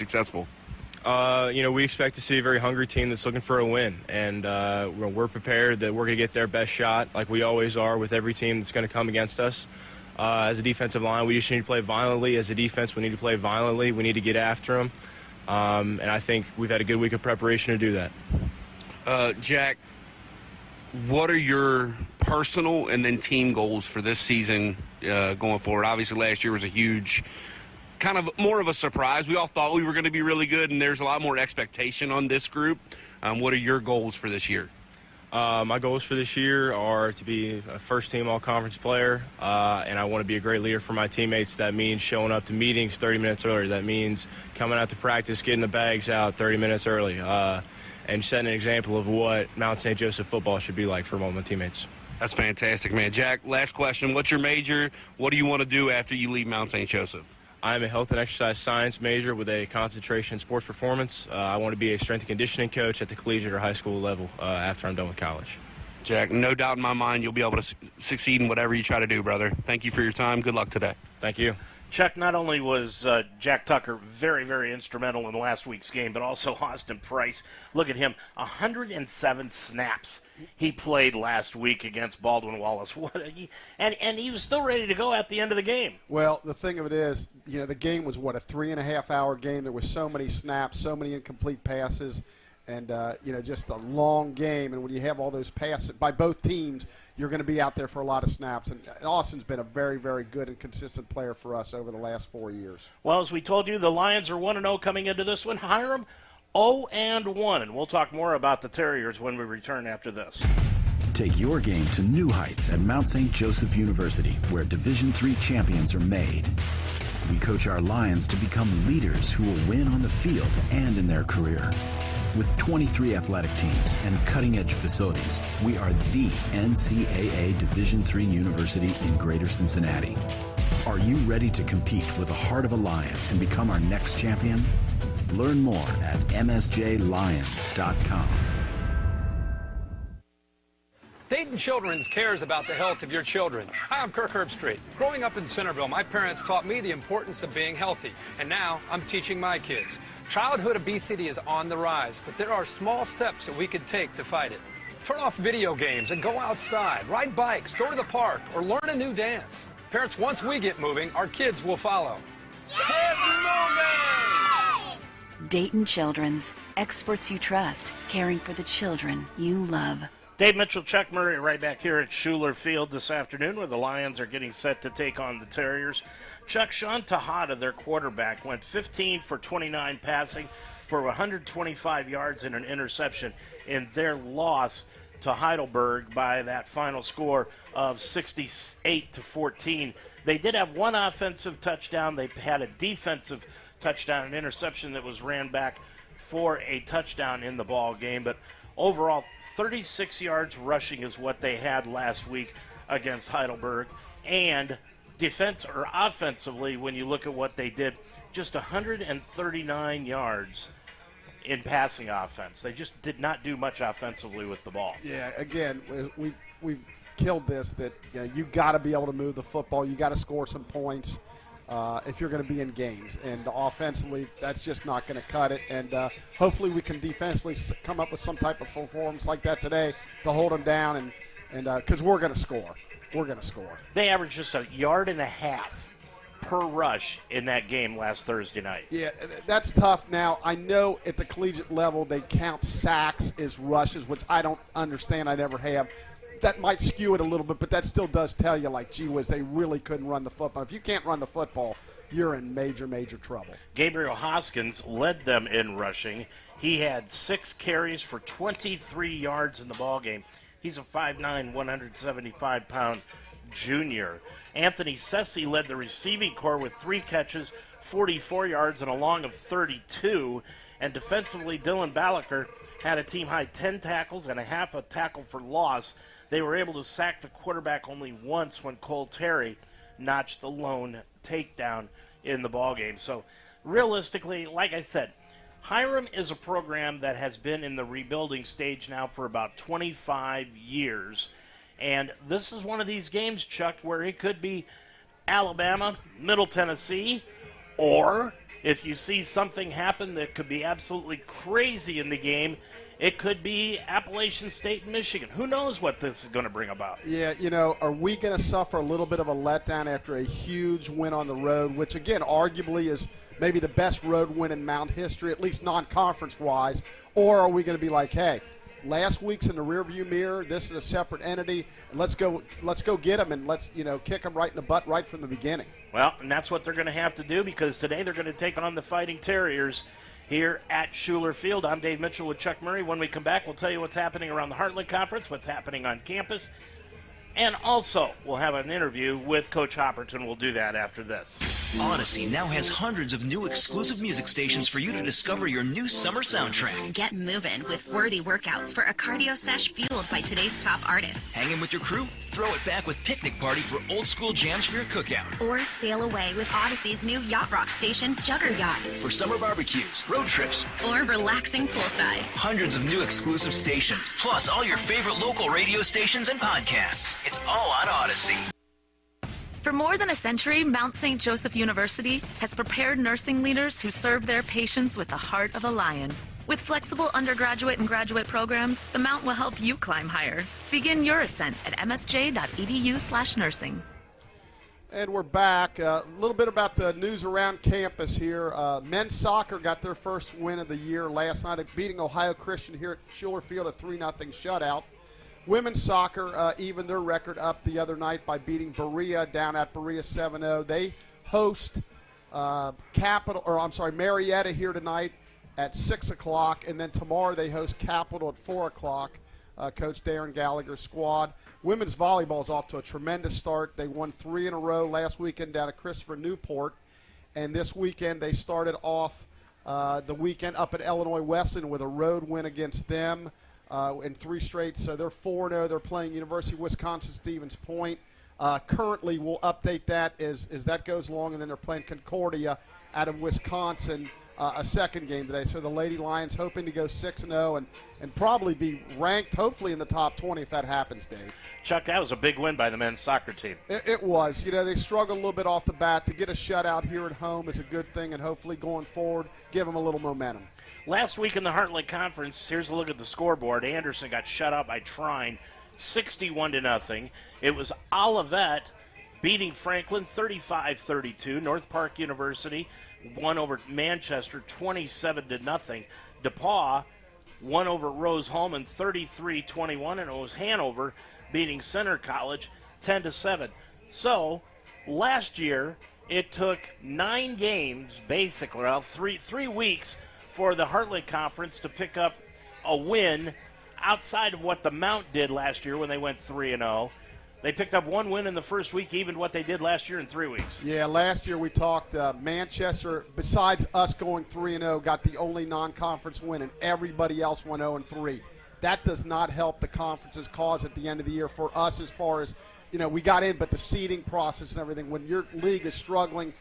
successful? We expect to see a very hungry team that's looking for a win, and we're prepared that we're going to get their best shot, like we always are with every team that's going to come against us. As a defensive line, we just need to play violently. As a defense, we need to play violently. We need to get after them, and I think we've had a good week of preparation to do that. Jack, what are your personal and then team goals for this season going forward? Obviously, last year was a huge, kind of more of a surprise. We all thought we were going to be really good, and there's a lot more expectation on this group. What are your goals for this year? My goals for this year are to be a first-team all-conference player, and I want to be a great leader for my teammates. That means showing up to meetings 30 minutes early. That means coming out to practice, getting the bags out 30 minutes early, and setting an example of what Mount St. Joseph football should be like for all my teammates. That's fantastic, man. Jack, last question. What's your major? What do you want to do after you leave Mount St. Joseph? I'm a health and exercise science major with a concentration in sports performance. I want to be a strength and conditioning coach at the collegiate or high school level after I'm done with college. Jack, no doubt in my mind you'll be able to succeed in whatever you try to do, brother. Thank you for your time. Good luck today. Thank you. Chuck, not only was Jack Tucker very, very instrumental in last week's game, but also Austin Price. Look at him, 107 snaps he played last week against Baldwin Wallace. And he was still ready to go at the end of the game. Well, the thing of it is, the game was, a 3.5-hour game. There was so many snaps, so many incomplete passes, and, just a long game. And when you have all those passes by both teams, you're going to be out there for a lot of snaps. And Austin's been a very, very good and consistent player for us over the last 4 years. Well, as we told you, the Lions are 1-0 coming into this one. Hiram, 0-1. And we'll talk more about the Terriers when we return after this. Take your game to new heights at Mount St. Joseph University, where Division III champions are made. We coach our Lions to become leaders who will win on the field and in their career. With 23 athletic teams and cutting-edge facilities, we are the NCAA Division III university in Greater Cincinnati. Are you ready to compete with the heart of a Lion and become our next champion? Learn more at msjlions.com. Dayton Children's cares about the health of your children. Hi, I'm Kirk Herbstreit. Growing up in Centerville, my parents taught me the importance of being healthy, and now I'm teaching my kids. Childhood obesity is on the rise, but there are small steps that we can take to fight it. Turn off video games and go outside, ride bikes, go to the park, or learn a new dance. Parents, once we get moving, our kids will follow. Get moving! Dayton Children's, experts you trust, caring for the children you love. Dave Mitchell, Chuck Murray, right back here at Schuler Field this afternoon, where the Lions are getting set to take on the Terriers. Chuck, Sean Tejada, their quarterback, went 15 for 29 passing for 125 yards and an interception in their loss to Heidelberg by that final score of 68-14. They did have one offensive touchdown. They had a defensive touchdown, an interception that was ran back for a touchdown in the ball game. But overall, 36 yards rushing is what they had last week against Heidelberg. And offensively, when you look at what they did, just 139 yards in passing offense. They just did not do much offensively with the ball. Yeah, again, we've killed this, that you got to be able to move the football. You got to score some points if you're going to be in games. And offensively, that's just not going to cut it. And hopefully we can defensively come up with some type of performance like that today to hold them down, and because we're going to score. We're going to score. They averaged just 1.5 yards per rush in that game last Thursday night. Yeah, that's tough. Now, I know at the collegiate level they count sacks as rushes, which I don't understand. I never have. That might skew it a little bit, but that still does tell you, like, gee whiz, they really couldn't run the football. If you can't run the football, you're in major, major trouble. Gabriel Hoskins led them in rushing. He had 6 carries for 23 yards in the ballgame. He's a 5'9", 175-pound junior. Anthony Sessi led the receiving corps with 3 catches, 44 yards, and a long of 32. And defensively, Dylan Ballacher had a team-high 10 tackles and a half a tackle for loss. They were able to sack the quarterback only once when Cole Terry notched the lone takedown in the ballgame. So realistically, like I said, Hiram is a program that has been in the rebuilding stage now for about 25 years. And this is one of these games, Chuck, where it could be Alabama, Middle Tennessee, or if you see something happen that could be absolutely crazy in the game, it could be Appalachian State and Michigan. Who knows what this is going to bring about? Yeah, are we going to suffer a little bit of a letdown after a huge win on the road, which, again, arguably is maybe the best road win in Mount history, at least non-conference-wise? Or are we going to be like, hey, last week's in the rearview mirror, this is a separate entity, and let's go get them and let's, kick them right in the butt right from the beginning? Well, and that's what they're going to have to do, because today they're going to take on the Fighting Terriers here at Schuler Field. I'm Dave Mitchell with Chuck Murray. When we come back, we'll tell you what's happening around the Heartland Conference, what's happening on campus, and also we'll have an interview with Coach Hopperton. We'll do that after this. Odyssey now has hundreds of new exclusive music stations for you to discover your new summer soundtrack. Get moving with worthy workouts for a cardio sesh fueled by today's top artists. Hanging with your crew? Throw it back with Picnic Party for old school jams for your cookout. Or sail away with Odyssey's new yacht rock station, Jugger Yacht. For summer barbecues, road trips, or relaxing poolside. Hundreds of new exclusive stations, plus all your favorite local radio stations and podcasts. It's all on Odyssey. For more than a century, Mount St. Joseph University has prepared nursing leaders who serve their patients with the heart of a lion. With flexible undergraduate and graduate programs, the Mount will help you climb higher. Begin your ascent at msj.edu/nursing. And we're back. A little bit about the news around campus here. Men's soccer got their first win of the year last night, beating Ohio Christian here at Schuler Field, a 3-0 shutout. Women's soccer evened their record up the other night by beating Berea down at Berea 7-0. They host Marietta here tonight at 6 o'clock, and then tomorrow they host Capital at 4 o'clock. Coach Darren Gallagher's squad. Women's volleyball is off to a tremendous start. They won 3 in a row last weekend down at Christopher Newport, and this weekend they started off the weekend up at Illinois Wesleyan with a road win against them. In 3 straight, so they're 4-0. They're playing University of Wisconsin-Stevens Point. Currently, we'll update that as that goes along, and then they're playing Concordia out of Wisconsin, a second game today. So the Lady Lions hoping to go 6-0 and probably be ranked, hopefully, in the top 20 if that happens, Dave. Chuck, that was a big win by the men's soccer team. It was. They struggled a little bit off the bat. To get a shutout here at home is a good thing, and hopefully going forward, give them a little momentum. Last week in the Heartland Conference, here's a look at the scoreboard. Anderson got shut out by Trine, 61-0. It was Olivet beating Franklin 35-32. North Park University won over Manchester 27-0. DePaul won over Rose-Hulman 33-21, and it was Hanover beating Center College 10-7. So last year it took 9 games, basically, well, three weeks for the Heartland Conference to pick up a win outside of what the Mount did last year when they went 3-0. They picked up 1 win in the first week, even what they did last year in 3 weeks. Yeah, last year we talked Manchester, besides us going 3-0, got the only non-conference win, and everybody else went 0-3. That does not help the conference's cause at the end of the year for us as far as, we got in, but the seeding process and everything, when your league is struggling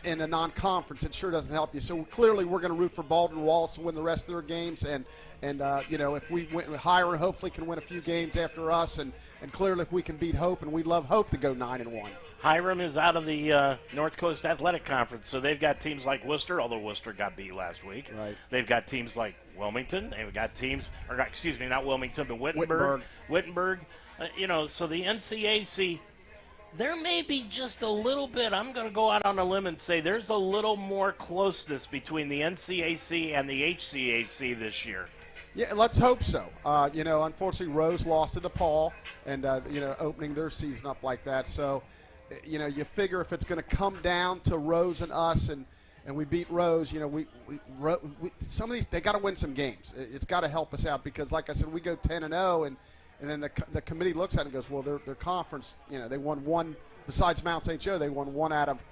in a non-conference, it sure doesn't help you. So clearly we're going to root for Baldwin Wallace to win the rest of their games, and if we win higher, hopefully can win a few games after us, and clearly if we can beat Hope, and we'd love Hope to go 9-1. Hiram is out of the North Coast Athletic Conference, so they've got teams like Worcester, although Worcester got beat last week. Right. They've got teams like Wilmington. They've got teams, not Wilmington, but Wittenberg. So the NCAC, there may be just a little bit, I'm going to go out on a limb and say there's a little more closeness between the NCAC and the HCAC this year. Yeah, let's hope so. Unfortunately, Rose lost to DePaul, and, opening their season up like that. So, you figure if it's going to come down to Rose and us and we beat Rose, some of these, they got to win some games. It's got to help us out because, like I said, we go 10-0, and then the committee looks at it and goes, well, their conference, they won 1, besides Mount St. Joe, they won 1 out of,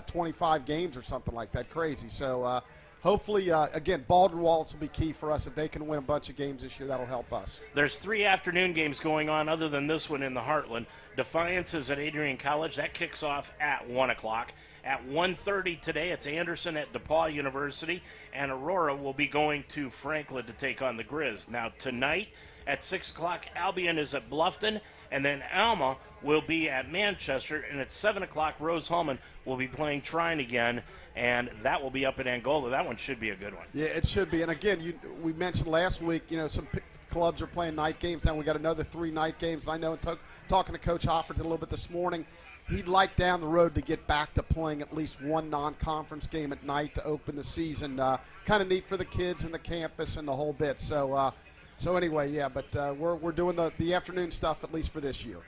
25 games or something like that. Crazy. So hopefully, again, Baldwin Wallace will be key for us. If they can win a bunch of games this year, that'll help us. There's 3 afternoon games going on other than this one in the Heartland. Defiance is at Adrian College. That kicks off at 1 o'clock. At 1:30 today, it's Anderson at DePaul University, and Aurora will be going to Franklin to take on the Grizz. Now, tonight, at 6 o'clock, Albion is at Bluffton, And then Alma will be at Manchester, and at 7 o'clock, Rose Hulman will be playing Trine again, and that will be up in Angola. That one should be a good one. Yeah, it should be. And again, we mentioned last week, some clubs are playing night games. Now we got another 3 night games. And I know talking to Coach Hopperton a little bit this morning, he'd like down the road to get back to playing at least one non-conference game at night to open the season. Kind of neat for the kids and the campus and the whole bit. So anyway, yeah, but we're doing the afternoon stuff at least for this year.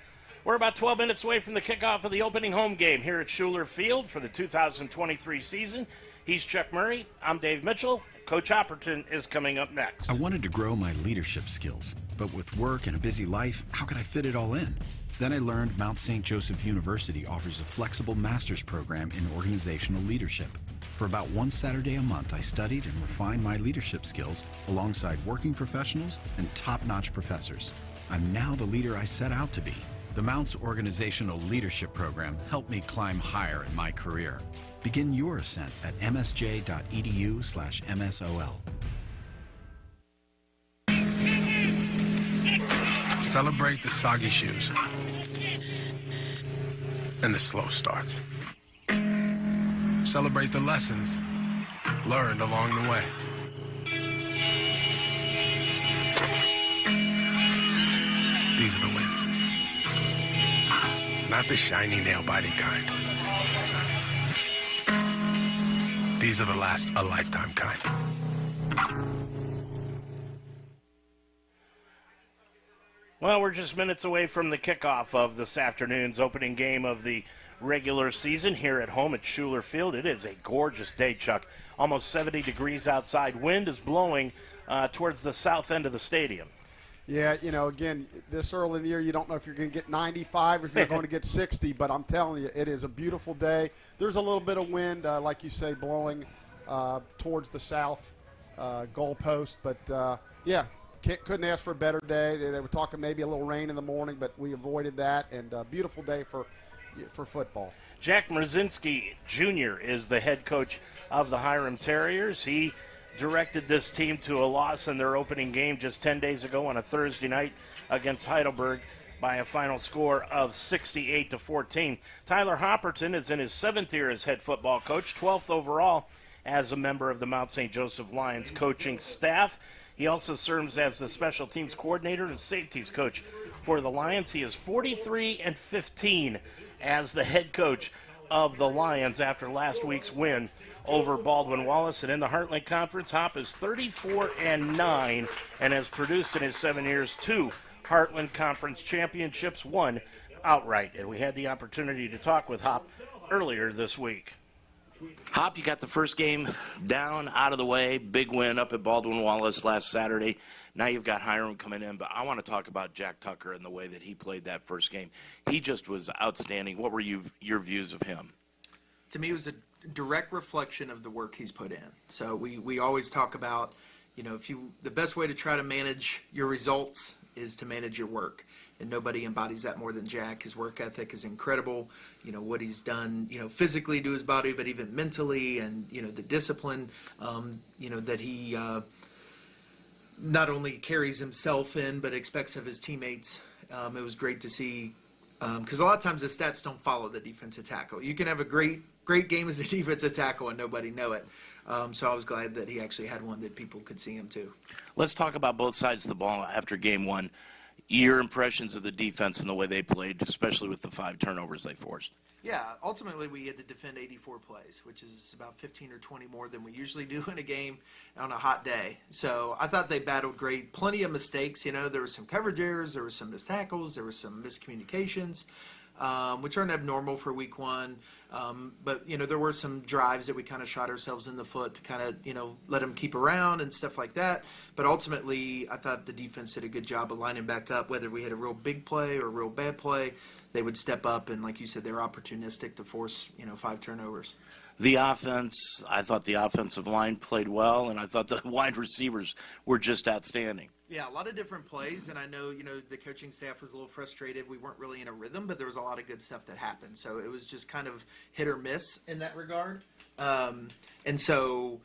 We're about 12 minutes away from the kickoff of the opening home game here at Schuler Field for the 2023 season. He's Chuck Murray. I'm Dave Mitchell. Coach Hopperton is coming up next. I wanted to grow my leadership skills, but with work and a busy life, how could I fit it all in? Then I learned Mount St. Joseph University offers a flexible master's program in organizational leadership. For about one Saturday a month, I studied and refined my leadership skills alongside working professionals and top-notch professors. I'm now the leader I set out to be. The Mount's organizational leadership program helped me climb higher in my career. Begin your ascent at msj.edu/MSOL. Celebrate the soggy shoes and the slow starts. Celebrate the lessons learned along the way. These are the wins. Not the shiny, nail-biting kind. These are the last a lifetime kind. Well, we're just minutes away from the kickoff of this afternoon's opening game of the regular season here at home at Schuler Field. It is a gorgeous day, Chuck. Almost 70 degrees outside. Wind is blowing towards the south end of the stadium. Yeah, again, this early in the year, you don't know if you're going to get 95 or if you're going to get 60, but I'm telling you, it is a beautiful day. There's a little bit of wind, like you say, blowing towards the south goalpost, but, yeah, couldn't ask for a better day. They were talking maybe a little rain in the morning, but we avoided that, and a beautiful day for football. Jack Mrzinski Jr. is the head coach of the Hiram Terriers. He directed this team to a loss in their opening game just 10 days ago on a Thursday night against Heidelberg by a final score of 68-14. Tyler Hopperton is in his 7th year as head football coach, 12th overall as a member of the Mount St. Joseph Lions coaching staff. He also serves as the special teams coordinator and safeties coach for the Lions. He is 43-15 as the head coach of the Lions after last week's win over Baldwin Wallace. And in the Heartland Conference, Hop is 34-9 and has produced in his 7 years 2 Heartland Conference championships, 1 outright. And we had the opportunity to talk with Hop earlier this week. Hop, you got the first game down, out of the way. Big win up at Baldwin Wallace last Saturday. Now you've got Hiram coming in, but I want to talk about Jack Tucker and the way that he played that first game. He just was outstanding. What were your views of him? To me, it was a direct reflection of the work he's put in. So we always talk about, the best way to try to manage your results is to manage your work. And nobody embodies that more than Jack. His work ethic is incredible. What he's done, physically to his body, but even mentally, and, the discipline, that he not only carries himself in, but expects of his teammates. It was great to see, because a lot of times the stats don't follow the defensive tackle. You can have a great game as a defensive tackle and nobody know it. So I was glad that he actually had one that people could see him too. Let's talk about both sides of the ball after game one. Your impressions of the defense and the way they played, especially with the 5 turnovers they forced. Yeah, ultimately we had to defend 84 plays, which is about 15 or 20 more than we usually do in a game on a hot day. So I thought they battled great. Plenty of mistakes. There were some coverage errors, there were some missed tackles, there were some miscommunications, which aren't abnormal for week one. But, there were some drives that we kind of shot ourselves in the foot to kind of, let them keep around and stuff like that. But ultimately, I thought the defense did a good job of lining back up. Whether we had a real big play or a real bad play, they would step up. And like you said, they were opportunistic to force, 5 turnovers. The offense, I thought the offensive line played well, and I thought the wide receivers were just outstanding. Yeah, a lot of different plays, and I know, the coaching staff was a little frustrated. We weren't really in a rhythm, but there was a lot of good stuff that happened. So it was just kind of hit or miss in that regard. And so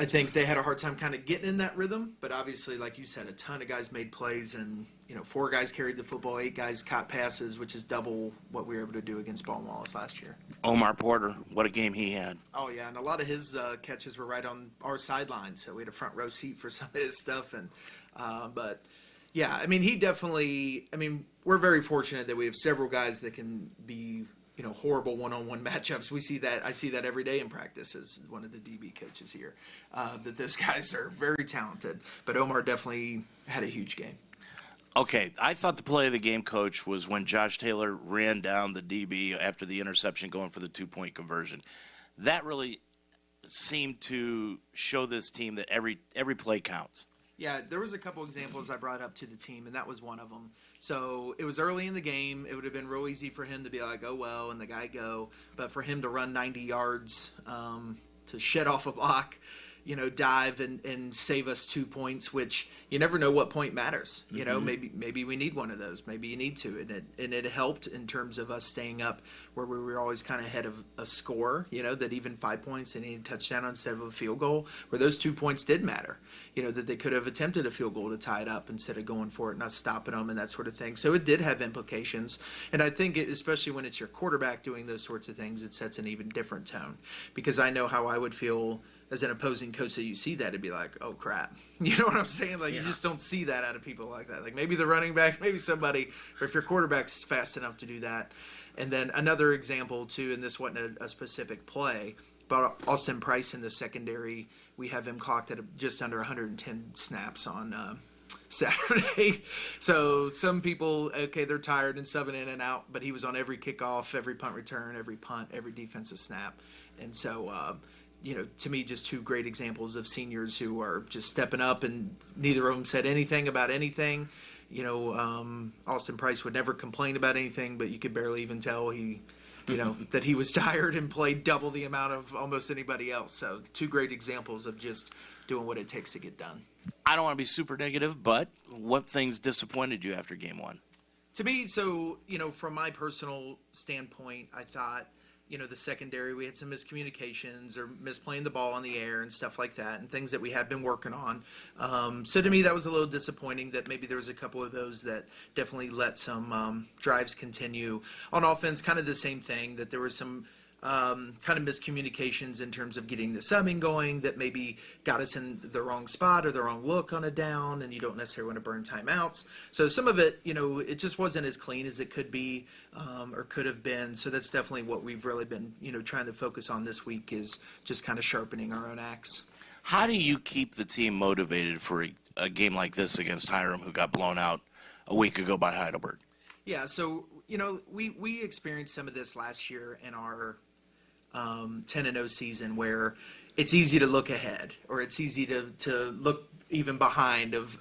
I think they had a hard time kind of getting in that rhythm, but obviously, like you said, a ton of guys made plays, and 4 guys carried the football, 8 guys caught passes, which is double what we were able to do against Baldwin Wallace last year. Omar Porter, what a game he had. Oh yeah, and a lot of his catches were right on our sideline, so we had a front row seat for some of his stuff. And but yeah, I mean, he definitely. I mean, we're very fortunate that we have several guys that can be horrible one-on-one matchups. We see that. I see that every day in practice as one of the DB coaches here. That those guys are very talented, but Omar definitely had a huge game. Okay, I thought the play of the game, Coach, was when Josh Taylor ran down the DB after the interception going for the 2-point conversion. That really seemed to show this team that every play counts. Yeah, there was a couple examples I brought up to the team, and that was one of them. So it was early in the game. It would have been real easy for him to be like, oh, well, and the guy go. But for him to run 90 yards, to shed off a block, dive and save us 2 points, which you never know what point matters. Maybe we need one of those. Maybe you need to. And it helped in terms of us staying up where we were always kind of ahead of a score, that even 5 points, they needed a touchdown instead of a field goal, where those 2 points did matter. That they could have attempted a field goal to tie it up instead of going for it and us stopping them and that sort of thing. So it did have implications. And I think especially when it's your quarterback doing those sorts of things, it sets an even different tone. Because I know how I would feel as an opposing coach that you see that, it'd be like, oh, crap. You know what I'm saying? Like, You just don't see that out of people like that. Like, maybe the running back, maybe somebody, or if your quarterback's fast enough to do that. And then another example, too, and this wasn't a specific play, but Austin Price in the secondary, we have him clocked at just under 110 snaps on Saturday. So some people, okay, they're tired and subbing in and out, but he was on every kickoff, every punt return, every punt, every defensive snap. And so, to me, just 2 great examples of seniors who are just stepping up, and neither of them said anything about anything. Austin Price would never complain about anything, but you could barely even tell that he was tired and played double the amount of almost anybody else. So 2 great examples of just doing what it takes to get done. I don't want to be super negative, but what things disappointed you after game 1? To me, so, from my personal standpoint, I thought, the secondary, we had some miscommunications or misplaying the ball on the air and stuff like that, and things that we had been working on. So to me, that was a little disappointing that maybe there was a couple of those that definitely let some drives continue. On offense, kind of the same thing, that there was some kind of miscommunications in terms of getting the subbing going that maybe got us in the wrong spot or the wrong look on a down, and you don't necessarily want to burn timeouts. So some of it, it just wasn't as clean as it could be or could have been. So that's definitely what we've really been, trying to focus on this week, is just kind of sharpening our own axe. How do you keep the team motivated for a game like this against Hiram, who got blown out a week ago by Heidelberg? Yeah, so, we experienced some of this last year in our 10-0 season, where it's easy to look ahead, or it's easy to look even behind of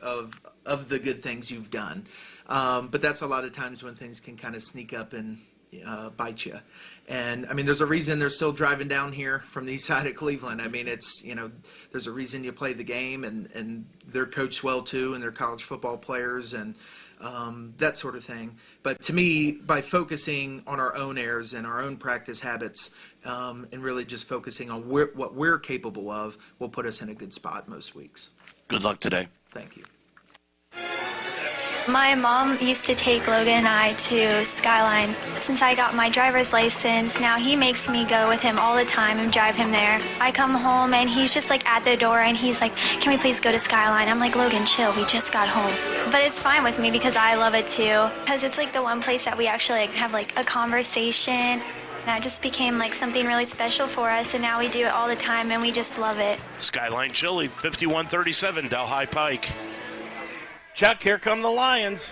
the good things you've done. But that's a lot of times when things can kind of sneak up and bite you. And I mean, there's a reason they're still driving down here from the east side of Cleveland. I mean, it's, there's a reason you play the game, and they're coached well too, and they're college football players, and that sort of thing. But to me, by focusing on our own errors and our own practice habits, and really just focusing on what we're capable of, will put us in a good spot most weeks. Good luck today. Thank you. My mom used to take Logan and I to Skyline. Since I got my driver's license, now he makes me go with him all the time and drive him there. I come home and he's just like at the door and he's like, can we please go to Skyline? I'm like, Logan, chill, we just got home. But it's fine with me because I love it too. Because it's like the one place that we actually have like a conversation. That just became like something really special for us, and now we do it all the time and we just love it. Skyline Chili, 5137 Delhi Pike. Chuck, here come the Lions.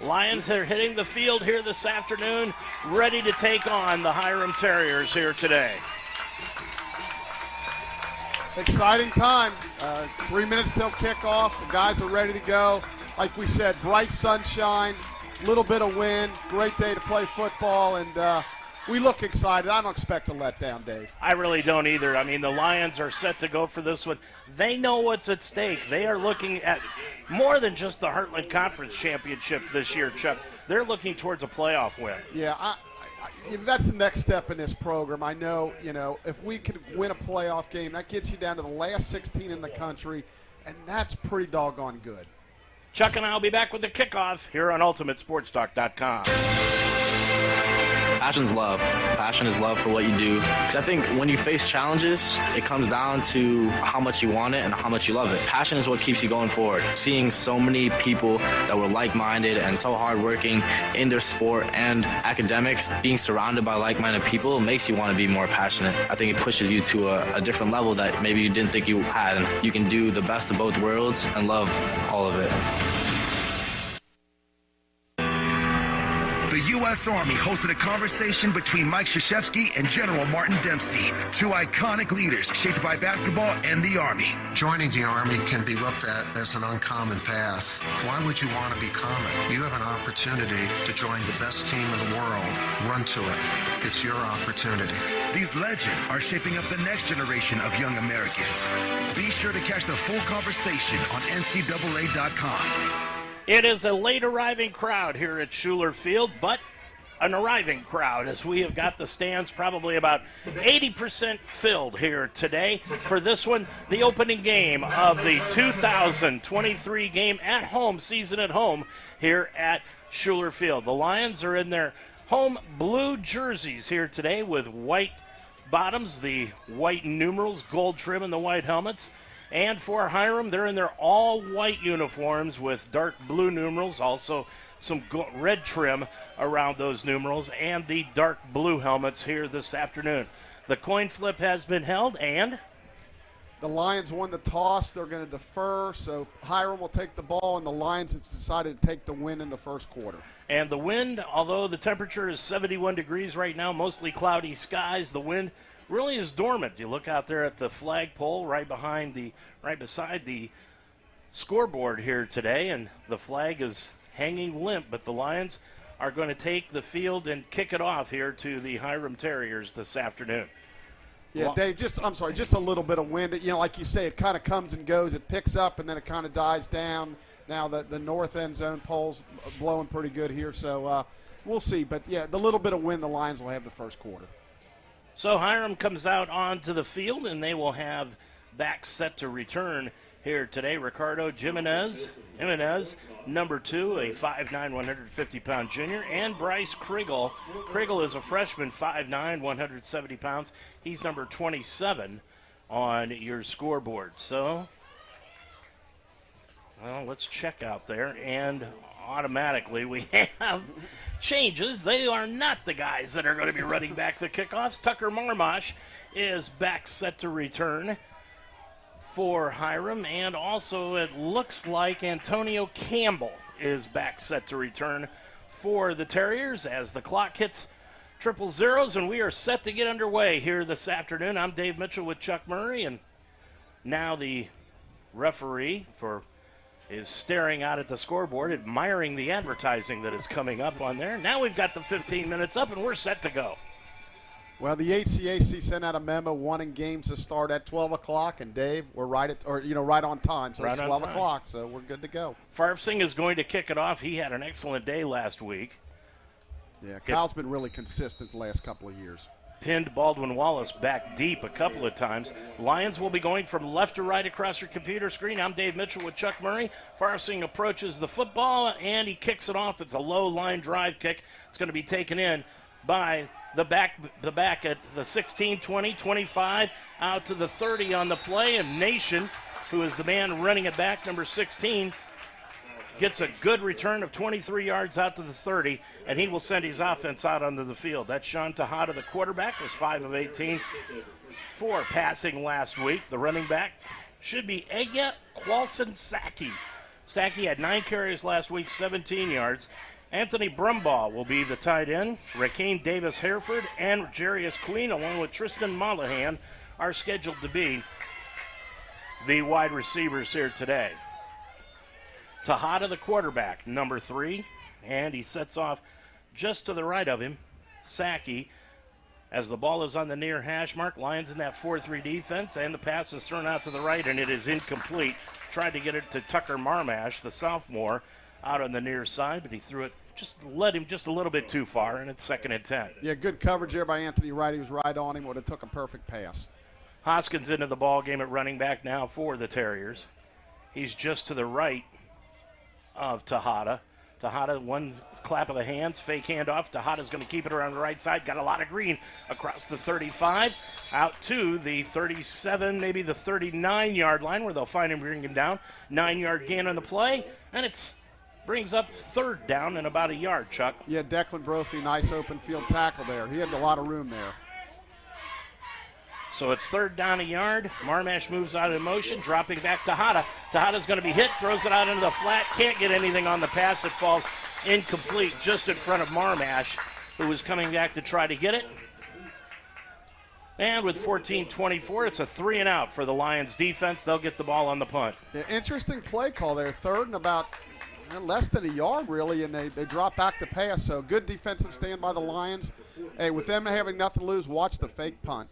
Lions are hitting the field here this afternoon, ready to take on the Hiram Terriers here today. Exciting time. 3 minutes till kickoff. The guys are ready to go. Like we said, bright sunshine, little bit of wind, great day to play football, and we look excited. I don't expect a letdown, Dave. I really don't either. I mean, the Lions are set to go for this one. They know what's at stake. They are looking at more than just the Heartland Conference Championship this year, Chuck. They're looking towards a playoff win. Yeah, that's the next step in this program. I know, if we could win a playoff game, that gets you down to the last 16 in the country, and that's pretty doggone good. Chuck and I will be back with the kickoff here on UltimateSportsTalk.com. Passion's love. Passion is love for what you do. Because I think when you face challenges, it comes down to how much you want it and how much you love it. Passion is what keeps you going forward. Seeing so many people that were like-minded and so hardworking in their sport and academics, being surrounded by like-minded people makes you want to be more passionate. I think it pushes you to a different level that maybe you didn't think you had. And you can do the best of both worlds and love all of it. The U.S. Army hosted a conversation between Mike Krzyzewski and General Martin Dempsey, two iconic leaders shaped by basketball and the Army. Joining the Army can be looked at as an uncommon path. Why would you want to be common? You have an opportunity to join the best team in the world. Run to it. It's your opportunity. These legends are shaping up the next generation of young Americans. Be sure to catch the full conversation on NCAA.com. It is a late arriving crowd here at Schuler Field, but an arriving crowd as we have got the stands probably about 80% filled here today for this one, the opening game of the 2023 game at home, season at home here at Schuler Field. The Lions are in their home blue jerseys here today with white bottoms, the white numerals, gold trim, and the white helmets. And for Hiram, they're in their all-white uniforms with dark blue numerals, also some red trim around those numerals, and the dark blue helmets here this afternoon. The coin flip has been held, and the Lions won the toss. They're going to defer, so Hiram will take the ball, and the Lions have decided to take the win in the first quarter. And the wind, although the temperature is 71 degrees right now, mostly cloudy skies, the wind really is dormant. You look out there at the flagpole right beside the scoreboard here today, and the flag is hanging limp, but the Lions are going to take the field and kick it off here to the Hiram Terriers this afternoon. Yeah, Dave, just a little bit of wind. Like you say, it kind of comes and goes. It picks up, and then it kind of dies down. Now the north end zone pole's blowing pretty good here, so we'll see. But, yeah, the little bit of wind the Lions will have the first quarter. So Hiram comes out onto the field, and they will have back set to return here today. Ricardo Jimenez, number 2, a 5'9", 150-pound junior, and Bryce Krigel. Krigel is a freshman, 5'9", 170 pounds. He's number 27 on your scoreboard. So, well, let's check out there, and automatically we have changes. They are not the guys that are going to be running back the kickoffs. Tucker Marmash is back set to return for Hiram, and also it looks like Antonio Campbell is back set to return for the Terriers as the clock hits triple zeros, and we are set to get underway here this afternoon. I'm Dave Mitchell with Chuck Murray, and now the referee is staring out at the scoreboard, admiring the advertising that is coming up on there. Now we've got the 15 minutes up, and we're set to go. Well, the HCAC sent out a memo wanting games to start at 12 o'clock, and Dave, we're right on time, so right, it's 12 o'clock, so we're good to go. Farfsing is going to kick it off. He had an excellent day last week. Yeah, Kyle's been really consistent the last couple of years. Pinned Baldwin Wallace back deep a couple of times. Lions will be going from left to right across your computer screen. I'm Dave Mitchell with Chuck Murray. Farfsing approaches the football, and he kicks it off. It's a low line drive kick. It's going to be taken in by the back at the 16, 20, 25, out to the 30 on the play. And Nation, who is the man running it back, number 16, gets a good return of 23 yards out to the 30, and he will send his offense out onto the field. That's Sean Tejada, the quarterback, was 5 of 18 for passing last week. The running back should be Egya Kwalson-Saki. Saki had 9 carries last week, 17 yards. Anthony Brumbaugh will be the tight end. Rakeem Davis-Hereford and Jarius Queen, along with Tristan Mollahan, are scheduled to be the wide receivers here today. Tejada, the quarterback, number 3, and he sets off just to the right of him. Saki, as the ball is on the near hash mark. Lions in that 4-3 defense, and the pass is thrown out to the right, and it is incomplete. Tried to get it to Tucker Marmash, the sophomore, out on the near side, but he threw it just led him just a little bit too far, and it's 2nd and 10. Yeah, good coverage there by Anthony Wright. He was right on him. Would have took a perfect pass. Hoskins into the ball game at running back now for the Terriers. He's just to the right of Tejada. Tejada, one clap of the hands, fake handoff. Tejada's going to keep it around the right side. Got a lot of green across the 35, out to the 37, maybe the 39-yard line where they'll find him, bring him down. 9-yard gain on the play, and it's brings up 3rd down and about a yard, Chuck. Yeah, Declan Brophy, nice open field tackle there. He had a lot of room there. So it's 3rd down a yard. Marmash moves out in motion, dropping back to Tejada. Tejada's going to be hit, throws it out into the flat. Can't get anything on the pass. It falls incomplete just in front of Marmash, who was coming back to try to get it. And with 14:24, it's a 3-and-out for the Lions defense. They'll get the ball on the punt. Yeah, interesting play call there. 3rd and about less than a yard, really, and they drop back to pass. So good defensive stand by the Lions. Hey, with them having nothing to lose, watch the fake punt.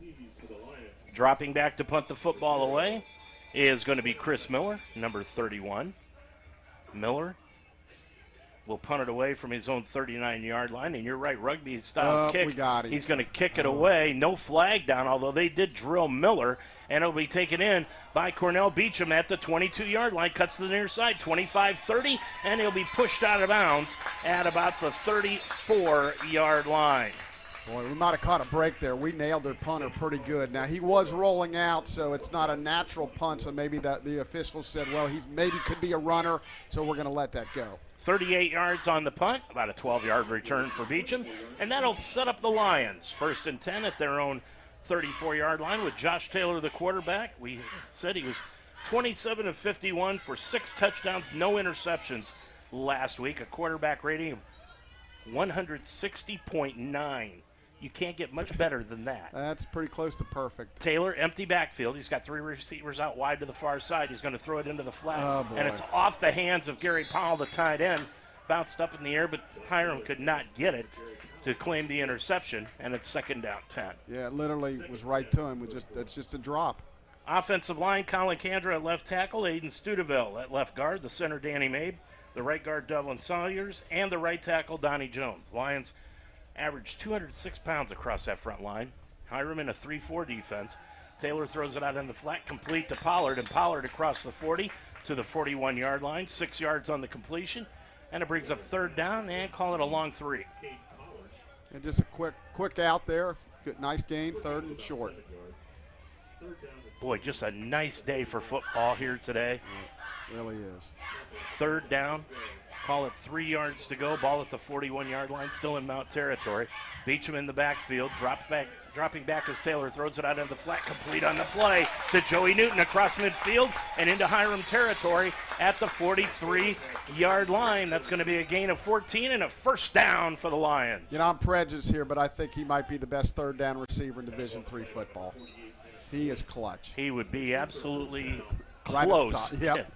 Dropping back to punt the football away is going to be Chris Miller, number 31. Miller will punt it away from his own 39-yard line. And you're right, rugby-style kick. We got him. He's going to kick it away. No flag down, although they did drill Miller. And it'll be taken in by Cornell Beecham at the 22-yard line. Cuts to the near side, 25-30, and he'll be pushed out of bounds at about the 34-yard line. Boy, we might have caught a break there. We nailed their punter pretty good. Now, he was rolling out, so it's not a natural punt, so maybe the officials said, well, he maybe could be a runner, so we're going to let that go. 38 yards on the punt, about a 12-yard return for Beecham, and that'll set up the Lions. 1st and 10 at their own 34-yard line with Josh Taylor, the quarterback. We said he was 27 of 51 for 6 touchdowns, no interceptions last week, a quarterback rating of 160.9. You can't get much better than that. That's pretty close to perfect. Taylor, empty backfield. He's got 3 receivers out wide to the far side. He's going to throw it into the flat. Oh, boy. And it's off the hands of Gary Powell, the tight end. Bounced up in the air, but Hiram could not get it to claim the interception, and it's 2nd down 10. Yeah, it literally was right to him. That's just a drop. Offensive line, Colin Kandra at left tackle, Aiden Studeville at left guard, the center, Danny Mabe, the right guard, Devlin Sawyers, and the right tackle, Donnie Jones. Lions averaged 206 pounds across that front line. Hiram in a 3-4 defense. Taylor throws it out in the flat, complete to Pollard, and Pollard across the 40 to the 41-yard line, 6 yards on the completion, and it brings up 3rd down, and call it a long 3. And just a quick out there. Good, nice gain, 3rd and short. Boy, just a nice day for football here today. It really is. 3rd down. Call it 3 yards to go. Ball at the 41-yard line, still in Mount territory. Beecham in the backfield, dropping back as Taylor throws it out into the flat, complete on the play to Joey Newton across midfield and into Hiram territory at the 43-yard line. That's going to be a gain of 14 and a 1st down for the Lions. You know, I'm prejudiced here, but I think he might be the best 3rd down receiver in Division III football. He is clutch. He would be absolutely right close. Yep.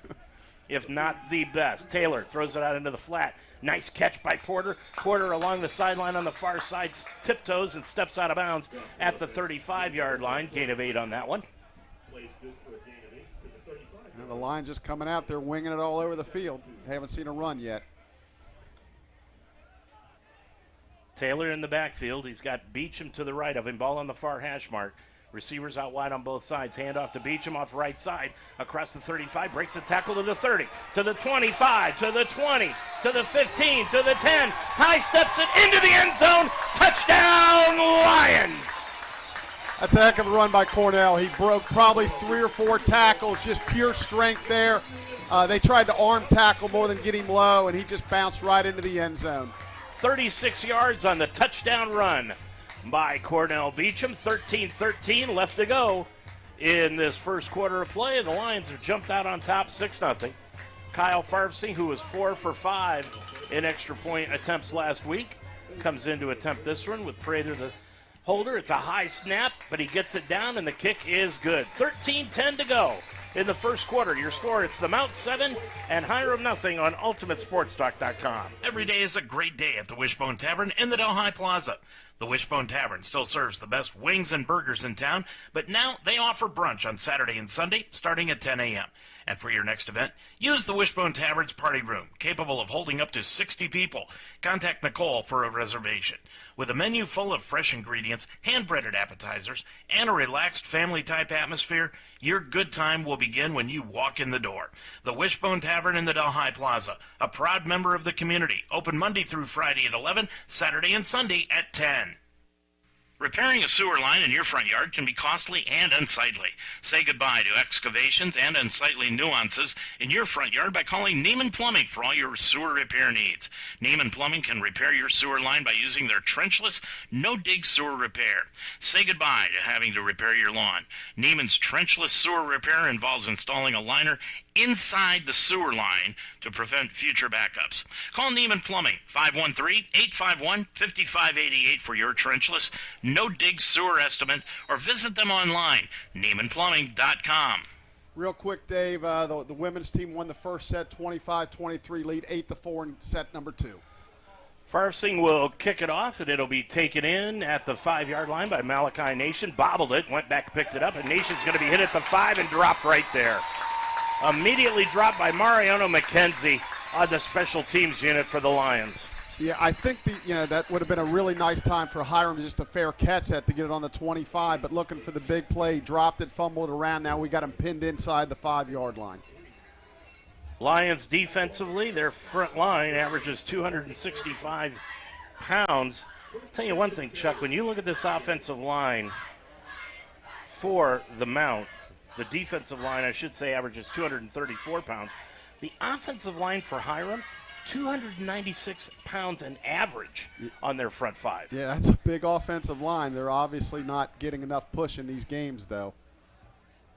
If not the best. Taylor throws it out into the flat. Nice catch by Porter. Porter along the sideline on the far side, tiptoes and steps out of bounds at the 35-yard line. Gain of 8 on that one. And the line just coming out there, winging it all over the field. Haven't seen a run yet. Taylor in the backfield. He's got Beecham to the right of him. Ball on the far hash mark. Receivers out wide on both sides. Hand off to Beecham off right side. Across the 35. Breaks the tackle to the 30. To the 25. To the 20. To the 15. To the 10. High steps it into the end zone. Touchdown, Lions! That's a heck of a run by Cornell. He broke probably 3 or 4 tackles. Just pure strength there. They tried to arm tackle more than get him low, and he just bounced right into the end zone. 36 yards on the touchdown run by Cornell Beecham. 13-13 left to go in this first quarter of play. The Lions have jumped out on top 6-0. Kyle Farfsing, who was 4 for 5 in extra point attempts last week, comes in to attempt this one with Prather the holder. It's a high snap, but he gets it down, and the kick is good. 13-10 to go in the first quarter. Your score, it's the Mount 7 and Hiram nothing on UltimateSportsTalk.com. Every day is a great day at the Wishbone Tavern in the Delhi Plaza. The Wishbone Tavern still serves the best wings and burgers in town, but now they offer brunch on Saturday and Sunday starting at 10 a.m. And for your next event, use the Wishbone Tavern's party room, capable of holding up to 60 people. Contact Nicole for a reservation. With a menu full of fresh ingredients, hand-breaded appetizers, and a relaxed family-type atmosphere, your good time will begin when you walk in the door. The Wishbone Tavern in the Delhi Plaza, a proud member of the community, open Monday through Friday at 11, Saturday and Sunday at 10. Repairing a sewer line in your front yard can be costly and unsightly. Say goodbye to excavations and unsightly nuances in your front yard by calling Neiman Plumbing for all your sewer repair needs. Neiman Plumbing can repair your sewer line by using their trenchless, no-dig sewer repair. Say goodbye to having to repair your lawn. Neiman's trenchless sewer repair involves installing a liner inside the sewer line to prevent future backups. Call Neiman Plumbing, 513-851-5588 for your trenchless, no-dig sewer estimate, or visit them online, NeimanPlumbing.com. Real quick, Dave, the women's team won the first set, 25-23 lead, 8-4 in set number 2. Farsing will kick it off, and it'll be taken in at the 5-yard line by Malachi Nation. Bobbled it, went back, picked it up, and Nation's going to be hit at the 5 and dropped right there. Immediately dropped by Mariano McKenzie on the special teams unit for the Lions. Yeah, I think that would have been a really nice time for Hiram just a fair catch that to get it on the 25, but looking for the big play, dropped it, fumbled around. Now we got him pinned inside the 5-yard line. Lions defensively, their front line averages 265 pounds. I'll tell you one thing, Chuck, when you look at this offensive line for the Mount, the defensive line, I should say, averages 234 pounds. The offensive line for Hiram, 296 pounds an average on their front 5. Yeah, that's a big offensive line. They're obviously not getting enough push in these games, though.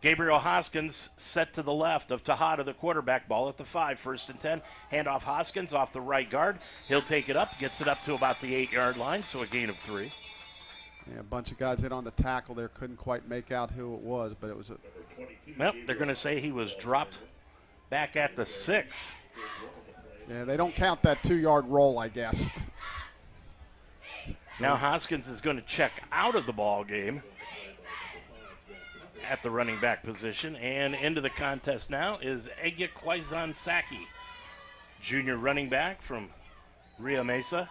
Gabriel Hoskins set to the left of Tejada, the quarterback, ball at the 5, 1st and 10. Handoff Hoskins off the right guard. He'll take it up, gets it up to about the 8-yard line, so a gain of 3. Yeah, a bunch of guys in on the tackle there, couldn't quite make out who it was, but it was a... Well, they're going to say he was dropped back at the 6. Yeah, they don't count that 2-yard roll, I guess. Now Hoskins is going to check out of the ball game at the running back position, and into the contest now is Egya Quaizan Saki, junior running back from Rio Mesa.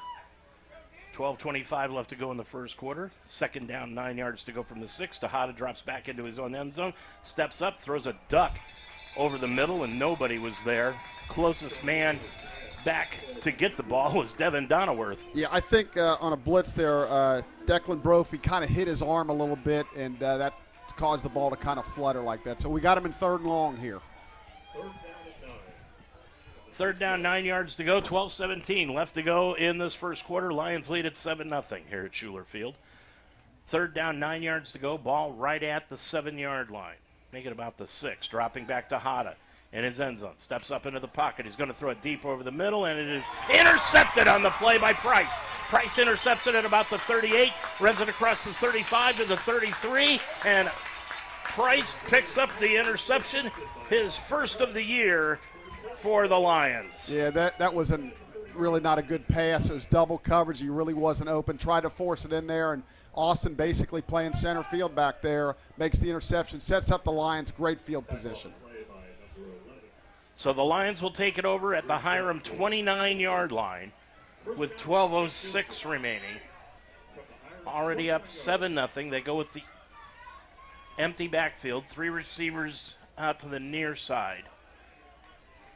12:25 left to go in the first quarter. 2nd down, 9 yards to go from the 6. Tejada drops back into his own end zone, steps up, throws a duck over the middle, and nobody was there. Closest man back to get the ball was Devin Donnerworth. Yeah, I think on a blitz there, Declan Brophy kind of hit his arm a little bit, and that caused the ball to kind of flutter like that. So we got him in 3rd and long here. 3rd down, 9 yards to go, 12:17 left to go in this first quarter. Lions lead at 7-0 here at Schuler Field. 3rd down, 9 yards to go, ball right at the 7-yard line. Make it about the 6, dropping back to Hada in his end zone. Steps up into the pocket. He's going to throw it deep over the middle, and it is intercepted on the play by Price. Price intercepts it at about the 38, runs it across the 35 to the 33, and Price picks up the interception, his first of the year for the Lions. Yeah, that was really not a good pass. It was double coverage. He really wasn't open. Tried to force it in there, and Austin basically playing center field back there, makes the interception, sets up the Lions' great field position. So the Lions will take it over at the Hiram 29-yard line with 12:06 remaining. Already up 7-0. They go with the empty backfield. 3 receivers out to the near side.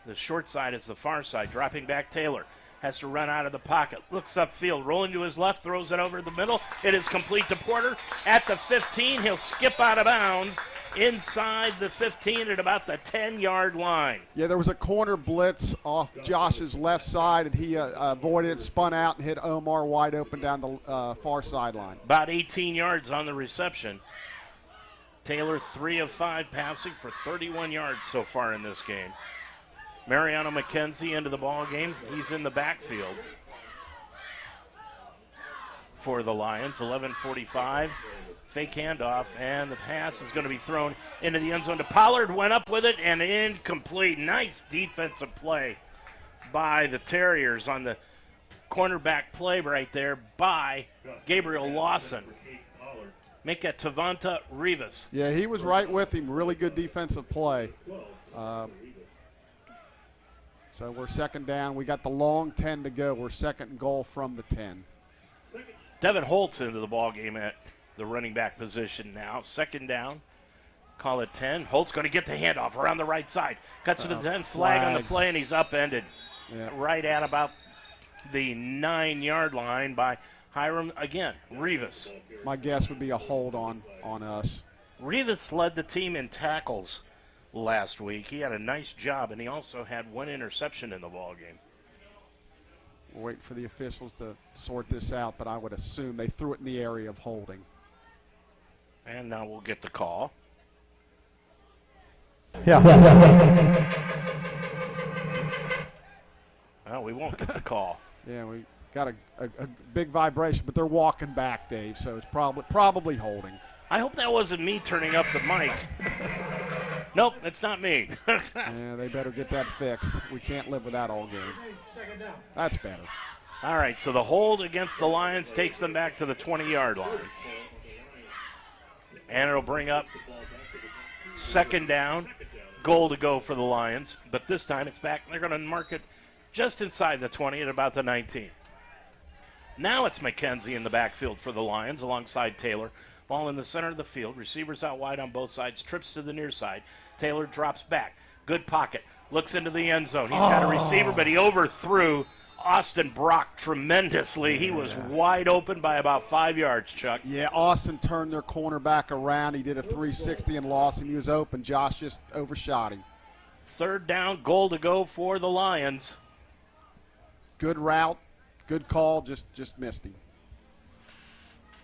The short side is the far side. Dropping back, Taylor has to run out of the pocket. Looks upfield, rolling to his left, throws it over the middle. It is complete to Porter at the 15. He'll skip out of bounds inside the 15 at about the 10-yard line. Yeah, there was a corner blitz off Josh's left side, and he avoided it, spun out, and hit Omar wide open down the far sideline. About 18 yards on the reception. Taylor 3 of 5 passing for 31 yards so far in this game. Mariano McKenzie into the ball game. He's in the backfield for the Lions. 11:45. Fake handoff, and the pass is going to be thrown into the end zone to Pollard. Went up with it and incomplete. Nice defensive play by the Terriers on the cornerback play right there by Gabriel Lawson. Make it Tavanta Rivas. Yeah, he was right with him. Really good defensive play. So we're second down. We got the long 10 to go. We're second and goal from the 10. Devin Holtz into the ball game at the running back position now. Second down. Call it 10. Holtz going to get the handoff around the right side. Cuts to the 10. Flag on the play, and he's upended. Yeah. Right at about the 9-yard line by Hiram again. Rivas. My guess would be a hold on us. Rivas led the team in tackles last week. He had a nice job, and he also had 1 interception in the ball game. We're waiting for the officials to sort this out, but I would assume they threw it in the area of holding. And now we'll get the call. Yeah. Well, we won't get the call. Yeah, we got a big vibration, but they're walking back, Dave, so it's probably holding. I hope that wasn't me turning up the mic. Nope, it's not me. Yeah, they better get that fixed. We can't live with that all game. That's better. All right, so the hold against the Lions takes them back to the 20-yard line. And it'll bring up second down, goal to go for the Lions. But this time it's back. They're going to mark it just inside the 20 at about the 19. Now it's McKenzie in the backfield for the Lions alongside Taylor. Ball in the center of the field. Receivers out wide on both sides. Trips to the near side. Taylor drops back. Good pocket. Looks into the end zone. He's got a receiver, but he overthrew Austin Brock tremendously. He was wide open by about 5 yards, Chuck. Yeah, Austin turned their cornerback around. He did a 360 and lost him. He was open. Josh just overshot him. Third down, goal to go for the Lions. Good route. Good call. Just missed him.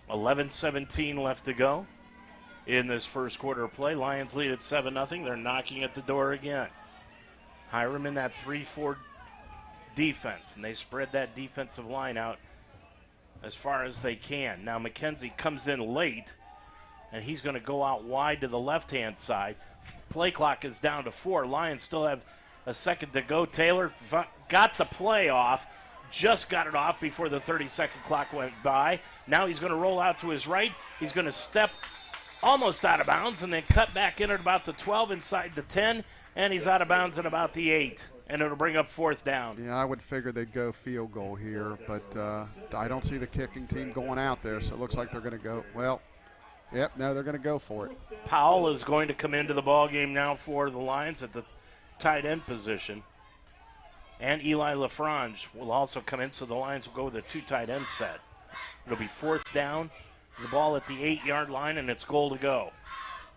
11-17 left to go in this first quarter of play. Lions lead at 7-0. They're knocking at the door again. Hiram in that 3-4 defense, and they spread that defensive line out as far as they can. Now McKenzie comes in late, and he's going to go out wide to the left-hand side. Play clock is down to 4. Lions still have a second to go. Taylor got the play off, just got it off before the 30-second clock went by. Now he's going to roll out to his right. He's going to step almost out of bounds and then cut back in at about the 12 inside the 10, and he's out of bounds at about the 8. And it'll bring up fourth down. Yeah, I would figure they'd go field goal here, but I don't see the kicking team going out there, so it looks like they're going to go, they're going to go for it. Powell is going to come into the ball game now for the Lions at the tight end position. And Eli LaFrange will also come in, so the Lions will go with a 2 tight end set. It'll be fourth down, the ball at the 8-yard line, and it's goal to go.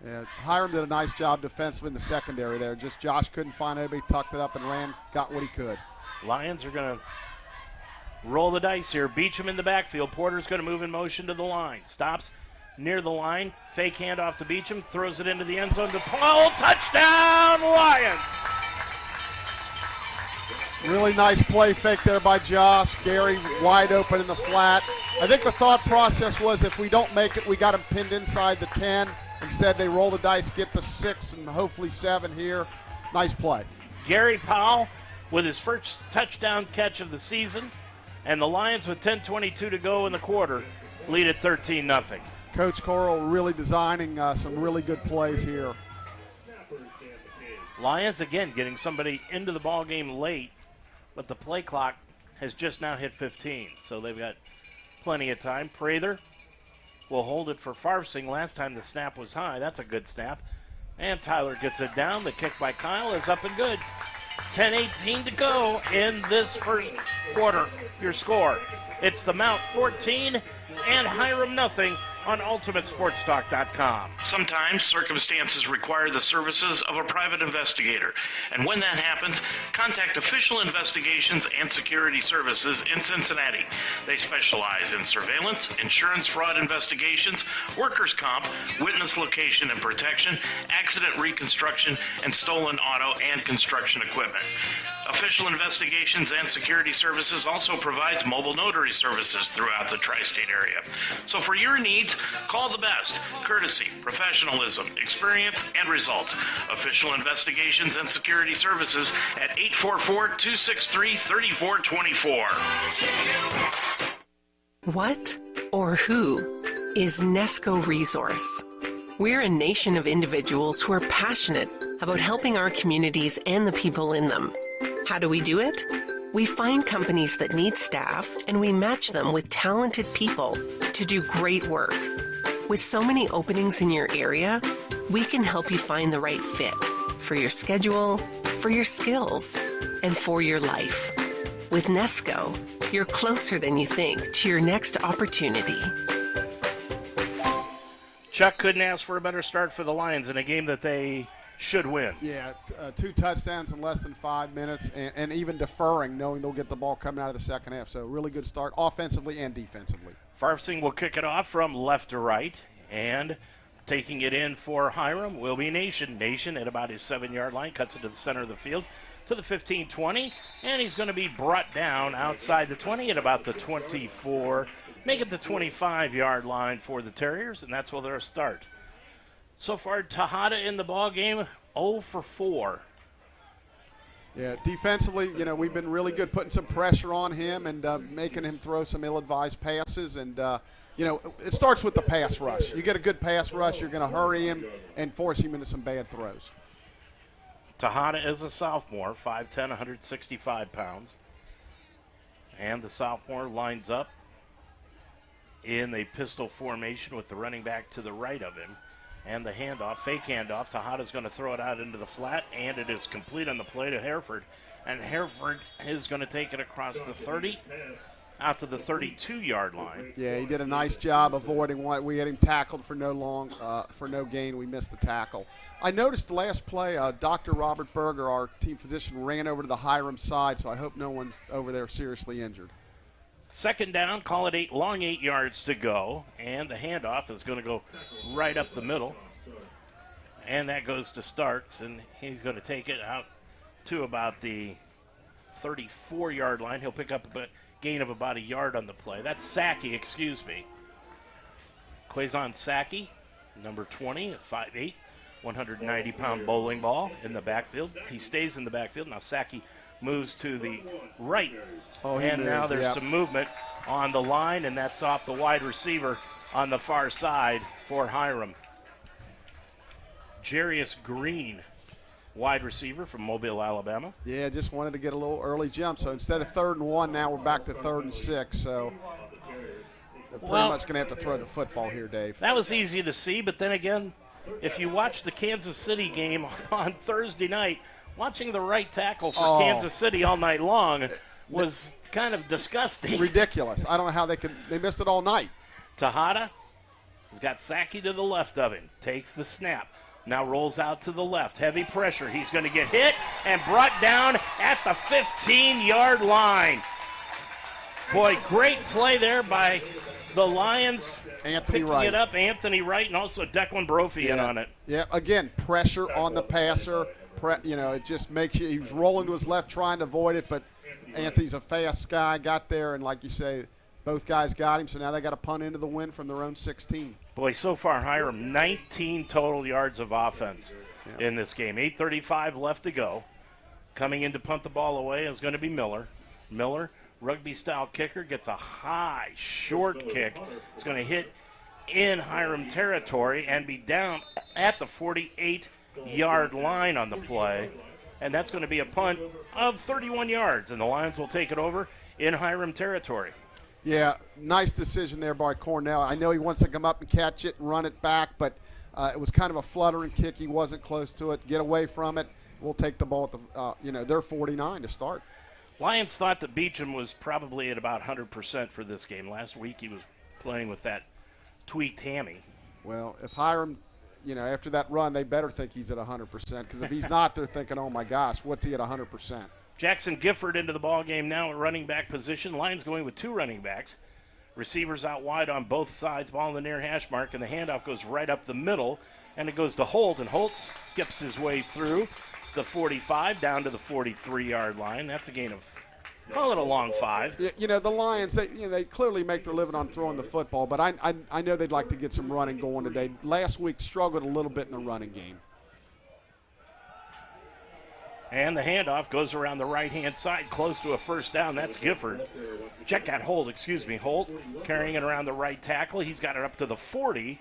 Yeah, Hiram did a nice job defensively in the secondary there. Just Josh couldn't find anybody, tucked it up and ran, got what he could. Lions are going to roll the dice here. Beecham in the backfield. Porter's going to move in motion to the line. Stops near the line. Fake handoff to Beecham. Throws it into the end zone to Powell. Touchdown, Lions! Really nice play fake there by Josh. Gary wide open in the flat. I think the thought process was if we don't make it, we got him pinned inside the 10. Instead, they roll the dice, get the 6 and hopefully 7 here. Nice play. Gary Powell with his first touchdown catch of the season. And the Lions with 10:22 to go in the quarter lead at 13-0. Coach Coral really designing some really good plays here. Lions, again, getting somebody into the ball game late, but the play clock has just now hit 15. So they've got plenty of time. Prather will hold it for Farsing. Last time the snap was high. That's a good snap. And Tyler gets it down. The kick by Kyle is up and good. 10:18 to go in this first quarter. Your score. It's the Mount 14 and Hiram nothing on UltimateSportsTalk.com. Sometimes circumstances require the services of a private investigator. And when that happens, contact Official Investigations and Security Services in Cincinnati. They specialize in surveillance, insurance fraud investigations, workers' comp, witness location and protection, accident reconstruction, and stolen auto and construction equipment. Official Investigations and Security Services also provides mobile notary services throughout the tri-state area. So for your needs, needs, call the best. Courtesy, professionalism, experience, and results. Official investigations and security services at 844-263-3424. What or who is Nesco Resource? We're a nation of individuals who are passionate about helping our communities and the people in them. How do we do it? We find companies that need staff and we match them with talented people to do great work. With so many openings in your area, we can help you find the right fit for your schedule, for your skills, and for your life. With Nesco, you're closer than you think to your next opportunity. Chuck couldn't ask for a better start for the Lions in a game that they should win. Yeah, 2 touchdowns in less than 5 minutes, and even deferring, knowing they'll get the ball coming out of the second half. So really good start offensively and defensively. Farfsing will kick it off from left to right, and taking it in for Hiram will be Nation. Nation at about his 7-yard line, cuts it to the center of the field to the 15-20, and he's going to be brought down outside the 20 at about the 24, make it the 25-yard line for the Terriers, and that's where they'll start. So far, Tejada in the ball game, 0 for 4. Yeah, defensively, we've been really good putting some pressure on him and making him throw some ill-advised passes. And, it starts with the pass rush. You get a good pass rush, you're going to hurry him and force him into some bad throws. Tejada is a sophomore, 5'10", 165 pounds. And the sophomore lines up in a pistol formation with the running back to the right of him. And the handoff, fake handoff, Tejada's going to throw it out into the flat, and it is complete on the play to Hereford. And Hereford is going to take it across the 30, out to the 32-yard line. Yeah, he did a nice job avoiding one. We had him tackled for no gain. We missed the tackle. I noticed the last play, Dr. Robert Berger, our team physician, ran over to the Hiram side, so I hope no one's over there seriously injured. Second down, call it 8 yards to go, and the handoff is going to go right up the middle. And that goes to Starks, and he's going to take it out to about the 34-yard line. He'll pick up a gain of about a yard on the play. That's Sackey, Quazon Sackey, number 20 at 5'8", 190-pound bowling ball in the backfield. He stays in the backfield. Now Sackey moves to the right. And now there's some movement on the line, and that's off the wide receiver on the far side for Hiram. Jarius Green, wide receiver from Mobile, Alabama. Yeah, just wanted to get a little early jump. So instead of 3rd and 1, now we're back to 3rd and 6. So they're pretty much going to have to throw the football here, Dave. That was easy to see, but then again, if you watch the Kansas City game on Thursday night, watching the right tackle for Kansas City all night long was kind of disgusting. Ridiculous. I don't know how they missed it all night. Tejada has got Sackey to the left of him. Takes the snap. Now rolls out to the left. Heavy pressure. He's going to get hit and brought down at the 15-yard line. Boy, great play there by the Lions. Anthony picking Wright. it up. Anthony Wright and also Declan Brophy in on it. Yeah, again, pressure on the passer. It just makes you – he was rolling to his left trying to avoid it, but Anthony's a fast guy, got there, and like you say, both guys got him, so now they got to punt into the win from their own 16. Boy, so far, Hiram, 19 total yards of offense in this game. 8:35 left to go. Coming in to punt the ball away is going to be Miller. Miller, rugby-style kicker, gets a high, short kick. It's going to hit in Hiram territory and be down at the 48-yard line on the play. And that's going to be a punt of 31 yards, and the Lions will take it over in Hiram territory. Yeah, nice decision there by Cornell. I know he wants to come up and catch it and run it back, but it was kind of a fluttering kick. He wasn't close to it. Get away from it. We'll take the ball at the, they're 49 to start. Lions thought that Beecham was probably at about 100% for this game. Last week he was playing with that tweaked hammy. Well, if Hiram, after that run, they better think he's at 100%, because if he's not, they're thinking, oh, my gosh, what's he at 100%? Jackson Gifford into the ball game now at running back position. Lions going with 2 running backs. Receivers out wide on both sides. Ball in the near hash mark, and the handoff goes right up the middle, and it goes to Holt, and Holt skips his way through the 45 down to the 43-yard line. That's a gain of Call it a long 5. You know, the Lions, they clearly make their living on throwing the football, but I know they'd like to get some running going today. Last week struggled a little bit in the running game. And the handoff goes around the right-hand side, close to a first down. That's Gifford. Check that Holt, Holt carrying it around the right tackle. He's got it up to the 40,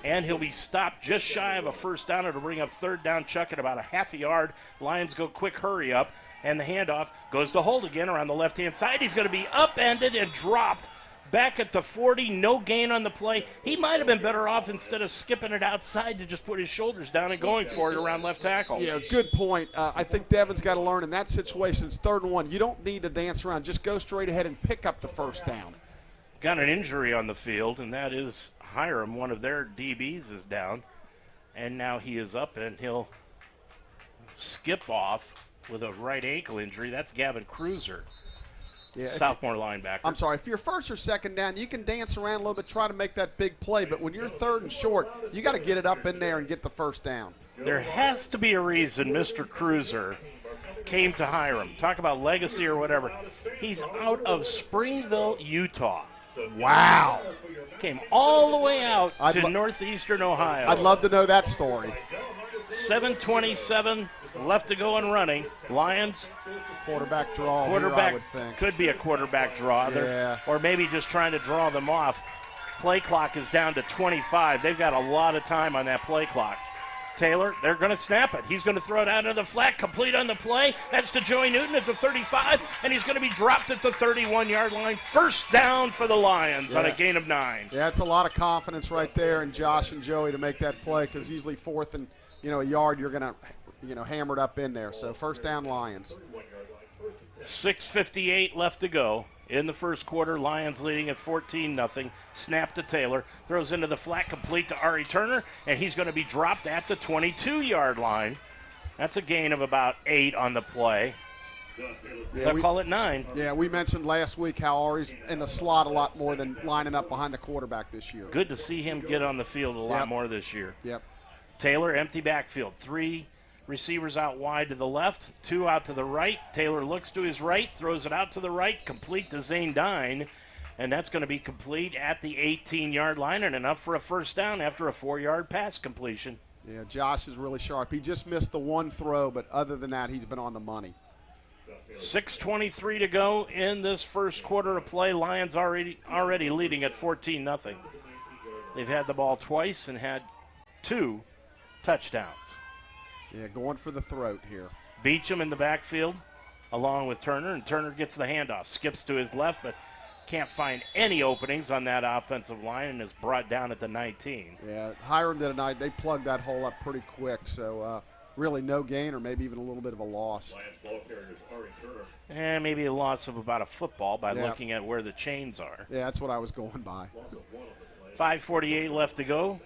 and he'll be stopped just shy of a first down. It'll bring up third down, Chuck, at about a half a yard. Lions go quick hurry up, and the handoff goes to Holt again around the left-hand side. He's going to be upended and dropped back at the 40, no gain on the play. He might have been better off, instead of skipping it outside, to just put his shoulders down and going for it around left tackle. Yeah, good point. I think Devin's got to learn in that situation. It's 3rd and 1. You don't need to dance around. Just go straight ahead and pick up the first down. Got an injury on the field, and that is Hiram. One of their DBs is down, and now he is up, and he'll skip off with a right ankle injury. That's Gavin Cruiser. Yeah, sophomore linebacker. I'm sorry. If you're first or second down, you can dance around a little bit, try to make that big play. But when you're 3rd and short, you got to get it up in there and get the first down. There has to be a reason Mr. Cruiser came to Hiram. Talk about legacy or whatever. He's out of Springville, Utah. Wow. Came all the way out to northeastern Ohio. I'd love to know that story. 7:27 left to go and running. Lions. Quarterback draw. Quarterback, I would think. could be a quarterback draw. Yeah. Or maybe just trying to draw them off. Play clock is down to 25. They've got a lot of time on that play clock. Taylor, they're going to snap it. He's going to throw it out into the flat, complete on the play. That's to Joey Newton at the 35, and he's going to be dropped at the 31-yard line. First down for the Lions on a gain of 9. Yeah, it's a lot of confidence right there in Josh and Joey to make that play, because usually 4th and a yard, you're going to hammer it up in there. So first down, Lions. 6:58 left to go in the first quarter. Lions leading at 14-0. Snap to Taylor. Throws into the flat, complete to Ari Turner, and he's going to be dropped at the 22-yard line. That's a gain of about 8 on the play. They'll call it 9. Yeah, we mentioned last week how Ari's in the slot a lot more than lining up behind the quarterback this year. Good to see him get on the field a lot more this year. Yep. Taylor, empty backfield. 3 receivers out wide to the left, 2 out to the right. Taylor looks to his right, throws it out to the right, complete to Zane Dine, and that's going to be complete at the 18-yard line and enough for a first down after a 4-yard pass completion. Yeah, Josh is really sharp. He just missed the one throw, but other than that, he's been on the money. 6:23 to go in this first quarter of play. Lions already leading at 14-0. They've had the ball twice and had 2 touchdowns. Yeah, going for the throat here. Beecham in the backfield along with Turner, and Turner gets the handoff. Skips to his left, but can't find any openings on that offensive line and is brought down at the 19. Yeah, Hiram tonight, they plugged that hole up pretty quick, so really no gain or maybe even a little bit of a loss. And maybe a loss of about a football by looking at where the chains are. Yeah, that's what I was going by. 5:48 left to go.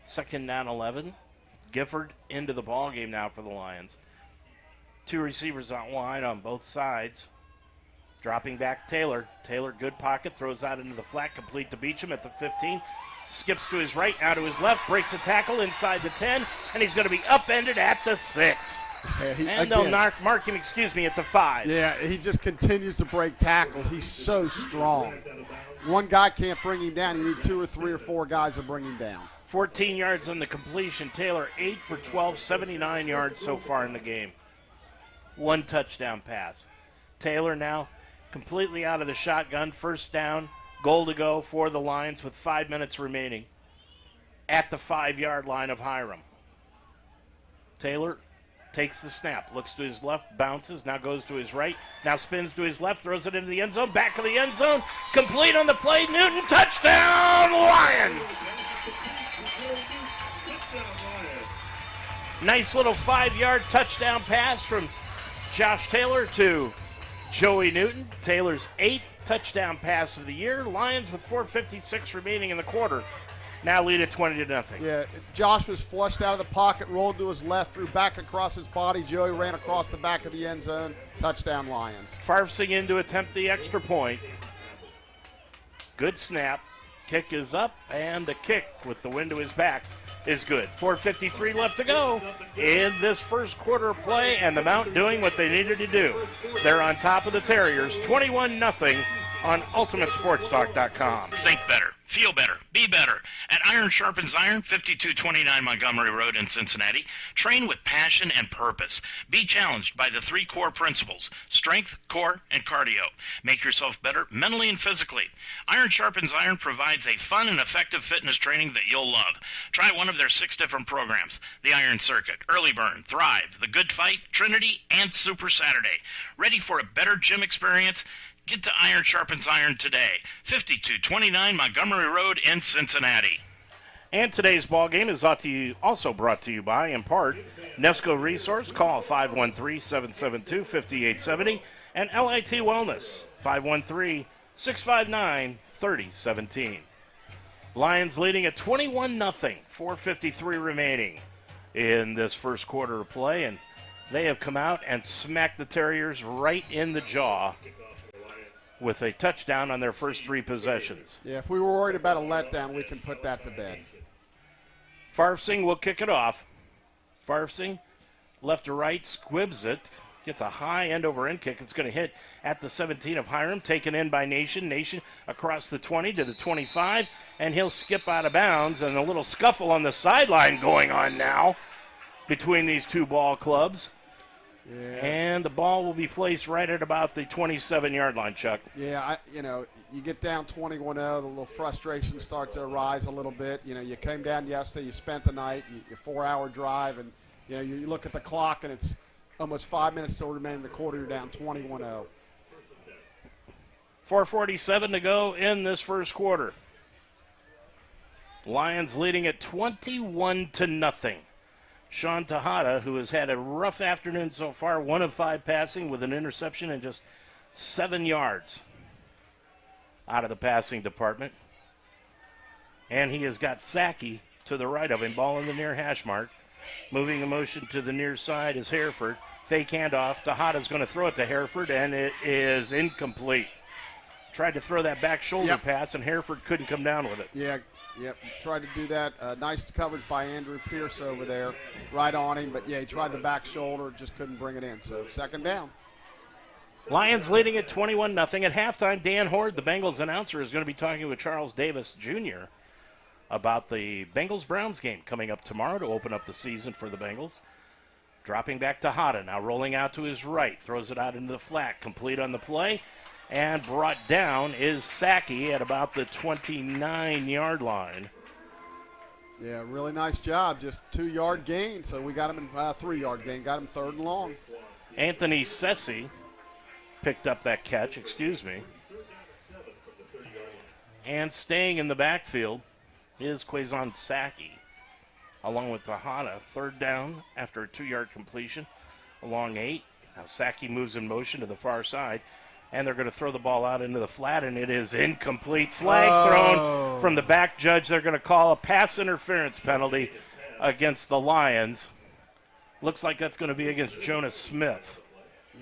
Second down 11. Gifford into the ball game now for the Lions. 2 receivers out wide on both sides. Dropping back Taylor. Taylor, good pocket, throws out into the flat, complete to Beecham at the 15. Skips to his right, out to his left, breaks a tackle inside the 10, and he's going to be upended at the 6. Yeah, they'll mark him, at the 5. Yeah, he just continues to break tackles. He's so strong. One guy can't bring him down. You need 2 or 3 or 4 guys to bring him down. 14 yards on the completion. Taylor 8 for 12, 79 yards so far in the game. 1 touchdown pass. Taylor now completely out of the shotgun. First down, goal to go for the Lions with 5 minutes remaining at the 5-yard line of Hiram. Taylor takes the snap, looks to his left, bounces, now goes to his right, now spins to his left, throws it into the end zone, back of the end zone, complete on the play, Newton, touchdown, Lions! Nice little 5-yard touchdown pass from Josh Taylor to Joey Newton. Taylor's 8th touchdown pass of the year. Lions with 4:56 remaining in the quarter. Now lead at 20-0. Yeah, Josh was flushed out of the pocket, rolled to his left, threw back across his body. Joey ran across the back of the end zone. Touchdown, Lions. Farfsing in to attempt the extra point. Good snap. Kick is up, and the kick with the wind to his back is good. 4:53 left to go in this first quarter of play, and the Mount doing what they needed to do. They're on top of the Terriers, 21-0 on UltimateSportsTalk.com. Think better, feel better, be better. At Iron Sharpens Iron, 5229 Montgomery Road in Cincinnati, train with passion and purpose. Be challenged by the 3 core principles: strength, core, and cardio. Make yourself better mentally and physically. Iron Sharpens Iron provides a fun and effective fitness training that you'll love. Try one of their 6 different programs: the Iron Circuit, Early Burn, Thrive, the Good Fight, Trinity, and Super Saturday. Ready for a better gym experience? Get to Iron Sharpens Iron today, 5229 Montgomery Road in Cincinnati. And today's ball game is also brought to you by, in part, Nesco Resource. Call 513-772-5870, and LIT Wellness, 513-659-3017. Lions leading at 21-0, 4:53 remaining in this first quarter of play, and they have come out and smacked the Terriers right in the jaw with a touchdown on their first 3 possessions. Yeah, if we were worried about a letdown, we can put that to bed. Farfsing will kick it off. Farfsing, left to right, squibs it, gets a high end-over-end kick. It's going to hit at the 17 of Hiram, taken in by Nation. Nation across the 20 to the 25, and he'll skip out of bounds, and a little scuffle on the sideline going on now between these 2 ball clubs. Yeah. And the ball will be placed right at about the 27-yard line, Chuck. Yeah, you get down 21-0, the little frustration starts to arise a little bit. You came down yesterday, you spent the night, your 4-hour drive, and, you look at the clock, and it's almost 5 minutes still remaining in the quarter. You're down 21-0. 4:47 to go in this first quarter. Lions leading at 21-0. Sean Tejada, who has had a rough afternoon so far, 1 of 5 passing with an interception and just 7 yards out of the passing department. And he has got Sackey to the right of him, ball in the near hash mark. Moving the motion to the near side is Hereford. Fake handoff. Tejada's going to throw it to Hereford, and it is incomplete. Tried to throw that back shoulder pass, and Hereford couldn't come down with it. Yep. Tried to do that. Nice coverage by Andrew Pierce over there, right on him. But, he tried the back shoulder, just couldn't bring it in. So, second down. Lions leading at 21-0. At halftime, Dan Horde, the Bengals announcer, is going to be talking with Charles Davis Jr. about the Bengals-Browns game coming up tomorrow to open up the season for the Bengals. Dropping back to Hada, now rolling out to his right. Throws it out into the flat, complete on the play. And brought down is Sackey at about the 29-yard line. Yeah, really nice job. Just 2-yard gain. So we got him in 3-yard gain. Got him 3rd and long. Anthony Sessi picked up that catch, And staying in the backfield is Quazon Sackey, along with Tejada. 3rd down after a 2-yard completion along 8. Now Sackey moves in motion to the far side. And they're going to throw the ball out into the flat, and it is incomplete. Flag thrown from the back judge. They're going to call a pass interference penalty against the Lions. Looks like that's going to be against Jonas Smith.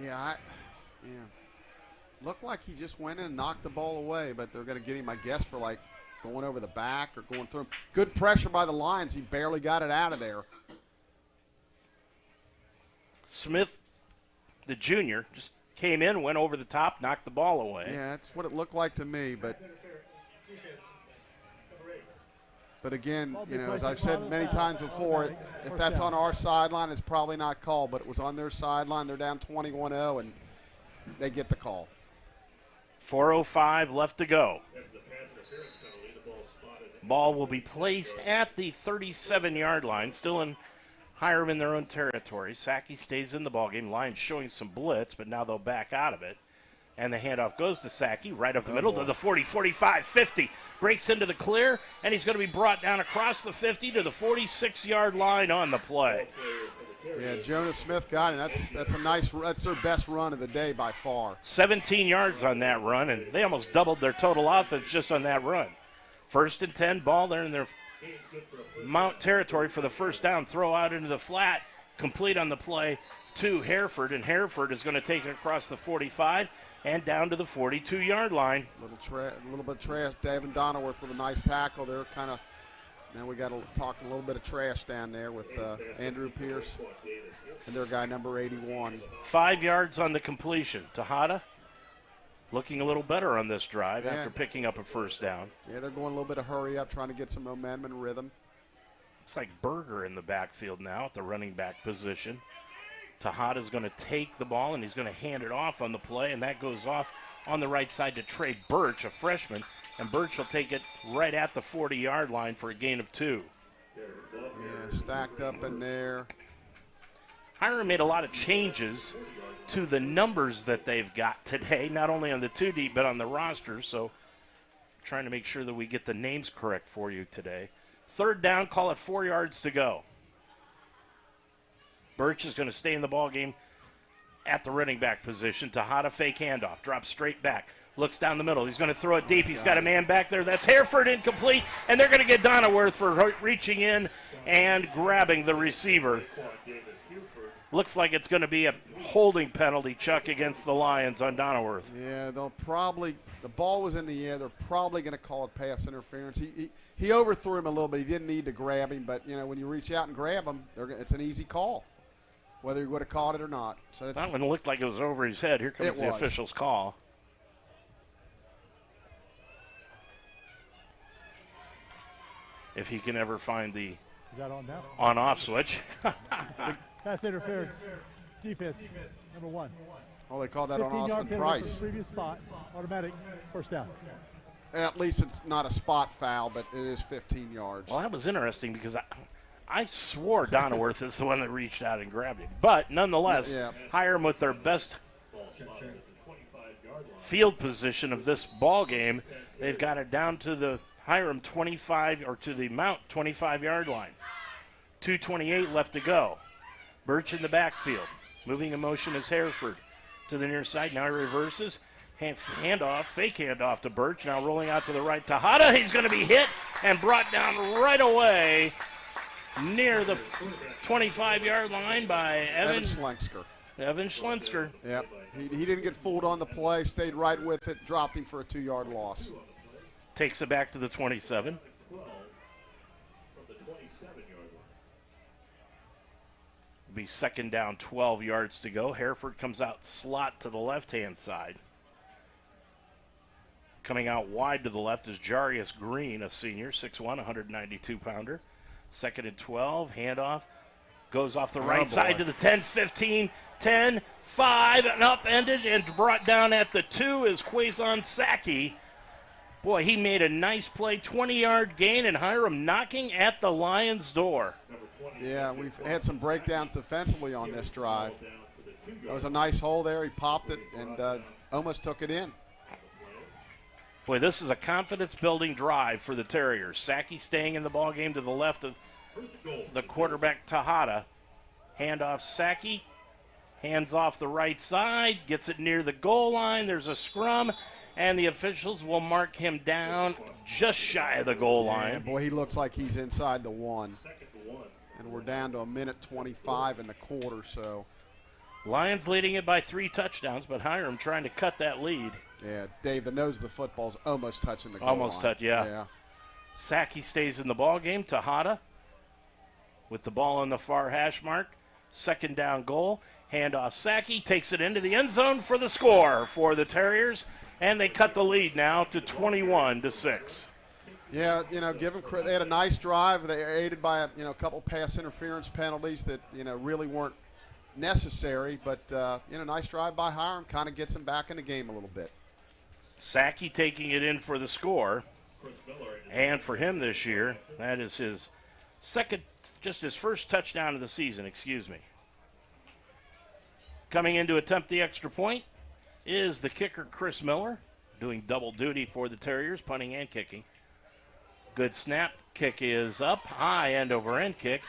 Yeah. Looked like he just went in and knocked the ball away, but they're going to get him, I guess, for like going over the back or going through him. Good pressure by the Lions. He barely got it out of there. Smith, the junior, just came in, went over the top, knocked the ball away. Yeah, that's what it looked like to me. But again, as I've said many times before, if that's on our sideline, it's probably not called. But it was on their sideline. They're down 21-0, and they get the call. 4:05 left to go. Ball will be placed at the 37-yard line, still in Hiram in their own territory. Sackey stays in the ballgame. Lions showing some blitz, but now they'll back out of it. And the handoff goes to Sackey, right up the middle to the 40, 45, 50. Breaks into the clear, and he's going to be brought down across the 50 to the 46-yard line on the play. Yeah, Jonas Smith got it. That's their best run of the day by far. 17 yards on that run, and they almost doubled their total offense just on that run. 1st and 10, ball there in their Mount territory for the first down. Throw out into the flat, complete on the play to Hereford, and Hereford is going to take it across the 45 and down to the 42-yard line. A little bit of trash. Davin Donnerworth with a nice tackle there, kind of Now we got to talk a little bit of trash down there with Andrew Pierce and their guy number 81. 5 yards on the completion. Tejada looking a little better on this drive after picking up a first down. Yeah, they're going a little bit of hurry up, trying to get some momentum and rhythm. Looks like Berger in the backfield now at the running back position. Tejada's going to take the ball, and he's going to hand it off on the play, and that goes off on the right side to Trey Birch, a freshman, and Birch will take it right at the 40-yard line for a gain of 2. Yeah, stacked up in there. Hiram made a lot of changes to the numbers that they've got today, not only on the 2 deep, but on the roster, so trying to make sure that we get the names correct for you today. 3rd down, call it 4 yards to go. Birch is going to stay in the ball game at the running back position. Tejada fake handoff, drops straight back, looks down the middle. He's going to throw it deep. He's got a man back there. That's Hereford, incomplete, and they're going to get Donaworth for reaching in and grabbing the receiver. Looks like it's going to be a holding penalty, Chuck, against the Lions on Donaworth. Yeah, they'll probably, the ball was in the air. They're probably going to call it pass interference. He overthrew him a little bit. He didn't need to grab him, but, you know, when you reach out and grab him, it's an easy call, whether you would have caught it or not. So that one looked like it was over his head. Here comes the official's call. If he can ever find the on-off switch. Pass interference. Defense, number 1. Oh, they called that on Austin Price. Previous spot, automatic first down. At least it's not a spot foul, but it is 15 yards. Well, that was interesting because I swore Donaworth is the one that reached out and grabbed him. But nonetheless, Hiram with their best field position of this ball game, they've got it down to the Hiram 25 or to the Mount 25-yard line. 2:28 left to go. Birch in the backfield. Moving in motion is Hereford to the near side. Now he reverses. Handoff, fake handoff to Birch. Now rolling out to the right. Tejada, he's going to be hit and brought down right away near the 25-yard line by Evan Schlensker. Evan Schlensker. Yep. He didn't get fooled on the play, stayed right with it, dropped him for a 2-yard loss. Takes it back to the 27. Be 2nd down, 12 yards to go. Hereford comes out slot to the left-hand side. Coming out wide to the left is Jarius Green, a senior, 6'1", 192-pounder. 2nd and 12, handoff. Goes off the right side to the 10, 15, 10, 5, and upended and brought down at the 2 is Quazon Saki. Boy, he made a nice play, 20-yard gain, and Hiram knocking at the Lions' door. Yeah, we've had some breakdowns defensively on this drive. That was a nice hole there. He popped it and almost took it in. Boy, this is a confidence-building drive for the Terriers. Saki staying in the ballgame to the left of the quarterback, Tejada. Handoff Saki. Hands off the right side. Gets it near the goal line. There's a scrum. And the officials will mark him down just shy of the goal line. Boy, he looks like he's inside the 1. And we're down to 1:25 in the quarter, so. Lions leading it by 3 touchdowns, but Hiram trying to cut that lead. Yeah, Dave, the nose of the football's almost touching the goal line. Almost touched, yeah. Saki stays in the ball game. Tejada with the ball on the far hash mark. 2nd down goal. Handoff Saki takes it into the end zone for the score for the Terriers, and they cut the lead now to 21-6. Yeah, you know, give them credit. They had a nice drive. They were aided by a couple pass interference penalties that really weren't necessary. But nice drive by Hiram, kind of gets them back in the game a little bit. Saki taking it in for the score, and for him this year, that is his his first touchdown of the season. Excuse me. Coming in to attempt the extra point is the kicker Chris Miller, doing double duty for the Terriers, punting and kicking. Good snap. Kick is up. High end over end kick.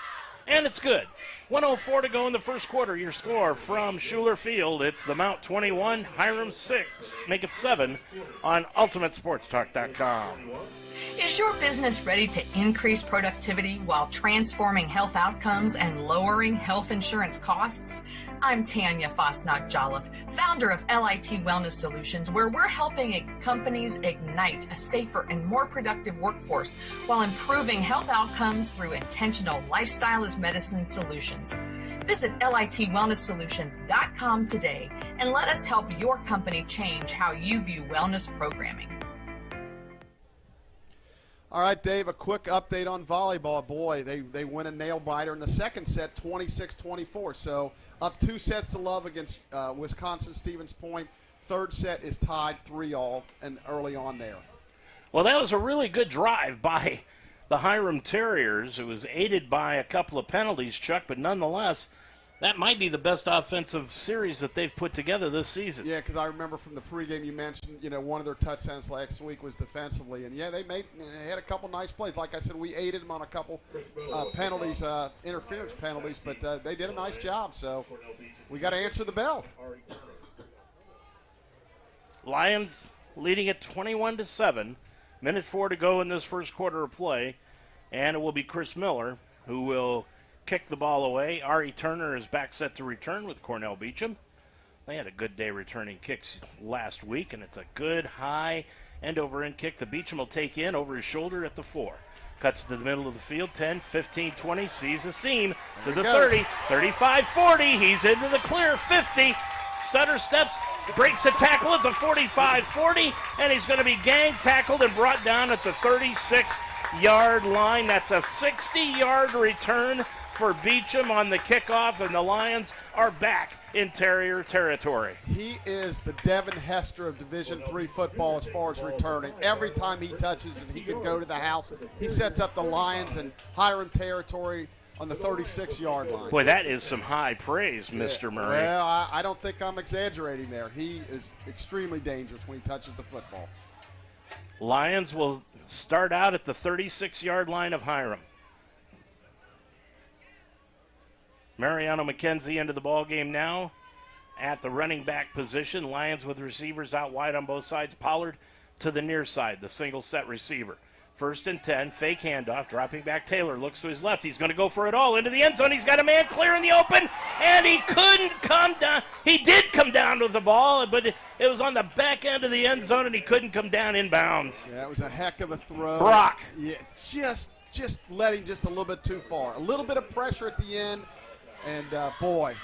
And it's good. 1:04 to go in the first quarter. Your score from Schuler Field. It's the Mount 21, Hiram 6. Make it 7 on UltimateSportsTalk.com. Is your business ready to increase productivity while transforming health outcomes and lowering health insurance costs? I'm Tanya Fosnack-Jolliffe, founder of LIT Wellness Solutions, where we're helping companies ignite a safer and more productive workforce while improving health outcomes through intentional lifestyle as medicine solutions. Visit litwellnesssolutions.com today and let us help your company change how you view wellness programming. All right, Dave, a quick update on volleyball. Boy, they win a nail-biter in the second set, 26-24. So up 2 sets to love against Wisconsin-Stevens Point. Third set is tied 3-all and early on there. Well, that was a really good drive by the Hiram Terriers. It was aided by a couple of penalties, Chuck, but nonetheless, that might be the best offensive series that they've put together this season. Yeah, because I remember from the pregame you mentioned, one of their touchdowns last week was defensively. And, yeah, they had a couple nice plays. Like I said, we aided them on a couple penalties, interference penalties, but they did a nice job. So we got to answer the bell. Lions leading at 21-7. Minute 4 to go in this first quarter of play. And it will be Chris Miller who will kick the ball away. Ari Turner is back set to return with Cornell Beecham. They had a good day returning kicks last week, and it's a good high end-over-end kick that Beecham will take in over his shoulder at the 4. Cuts to the middle of the field, 10, 15, 20, sees a seam to the 30, 35, 40. He's into the clear, 50. Stutter steps, breaks a tackle at the 45, 40, and he's going to be gang tackled and brought down at the 36-yard line. That's a 60-yard return for Beecham on the kickoff, and the Lions are back in Terrier territory. He is the Devin Hester of Division III football as far as returning. Every time he touches it, he can go to the house. He sets up the Lions in Hiram territory on the 36-yard line. Boy, that is some high praise, Mr. Murray. Well, I don't think I'm exaggerating there. He is extremely dangerous when he touches the football. Lions will start out at the 36-yard line of Hiram. Mariano McKenzie into the ball game now at the running back position. Lions with receivers out wide on both sides. Pollard to the near side, the single set receiver. 1st and 10, fake handoff, dropping back Taylor, looks to his left. He's going to go for it all into the end zone. He's got a man clear in the open, and he couldn't come down. He did come down with the ball, but it was on the back end of the end zone, and he couldn't come down inbounds. Yeah, it was a heck of a throw. Brock. Yeah, just let him just a little bit too far. A little bit of pressure at the end. And, boy,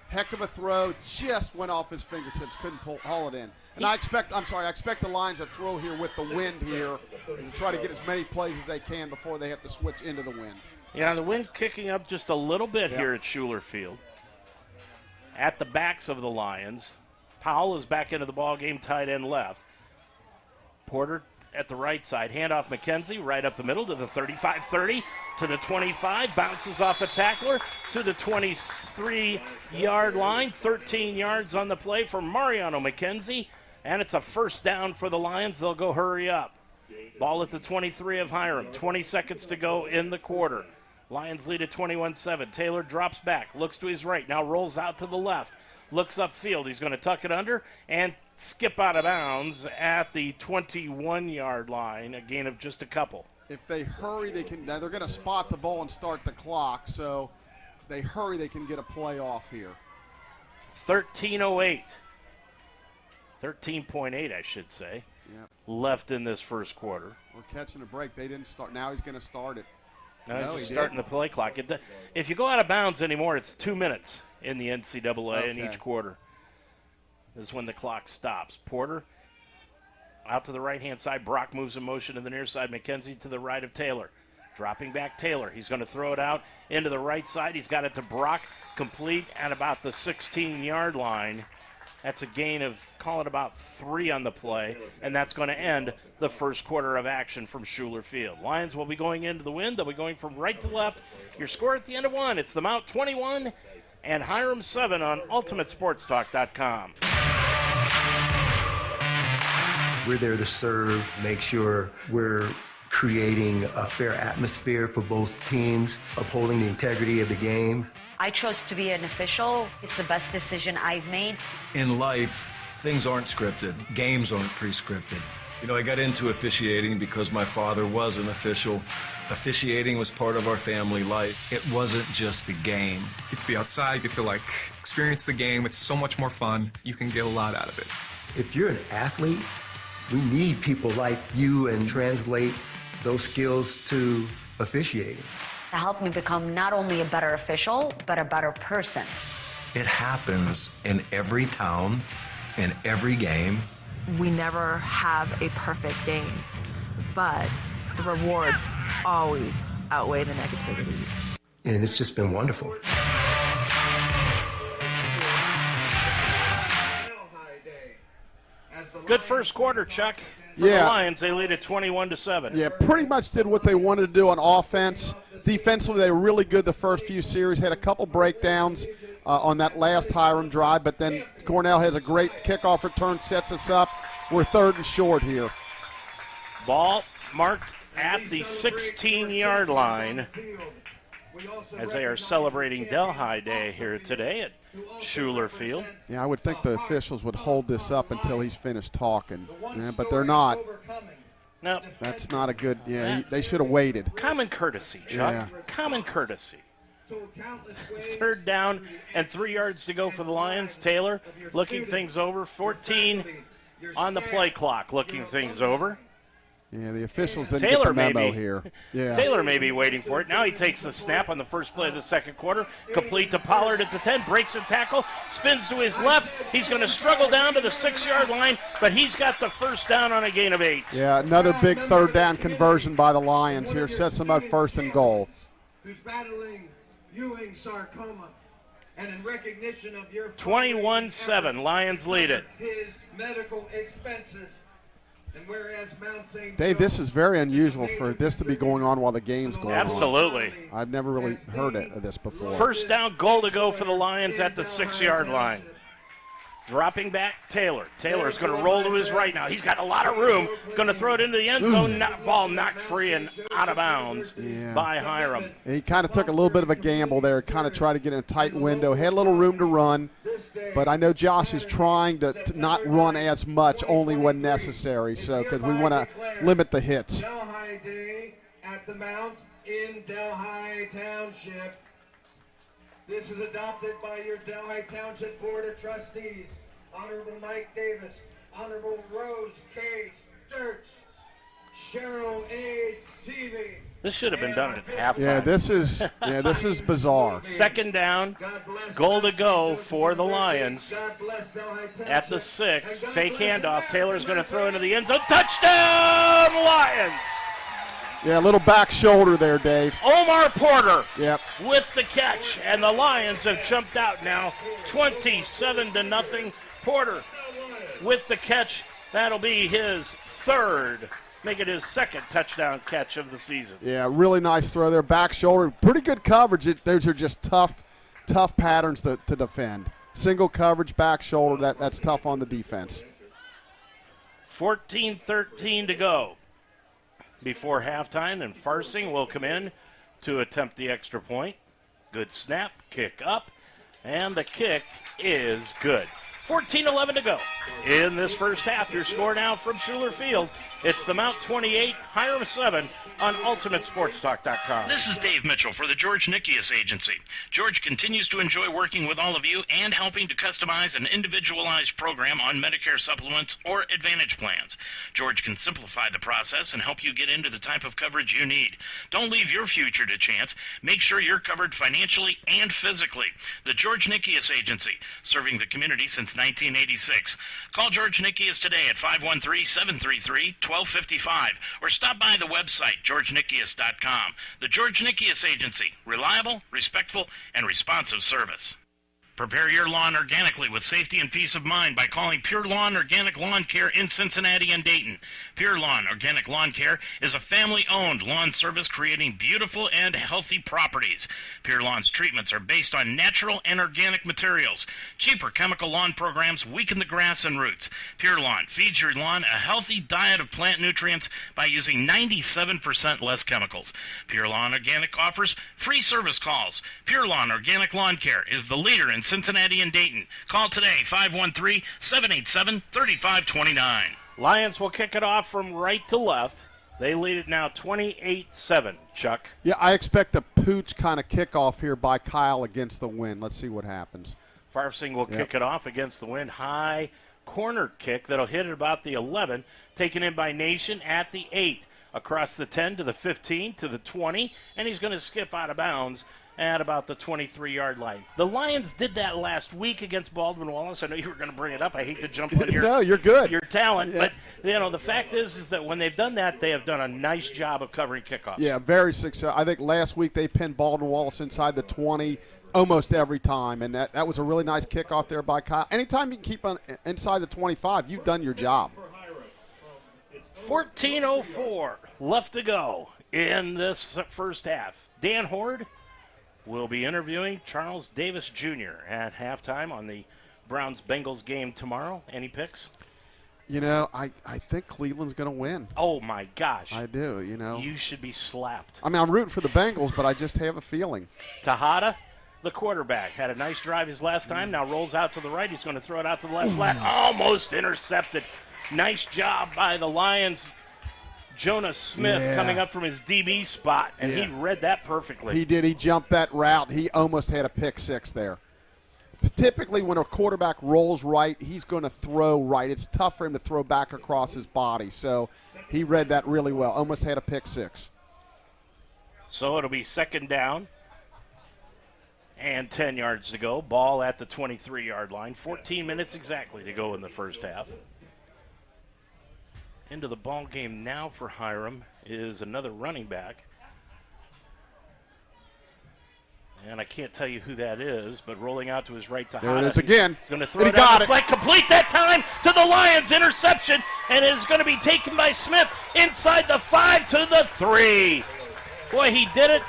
heck of a throw. Just went off his fingertips. Couldn't haul it in. And I expect the Lions to throw here with the wind here and to try to get as many plays as they can before they have to switch into the wind. Yeah, the wind kicking up just a little bit here at Schuler Field. At the backs of the Lions, Powell is back into the ball game, tight end left. Porter at the right side. Handoff McKenzie right up the middle to the 35-30 to the 25. Bounces off a tackler to the 23-yard line. 13 yards on the play for Mariano McKenzie. And it's a first down for the Lions. They'll go hurry up. Ball at the 23 of Hiram. 20 seconds to go in the quarter. Lions lead at 21-7. Taylor drops back. Looks to his right. Now rolls out to the left. Looks upfield. He's going to tuck it under and skip out of bounds at the 21-yard line, a gain of just a couple. If they hurry, they can. Now they're going to spot the ball and start the clock, so they hurry, they can get a play off here. 13:08. 13.8, I should say, left in this first quarter. We're catching a break. They didn't start. Now he's going to start it. No, he's starting the play clock. If you go out of bounds anymore, it's 2 minutes in the NCAA in each quarter. Is when the clock stops. Porter out to the right-hand side. Brock moves in motion to the near side. McKenzie to the right of Taylor. Dropping back Taylor. He's going to throw it out into the right side. He's got it to Brock, complete at about the 16-yard line. That's a gain of, call it about 3 on the play, and that's going to end the first quarter of action from Schuler Field. Lions will be going into the wind. They'll be going from right to left. Your score at the end of 1. It's the Mount 21 and Hiram 7 on UltimateSportsTalk.com. We're there to serve, make sure we're creating a fair atmosphere for both teams, upholding the integrity of the game. I chose to be an official. It's the best decision I've made. In life, things aren't scripted. Games aren't pre-scripted. You know, I got into officiating because my father was an official. Officiating was part of our family life. It wasn't just a game. Get to be outside, get to like experience the game. It's so much more fun. You can get a lot out of it. If you're an athlete, we need people like you and translate those skills to officiating. To help me become not only a better official, but a better person. It happens in every town, in every game. We never have a perfect game, but the rewards always outweigh the negativities. And it's just been wonderful. Good first quarter, Chuck. For the Lions, they lead at 21-7. Yeah, pretty much did what they wanted to do on offense. Defensively, they were really good the first few series. Had a couple breakdowns on that last Hiram drive, but then Cornell has a great kickoff return, sets us up. We're 3rd and short here. Ball marked at the 16-yard line as they are celebrating Delhi Day here today at Schuler Field. Yeah, I would think the officials would hold this up until he's finished talking, but they're not. No. That's not a good, they should have waited. Common courtesy, Chuck. Yeah. Common courtesy. 3rd down and 3 yards to go for the Lions. Taylor looking things over. 14 on the play clock, looking things over. Yeah, the officials didn't get the memo here. Yeah. Taylor may be waiting for it. Now he takes the snap on the first play of the second quarter. Complete to Pollard at the 10. Breaks a tackle. Spins to his left. He's going to struggle down to the 6-yard line, but he's got the first down on a gain of 8. Yeah, another big 3rd down conversion by the Lions here. Sets them up 1st and goal. Who's battling Ewing sarcoma. And in recognition of your 21-7, Lions lead it. His medical expenses. And whereas Mount St. Dave, this is very unusual for this to be going on while the game's going on. Absolutely. I've never really heard of this before. First down, goal to go for the Lions at the 6-yard line. Dropping back, Taylor. Taylor's going to roll to his right now. He's got a lot of room. Going to throw it into the end zone. Ball knocked free and out of bounds by Hiram. He kind of took a little bit of a gamble there, kind of tried to get in a tight window. Had a little room to run, but I know Josh is trying to not run as much, only when necessary, so because we want to limit the hits. Delhi Day at the Mount in Delhi Township. This is adopted by your Delhi Township Board of Trustees. Honorable Mike Davis, Honorable Rose K. Sturts, Cheryl A. Seavey. This should have been done at halftime. Yeah, this is bizarre. 2nd down, goal to go for the Lions at the 6. Fake handoff. Taylor's going to throw into the end zone. Touchdown, Lions! Yeah, a little back shoulder there, Dave. Omar Porter yep. with the catch, and the Lions have jumped out now 27-0. Porter with the catch. That'll be his 3rd, make it his 2nd touchdown catch of the season. Yeah, really nice throw there. Back shoulder, pretty good coverage. Those are just tough patterns to defend. Single coverage, back shoulder, that's tough on the defense. 14-13 to go before halftime, and Farsing will come in to attempt the extra point. Good snap, kick up, and the kick is good. 14-11 to go in this first half. Your score now from Schuler Field. It's the Mount 28, Hiram 7 on UltimateSportsTalk.com. This is Dave Mitchell for the George Nikias Agency. George continues to enjoy working with all of you and helping to customize an individualized program on Medicare supplements or Advantage plans. George can simplify the process and help you get into the type of coverage you need. Don't leave your future to chance. Make sure you're covered financially and physically. The George Nikias Agency, serving the community since 1986. Call George Nikias today at 513-733-1255 or stop by the website georgenikias.com. The George Nikias Agency, reliable, respectful, and responsive service. Prepare your lawn organically with safety and peace of mind by calling Pure Lawn Organic Lawn Care in Cincinnati and Dayton. Pure Lawn Organic Lawn Care is a family-owned lawn service creating beautiful and healthy properties. Pure Lawn's treatments are based on natural and organic materials. Cheaper chemical lawn programs weaken the grass and roots. Pure Lawn feeds your lawn a healthy diet of plant nutrients by using 97% less chemicals. Pure Lawn Organic offers free service calls. Pure Lawn Organic Lawn Care is the leader in Cincinnati and Dayton. Call today, 513-787-3529. Lions will kick it off from right to left. They lead it now 28-7, Chuck. Yeah, I expect a pooch kind of kickoff here by Kyle against the wind. Let's see what happens. Farfsing will kick it off against the wind. High corner kick that'll hit at about the 11. Taken in by Nation at the 8. Across the 10 to the 15 to the 20. And he's going to skip out of bounds at about the 23-yard line. The Lions did that last week against Baldwin Wallace. I know you were going to bring it up. I hate to jump on your no, you're good. Your talent, but the fact is that when they've done that, they have done a nice job of covering kickoffs. Yeah, very successful. I think last week they pinned Baldwin Wallace inside the 20 almost every time, and that was a really nice kickoff there by Kyle. Anytime you can keep inside the 25, you've done your job. 14:04 left to go in this first half. Dan Horde will be interviewing Charles Davis Jr. at halftime on the Browns-Bengals game tomorrow. Any picks? I think Cleveland's going to win. Oh, my gosh. I do, You should be slapped. I mean, I'm rooting for the Bengals, but I just have a feeling. Tejada, the quarterback, had a nice drive his last time. Now rolls out to the right. He's going to throw it out to the left flat. Almost intercepted. Nice job by the Lions. Jonah Smith coming up from his DB spot, and he read that perfectly. He did. He jumped that route. He almost had a pick six there. Typically, when a quarterback rolls right, he's going to throw right. It's tough for him to throw back across his body. So he read that really well. Almost had a pick six. So it'll be second down and 10 yards to go. Ball at the 23-yard line. 14 minutes exactly to go in the first half. Into the ball game now for Hiram is another running back. And I can't tell you who that is, but rolling out to his right to There it is again. Going to throw it out the flat, complete that time to the Lions. Interception, and it is going to be taken by Smith inside the 5 to the 3. Boy, he did it.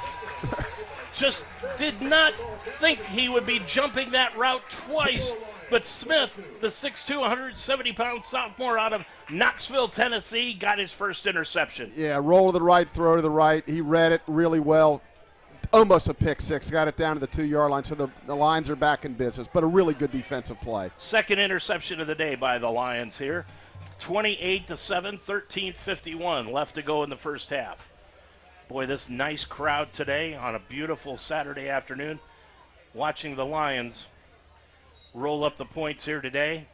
Just did not think he would be jumping that route twice. But Smith, the 6'2", 170-pound sophomore out of Knoxville, Tennessee, got his first interception. Yeah, roll to the right, throw to the right. He read it really well. Almost a pick six. Got it down to the 2-yard line, so the Lions are back in business. But a really good defensive play. Second interception of the day by the Lions here. 28-7, 13:51 left to go in the first half. Boy, this nice crowd today on a beautiful Saturday afternoon. Watching the Lions roll up the points here today.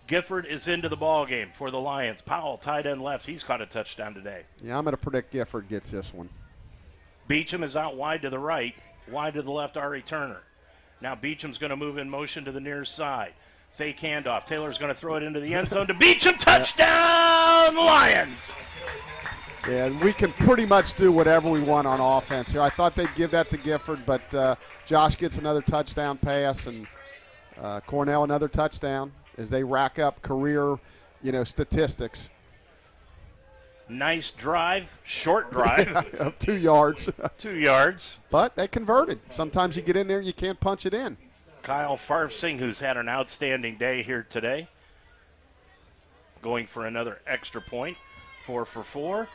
Gifford is into the ball game for the Lions. Powell, tight end left. He's caught a touchdown today. Yeah, I'm going to predict Gifford gets this one. Beecham is out wide to the right. Wide to the left, Ari Turner. Now Beecham's going to move in motion to the near side. Fake handoff. Taylor's going to throw it into the end zone to Beecham. Touchdown, Lions! Yeah, we can pretty much do whatever we want on offense here. I thought they'd give that to Gifford, but Josh gets another touchdown pass, and Cornell another touchdown as they rack up career, statistics. Nice drive, short drive. Of 2 yards. 2 yards. But they converted. Sometimes you get in there, you can't punch it in. Kyle Farfsing, who's had an outstanding day here today, going for another extra point, 4 for 4,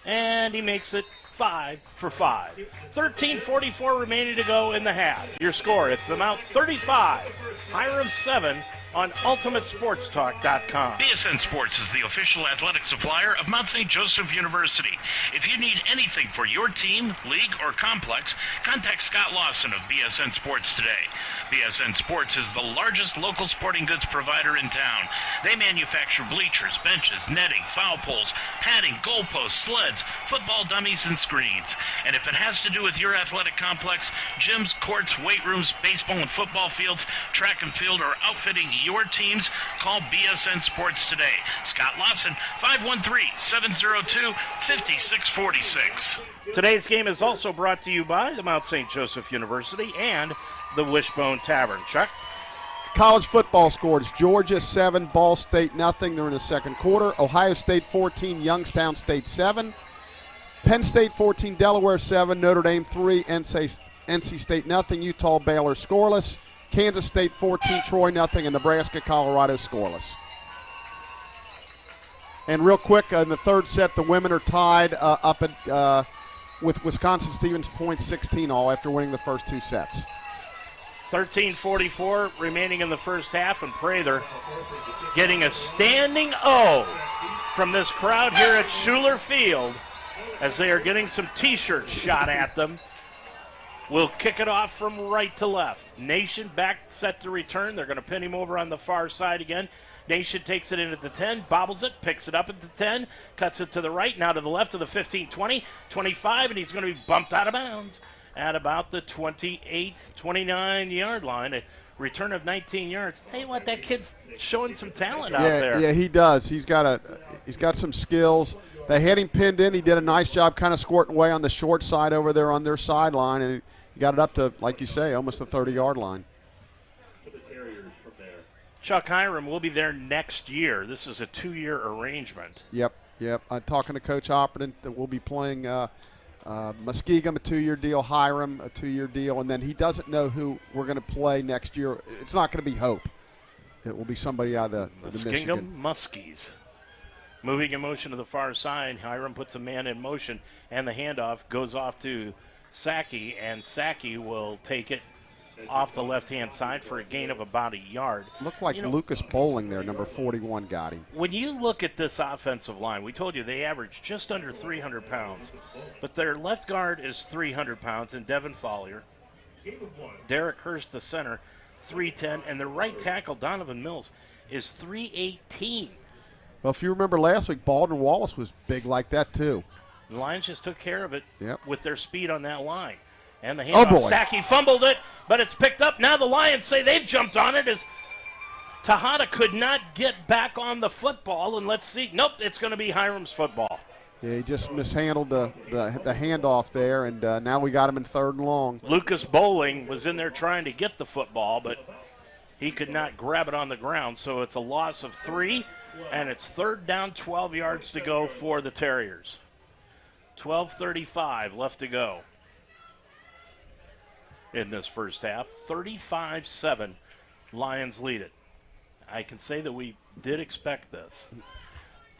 and he makes it 5 for 5. 13:44 remaining to go in the half. Your score, it's the Mount 35, Hiram 7 on UltimateSportsTalk.com. BSN Sports is the official athletic supplier of Mount St. Joseph University. If you need anything for your team, league, or complex, contact Scott Lawson of BSN Sports today. BSN Sports is the largest local sporting goods provider in town. They manufacture bleachers, benches, netting, foul poles, padding, goalposts, sleds, football dummies, and screens. And if it has to do with your athletic complex, gyms, courts, weight rooms, baseball and football fields, track and field, or outfitting your teams, call BSN Sports today. Scott Lawson, 513-702-5646. Today's game is also brought to you by the Mount St. Joseph University and the Wishbone Tavern. Chuck? College football scores. Georgia 7, Ball State nothing. They're in the second quarter. Ohio State 14, Youngstown State 7. Penn State 14, Delaware 7, Notre Dame 3, NC State nothing. Utah Baylor scoreless. Kansas State 14, Troy nothing, and Nebraska Colorado scoreless. And real quick, in the third set, the women are tied up at with Wisconsin Stevens points 16 all after winning the first 2 sets. 13:44 remaining in the first half, and Prather getting a standing O from this crowd here at Schuler Field as they are getting some T-shirts shot at them. We'll kick it off from right to left. Nation back set to return. They're going to pin him over on the far side again. Nation takes it in at the 10, bobbles it, picks it up at the 10, cuts it to the right, now to the left of the 15, 20, 25, and he's going to be bumped out of bounds at about the 28, 29-yard line. A return of 19 yards. Tell you what, that kid's showing some talent out there. Yeah, he does. He's got some skills. They had him pinned in. He did a nice job kind of squirting away on the short side over there on their sideline, and he got it up to, like you say, almost the 30-yard line. Chuck Hiram will be there next year. This is a 2-year arrangement. Yep. I'm talking to Coach Opperton that we'll be playing Muskegum, a 2-year deal, Hiram, a 2-year deal, and then he doesn't know who we're going to play next year. It's not going to be Hope. It will be somebody out of the Michigan. Muskies. Moving in motion to the far side, Hiram puts a man in motion, and the handoff goes off to Sackey, and Sackey will take it off the left-hand side for a gain of about a yard. Looked like Lucas Bowling there, number 41, got him. When you look at this offensive line, we told you they average just under 300 pounds, but their left guard is 300 pounds, and Devin Follier. Derek Hurst, the center, 310, and their right tackle, Donovan Mills, is 318. Well, if you remember last week, Baldwin Wallace was big like that too. The Lions just took care of it with their speed on that line. And the Oh, handoff, boy. Sackey fumbled it, but it's picked up. Now the Lions say they've jumped on it as Tejada could not get back on the football. And let's see. Nope, it's going to be Hiram's football. Yeah, he just mishandled the handoff there, and now we got him in 3rd and long. Lucas Bowling was in there trying to get the football, but he could not grab it on the ground. So it's a loss of 3, and it's 3rd down, 12 yards to go for the Terriers. 12:35 left to go in this first half. 35-7, Lions lead it. I can say that we did expect this.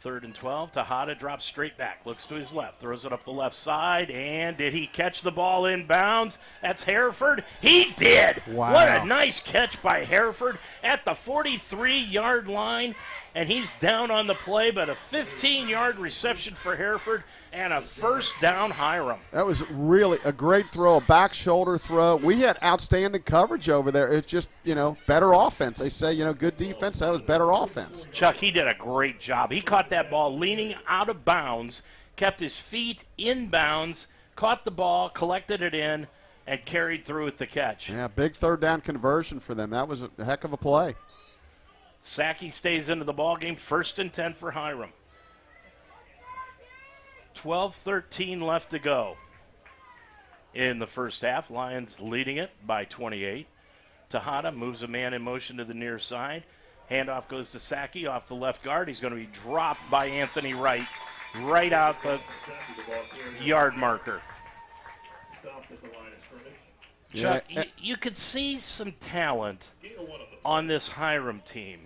3rd and 12, Tejada drops straight back, looks to his left, throws it up the left side, and did he catch the ball in bounds? That's Hereford. He did! Wow. What a nice catch by Hereford at the 43-yard line, and he's down on the play, but a 15-yard reception for Hereford, and a 1st down Hiram. That was really a great throw, a back shoulder throw. We had outstanding coverage over there. It's just, better offense. They say, good defense, that was better offense. Chuck, he did a great job. He caught that ball leaning out of bounds, kept his feet in bounds, caught the ball, collected it in, and carried through with the catch. Yeah, big 3rd down conversion for them. That was a heck of a play. Sackey stays into the ball game. 1st and 10 for Hiram. 12:13 left to go in the first half. Lions leading it by 28. Tejada moves a man in motion to the near side. Handoff goes to Sackey off the left guard. He's going to be dropped by Anthony Wright right out the yard marker. Chuck, you could see some talent on this Hiram team.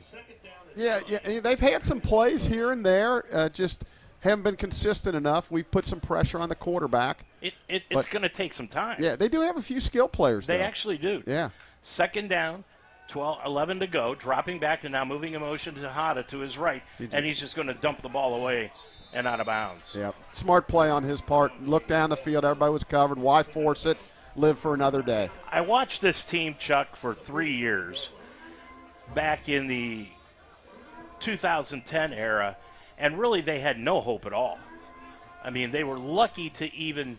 Yeah, they've had some plays here and there, just haven't been consistent enough. We've put some pressure on the quarterback. It's going to take some time. Yeah, they do have a few skill players, They though. actually do. Yeah. 2nd down, 11 to go, dropping back and now moving in motion to Tejada to his right, and he's just going to dump the ball away and out of bounds. Yeah, smart play on his part. Look down the field, everybody was covered. Why force it? Live for another day. I watched this team, Chuck, for 3 years back in the 2010 era, and really they had no hope at all. I mean, they were lucky to even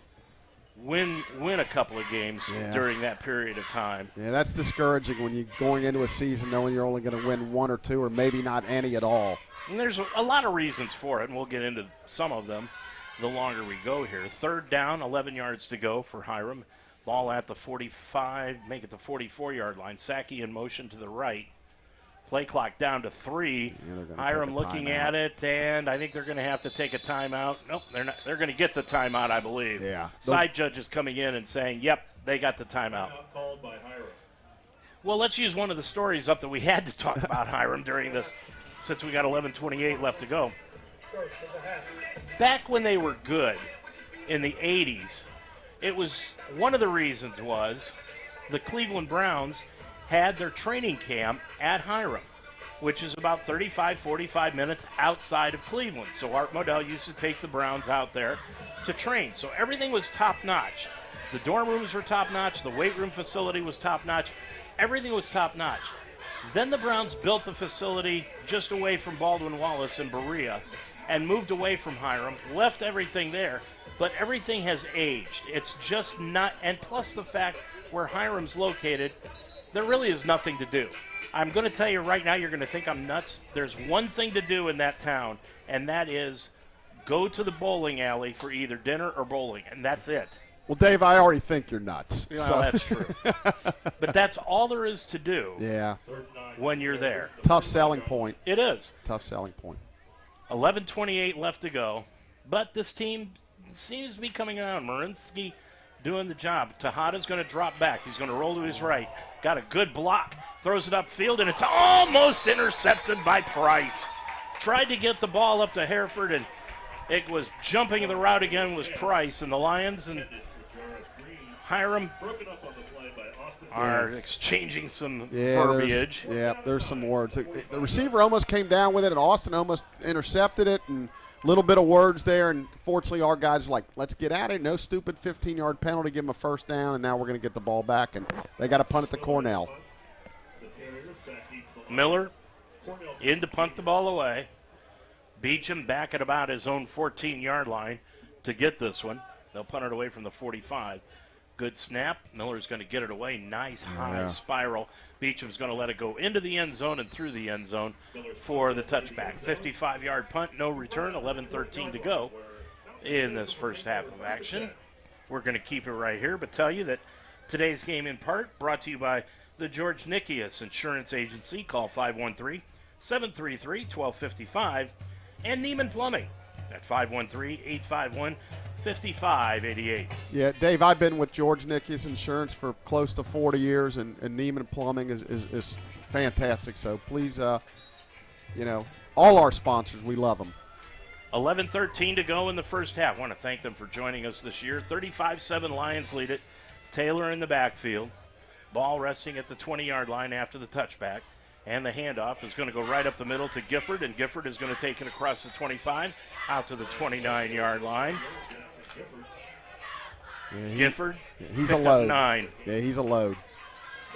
win a couple of games during that period of time. Yeah, that's discouraging when you're going into a season knowing you're only going to win 1 or 2 or maybe not any at all. And there's a lot of reasons for it, and we'll get into some of them the longer we go here. 3rd down, 11 yards to go for Hiram. Ball at the 45, make it the 44-yard line. Sackey in motion to the right. Play clock down to 3. Hiram looking at it, and I think they're going to have to take a timeout. Nope, they're not. They're going to get the timeout, I believe. Yeah. Side judge is coming in and saying, yep, they got the timeout. Called by Hiram. Well, let's use one of the stories up that we had to talk about Hiram during this, since we got 11:28 left to go. Back when they were good in the 80s, it was one of the reasons was the Cleveland Browns had their training camp at Hiram, which is about 35, 45 minutes outside of Cleveland. So Art Modell used to take the Browns out there to train. So everything was top-notch. The dorm rooms were top-notch. The weight room facility was top-notch. Everything was top-notch. Then the Browns built the facility just away from Baldwin Wallace in Berea and moved away from Hiram, left everything there, but everything has aged. It's just not, and plus the fact where Hiram's located, there really is nothing to do. I'm going to tell you right now, you're going to think I'm nuts. There's one thing to do in that town, and that is go to the bowling alley for either dinner or bowling, and that's it. Well, Dave, I already think you're nuts. Yeah, so. That's true. But that's all there is to do when you're there. Tough selling point. It is. Tough selling point. 11:28 left to go, but this team seems to be coming around. Marinsky doing the job. Tejada's going to drop back. He's going to roll to his right. Got a good block. Throws it upfield, and it's almost intercepted by Price. Tried to get the ball up to Hereford, and it was jumping the route again was Price. And the Lions and Hiram are exchanging some verbiage. There's some words. The receiver almost came down with it, and Austin almost intercepted it, and a little bit of words there. And fortunately, our guys were like, let's get at it. No stupid 15-yard penalty, give them a first down, and now we're going to get the ball back. And they got to punt it to Cornell. Miller in to punt the ball away. Beecham back at about his own 14-yard line to get this one. They'll punt it away from the 45. Good snap. Miller's going to get it away. Nice high spiral. Beecham's going to let it go into the end zone and through the end zone for the touchback. 55-yard punt, no return, 11:13 to go in this first half of action. We're going to keep it right here, but tell you that today's game in part brought to you by the George Nikias Insurance Agency. Call 513-733-1255. And Neiman Plumbing at 513-851-5588. Yeah, Dave, I've been with George Nikias Insurance for close to 40 years, and Neiman Plumbing is fantastic. So please, all our sponsors, we love them. 11:13 to go in the first half. I want to thank them for joining us this year. 35-7 Lions lead it. Taylor in the backfield. Ball resting at the 20-yard line after the touchback. And the handoff is going to go right up the middle to Gifford, and Gifford is going to take it across the 25 out to the 29-yard line. Gifford, he's a load. 9. Yeah, he's a load.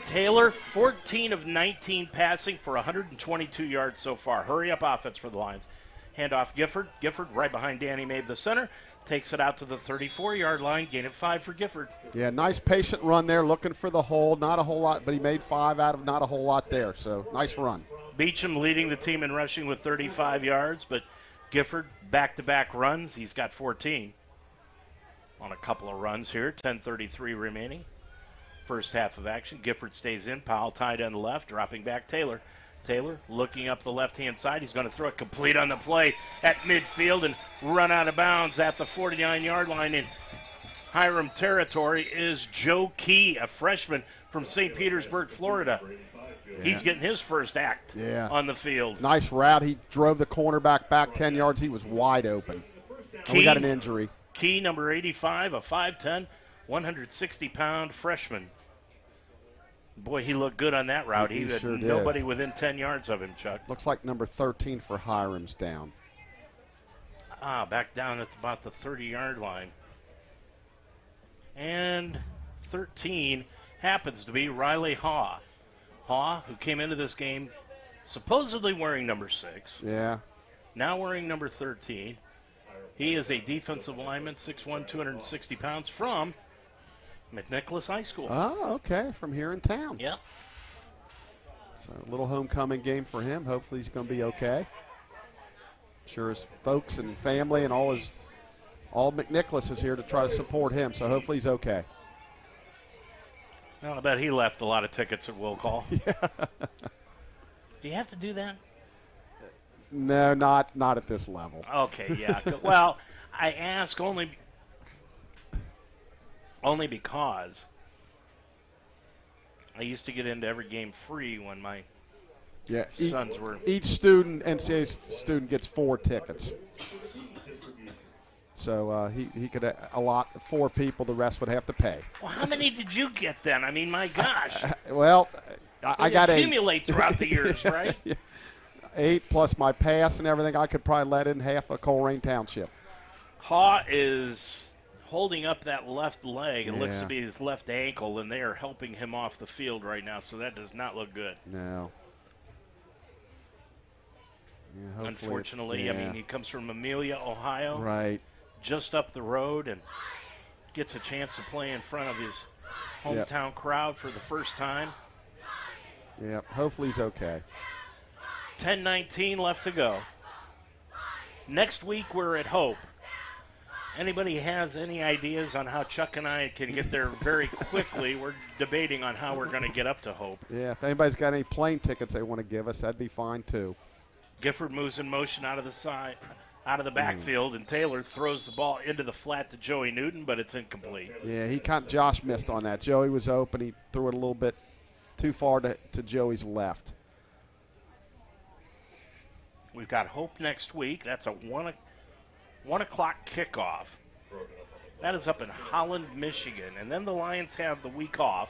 Taylor, 14 of 19 passing for 122 yards so far. Hurry up offense for the Lions. Handoff Gifford. Gifford right behind Danny Mabe, the center. Takes it out to the 34-yard line. Gain of 5 for Gifford. Yeah, nice patient run there, looking for the hole. Not a whole lot, but he made 5 out of not a whole lot there. So nice run. Beecham leading the team in rushing with 35 yards, but Gifford back-to-back runs. He's got 14 on a couple of runs here. 10:33 remaining. First half of action. Gifford stays in. Powell tied on the left, dropping back Taylor. Taylor looking up the left-hand side. He's going to throw it complete on the play at midfield and run out of bounds at the 49-yard line. In Hiram territory is Joe Key, a freshman from St. Petersburg, Florida. Yeah. He's getting his first act on the field. Nice route. He drove the cornerback back 10 yards. He was wide open. And we got an injury. Key, number 85, a 5'10", 160-pound freshman. Boy, he looked good on that route. He had nobody within 10 yards of him, Chuck. Looks like number 13 for Hiram's down. Back down at about the 30-yard line. And 13 happens to be Riley Haw. Haw, who came into this game supposedly wearing number 6. Yeah. Now wearing number 13. He is a defensive lineman, 6'1", 260 pounds, from McNicholas High School. Oh, okay, from here in town. Yeah. So a little homecoming game for him. Hopefully he's going to be okay. Sure his folks and family and all McNicholas is here to try to support him, so hopefully he's okay. Well, I bet he left a lot of tickets at Will Call. Yeah. Do you have to do that? No, not at this level. Okay, yeah. Well, I ask only because I used to get into every game free when my sons were. Each student, NCAA student, gets 4 tickets. So he could allot 4 people. The rest would have to pay. Well, how many did you get then? I mean, my gosh. Well, I got 8. Accumulate throughout the years, right? 8 plus my pass and everything. I could probably let in half of Coleraine Township. Haw is holding up that left leg. It looks to be his left ankle, and they are helping him off the field right now, so that does not look good. No. Yeah, unfortunately, I mean, he comes from Amelia, Ohio. Right. Just up the road and gets a chance to play in front of his hometown crowd for the first time. Yeah, hopefully he's okay. 10:19 left to go. Next week we're at Hope. Anybody has any ideas on how Chuck and I can get there very quickly? We're debating on how we're going to get up to Hope. Yeah, if anybody's got any plane tickets they want to give us, that'd be fine too. Gifford moves in motion out of the side, out of the backfield, and Taylor throws the ball into the flat to Joey Newton, but it's incomplete. Yeah, Josh missed on that. Joey was open. He threw it a little bit too far to Joey's left. We've got Hope next week. That's a 1 o'clock kickoff. That is up in Holland, Michigan. And then the Lions have the week off.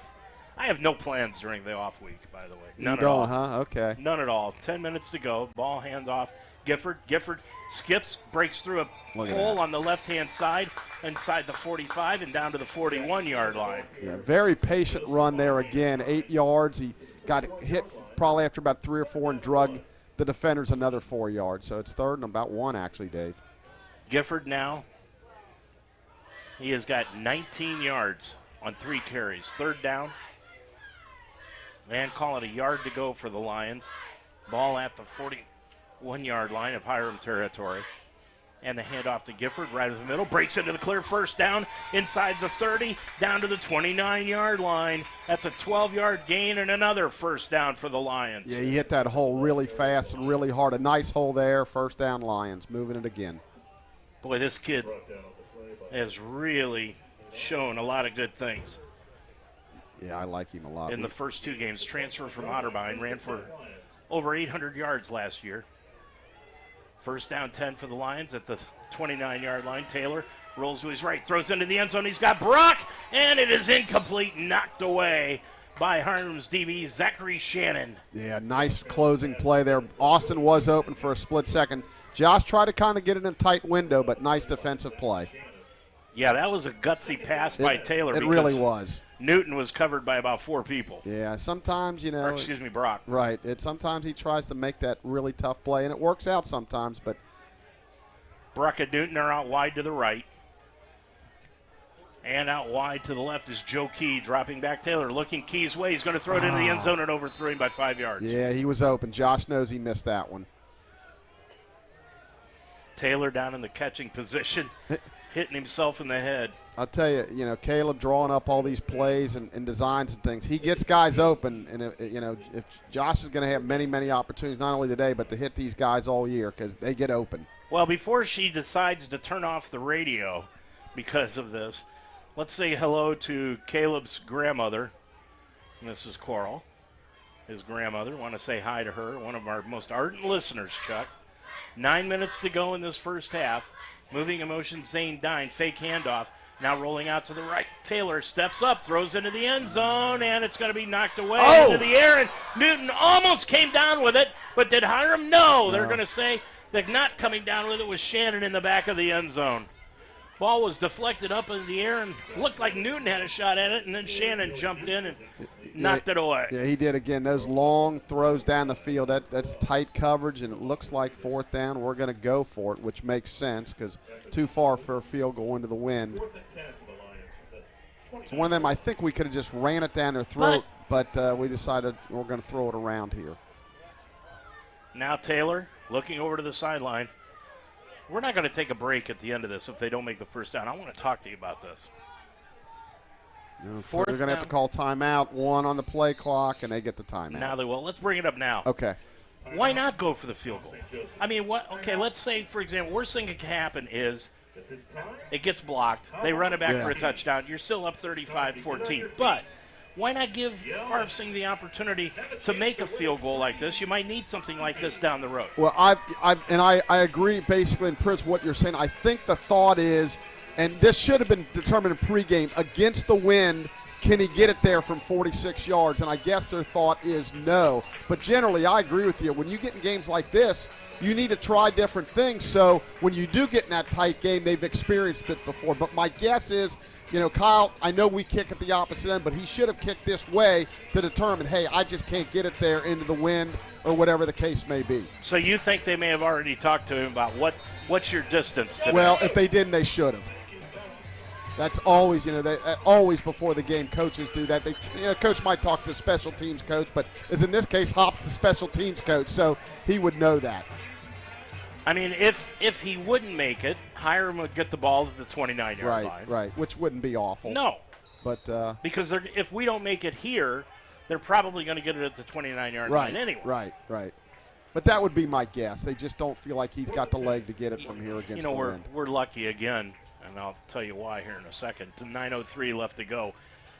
I have no plans during the off week, by the way. None at all. You don't, huh? Okay. None at all. 10 minutes to go. Ball handoff. Gifford skips, breaks through a hole on the left-hand side, inside the 45 and down to the 41-yard line. Yeah, very patient run there again. 8 yards. He got hit probably after about 3 or 4 and drug the defenders another 4 yards. So it's 3rd and about 1, actually, Dave. Gifford now. He has got 19 yards on 3 carries. 3rd down. And call it a yard to go for the Lions. Ball at the 41-yard line of Hiram territory. And the handoff to Gifford right in the middle. Breaks into the clear, 1st down inside the 30, down to the 29-yard line. That's a 12-yard gain and another 1st down for the Lions. Yeah, he hit that hole really fast and really hard. A nice hole there. 1st down Lions. Moving it again. Boy, this kid has really shown a lot of good things. Yeah, I like him a lot. In the first 2 games, transfer from Otterbein, ran for over 800 yards last year. 1st down 10 for the Lions at the 29-yard line. Taylor rolls to his right, throws into the end zone. He's got Brock, and it is incomplete, knocked away by Hiram's DB, Zachary Shannon. Yeah, nice closing play there. Austin was open for a split second. Josh tried to kind of get it in a tight window, but nice defensive play. Yeah, that was a gutsy pass by Taylor. It really was. Newton was covered by about 4 people. Yeah, sometimes, Brock. Right. Sometimes he tries to make that really tough play, and it works out sometimes, but. Brock and Newton are out wide to the right. And out wide to the left is Joe Key, dropping back. Taylor looking Key's way. He's going to throw it into the end zone and overthrew him by 5 yards. Yeah, he was open. Josh knows he missed that one. Taylor down in the catching position, hitting himself in the head. I'll tell you, Caleb drawing up all these plays and designs and things. He gets guys open, and if Josh is going to have many, many opportunities, not only today, but to hit these guys all year because they get open. Well, before she decides to turn off the radio because of this, let's say hello to Caleb's grandmother, Mrs. Coral, his grandmother. Want to say hi to her, one of our most ardent listeners, Chuck. 9 minutes to go in this first half. Moving in motion, Zane Dine, fake handoff. Now rolling out to the right. Taylor steps up, throws into the end zone, and it's going to be knocked away into the air. And Newton almost came down with it, but did Hiram? No. They're going to say that not coming down with it was Shannon in the back of the end zone. Ball was deflected up in the air and looked like Newton had a shot at it, and then Shannon jumped in and knocked it away. Yeah, he did again. Those long throws down the field, that's tight coverage, and it looks like 4th down. We're going to go for it, which makes sense because too far for a field goal into the wind. It's one of them I think we could have just ran it down their throat, but we decided we're going to throw it around here. Now Taylor looking over to the sideline. We're not going to take a break at the end of this if they don't make the 1st down. I want to talk to you about this. They're going to have to call timeout, 1 on the play clock, and they get the timeout. Now they will. Let's bring it up now. Okay. Why not go for the field goal? I mean, let's say, for example, worst thing that can happen is it gets blocked. They run it back for a touchdown. You're still up 35-14. But why not give Harv Singh the opportunity to make a field goal like this? You might need something like this down the road. Well, I agree basically in principle what you're saying. I think the thought is, and this should have been determined in pregame, against the wind, can he get it there from 46 yards? And I guess their thought is no. But generally, I agree with you. When you get in games like this, you need to try different things. So when you do get in that tight game, they've experienced it before. But my guess is, Kyle, I know we kick at the opposite end, but he should have kicked this way to determine, hey, I just can't get it there into the wind or whatever the case may be. So you think they may have already talked to him about what's your distance today? Well, if they didn't, they should have. That's always, always before the game, coaches do that. Coach might talk to the special teams coach, but as in this case, Hop's the special teams coach, so he would know that. I mean, if he wouldn't make it, Hiram would get the ball at the 29-yard line. Right, which wouldn't be awful. No. But because if we don't make it here, they're probably going to get it at the 29-yard line anyway. Right. But that would be my guess. They just don't feel like he's got the leg to get it from here against the wind. We're lucky again, and I'll tell you why here in a second. 9:03 left to go.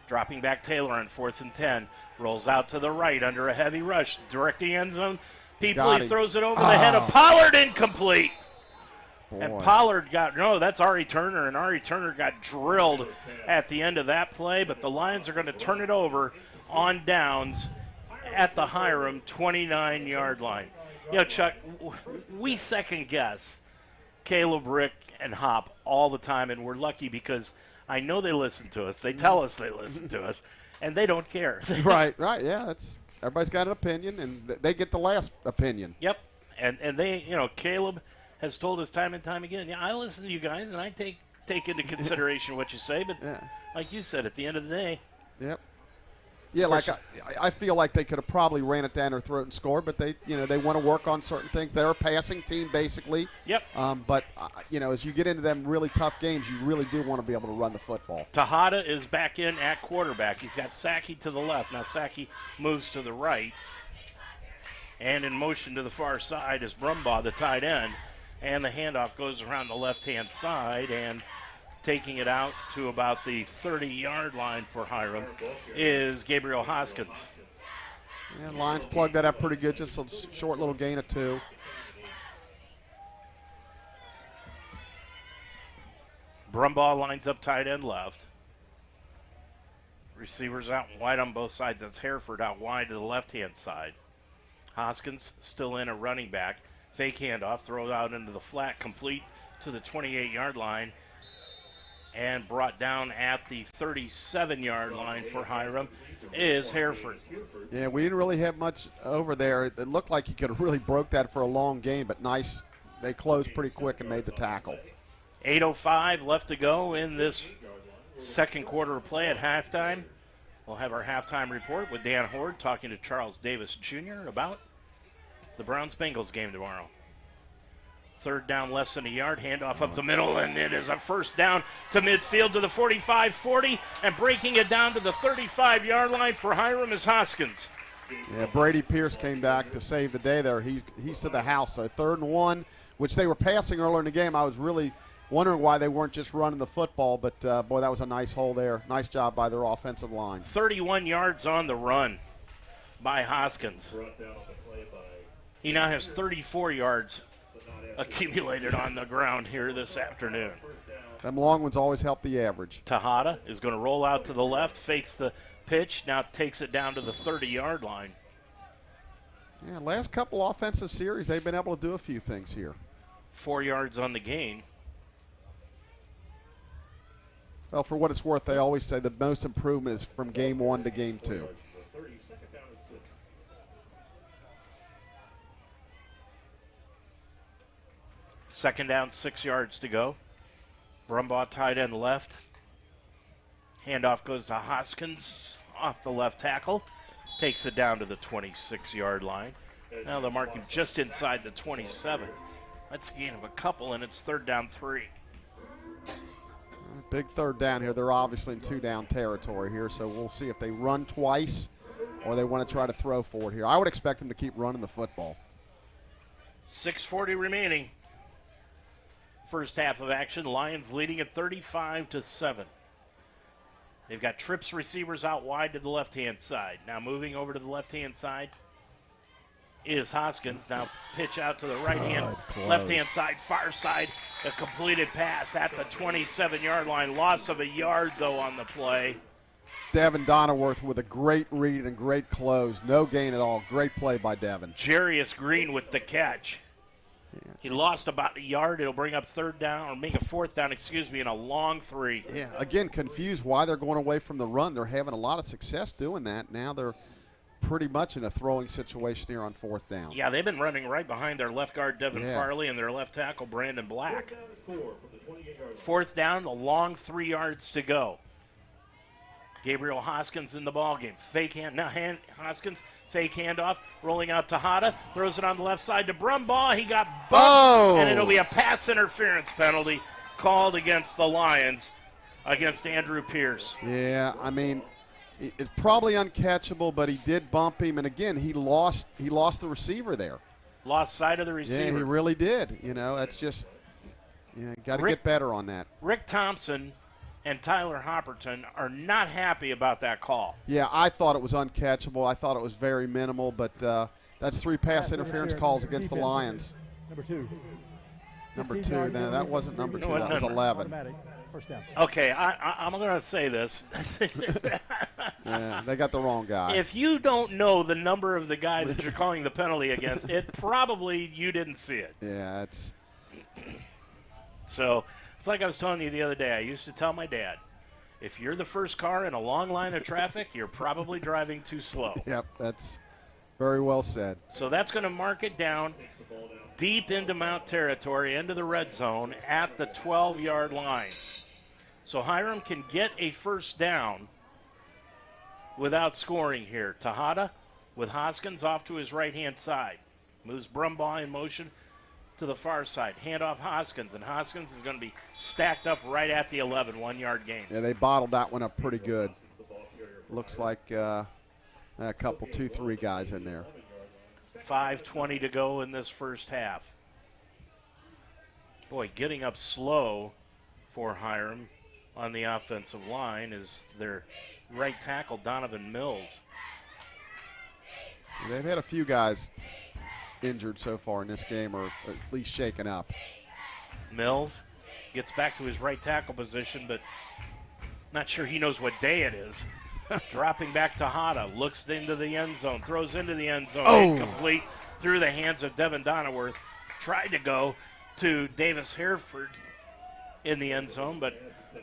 Dropping back Taylor on 4th and 10. Rolls out to the right under a heavy rush. Directing end zone. He throws it over the head of Pollard, incomplete. Boy. And Pollard that's Ari Turner, and Ari Turner got drilled at the end of that play, but the Lions are going to turn it over on downs at the Hiram 29-yard line. Chuck, we second guess Caleb, Rick, and Hop all the time, and we're lucky because I know they listen to us. They tell us they listen to us, and they don't care. Right, yeah, everybody's got an opinion, and they get the last opinion. Yep, and they, Caleb has told us time and time again, I listen to you guys, and I take into consideration what you say, but like you said, at the end of the day. Yep. Yeah, like I feel like they could have probably ran it down their throat and scored, but they want to work on certain things. They're a passing team, basically. Yep. But as you get into them really tough games, you really do want to be able to run the football. Tejada is back in at quarterback. He's got Sackey to the left. Now Sackey moves to the right, and in motion to the far side is Brumbaugh, the tight end, and the handoff goes around the left-hand side, and taking it out to about the 30-yard line for Hiram is Gabriel Hoskins. Yeah, Lions plugged that up pretty good, just a short little gain of 2. Brumbaugh lines up tight end left. Receivers out wide on both sides. That's Hereford out wide to the left-hand side. Hoskins still in a running back. Fake handoff, throws out into the flat, complete to the 28-yard line, and brought down at the 37-yard line for Hiram is Hereford. Yeah, we didn't really have much over there. It looked like he could have really broke that for a long game, but nice. They closed pretty quick and made the tackle. 8:05 left to go in this second quarter of play at halftime. We'll have our halftime report with Dan Horde talking to Charles Davis Jr. about the Browns-Bengals game tomorrow. Third down, less than a yard, handoff up the middle, and it is a first down to midfield to the 45-40, and breaking it down to the 35-yard line for Hiram is Hoskins. Yeah, Brady Pierce came back to save the day there. He's to the house. So 3rd and 1, which they were passing earlier in the game. I was really wondering why they weren't just running the football, but, boy, that was a nice hole there. Nice job by their offensive line. 31 yards on the run by Hoskins. He now has 34 yards accumulated on the ground here this afternoon. Them long ones always help the average. Tejada is going to roll out to the left, fakes the pitch, now takes it down to the 30-yard line. Yeah, last couple offensive series, they've been able to do a few things here. 4 yards on the gain. Well, for what it's worth, they always say the most improvement is from game 1 to game 2. Second down, 6 yards to go. Brumbaugh tight end left. Handoff goes to Hoskins off the left tackle. Takes it down to the 26-yard line. Now they'll mark him just inside the 27. That's a gain of a couple, and it's 3rd down 3. Big 3rd down here. They're obviously in 2-down territory here, so we'll see if they run twice or they want to try to throw for it here. I would expect them to keep running the football. 6:40 remaining. First half of action. Lions leading at 35-7. They've got trips receivers out wide to the left-hand side. Now moving over to the left-hand side is Hoskins. Now pitch out to the right-hand, left-hand side, far side. A completed pass at the 27-yard line. Loss of a yard, though, on the play. Devin Donnerworth with a great read and great close. No gain at all. Great play by Devin. Jarius Green with the catch. Yeah. He lost about a yard. It'll bring up third down, or make a fourth down, and a long 3. Yeah, again, confused why they're going away from the run. They're having a lot of success doing that. Now they're pretty much in a throwing situation here on fourth down. Yeah, they've been running right behind their left guard, Devin Farley, and their left tackle, Brandon Black. Fourth down, a long 3 yards to go. Gabriel Hoskins in the ballgame. Hoskins, fake handoff, rolling out to Hada, throws it on the left side to Brumbaugh. He got bumped, and it'll be a pass interference penalty called against the Lions, against Andrew Pierce. Yeah, I mean, it's probably uncatchable, but he did bump him, and again, he lost the receiver there. Lost sight of the receiver. Yeah, he really did. That's just, got to get better on that. Rick Thompson and Tyler Hopperton are not happy about that call. Yeah, I thought it was uncatchable. I thought it was very minimal, but that's 3 pass interference calls against the Lions. Number 2. Number 2. No, that wasn't number 2. That was 11. First down. Okay, I'm going to say this. Yeah, they got the wrong guy. If you don't know the number of the guy that you're calling the penalty against, it probably you didn't see it. Yeah, it's so. It's like I was telling you the other day. I used to tell my dad, if you're the first car in a long line of traffic, you're probably driving too slow. Yep, that's very well said. So that's going to mark it down deep into Mount territory, into the red zone at the 12-yard line. So Hiram can get a first down without scoring here. Tejada with Hoskins off to his right-hand side. Moves Brumbaugh in motion to the far side. Hand off Hoskins, and Hoskins is going to be stacked up right at the 11, 1-yard gain. Yeah, they bottled that one up pretty good. Looks like a couple, 2-3 guys in there. 5:20 to go in this first half. Boy, getting up slow for Hiram on the offensive line is their right tackle, Donovan Mills. They've had a few guys injured so far in this game, or at least shaken up. Mills gets back to his right tackle position, but not sure he knows what day it is. Dropping back to Hada, looks into the end zone, throws into the end zone, incomplete through the hands of Devin Donnerworth. Tried to go to Davis Hereford in the end zone, but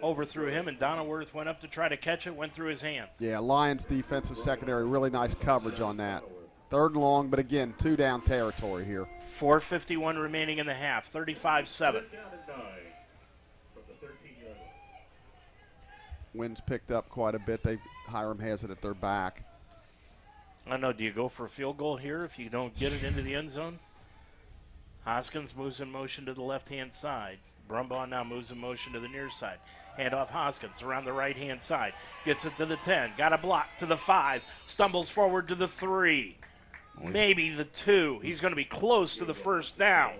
overthrew him, and Donnerworth went up to try to catch it, went through his hand. Yeah, Lions defensive secondary, really nice coverage on that. 3rd and long, but again, 2 down territory here. 4:51 remaining in the half, 35-7. Wind's picked up quite a bit. Hiram has it at their back. I don't know, do you go for a field goal here if you don't get it into the end zone? Hoskins moves in motion to the left-hand side. Brumbaugh now moves in motion to the near side. Hand off Hoskins around the right-hand side. Gets it to the 10. Got a block to the 5. Stumbles forward to the 3. Maybe the 2. He's going to be close to the first down.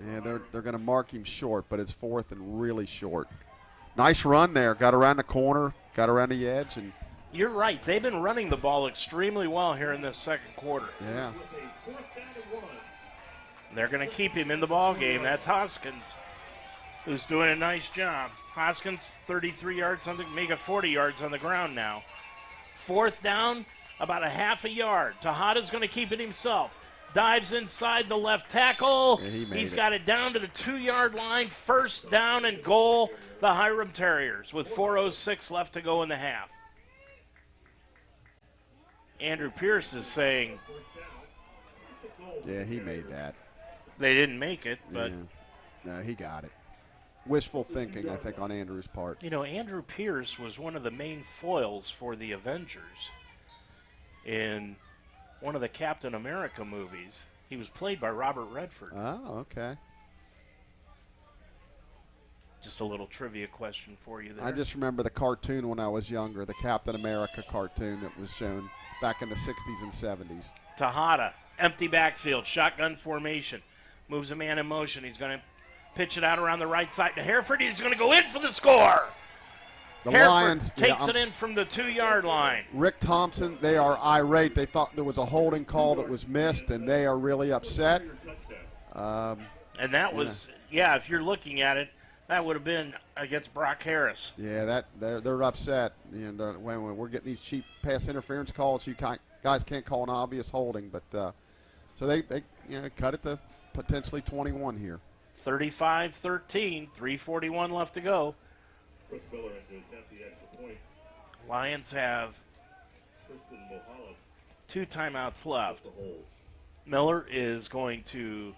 Yeah, they're going to mark him short, but it's 4th and really short. Nice run there. Got around the corner, got around the edge. And you're right. They've been running the ball extremely well here in this second quarter. Yeah. They're going to keep him in the ball game. That's Hoskins, who's doing a nice job. Hoskins, 33 yards, make it 40 yards on the ground now. 4th down, about a half a yard. Tejada's going to keep it himself. Dives inside the left tackle. Yeah, He's got it down to the 2-yard line. First down and goal, the Hiram Terriers, with 4:06 left to go in the half. Andrew Pierce is saying, yeah, he made that. They didn't make it, but no, he got it. Wishful thinking, I think, on Andrew's part. You know, Andrew Pierce was one of the main foils for the Avengers in one of the Captain America movies. He was played by Robert Redford. Oh, okay. Just a little trivia question for you there. I just remember the cartoon when I was younger, the Captain America cartoon that was shown back in the 60s and 70s. Tejada, empty backfield, shotgun formation. Moves a man in motion. He's going to pitch it out around the right side to Hereford. He's going to go in for the score. The Hereford Lions takes it in from the 2-yard line. Rick Thompson, they are irate. They thought there was a holding call that was missed, and they are really upset. And that was, if you're looking at it, That would have been against Brock Harris. Yeah, they're upset. And when we're getting these cheap pass interference calls, you guys can't call an obvious holding. But so they cut it to potentially 21 here. 35-13, 3:41 left to go. Lions have 2 timeouts left. Miller is going to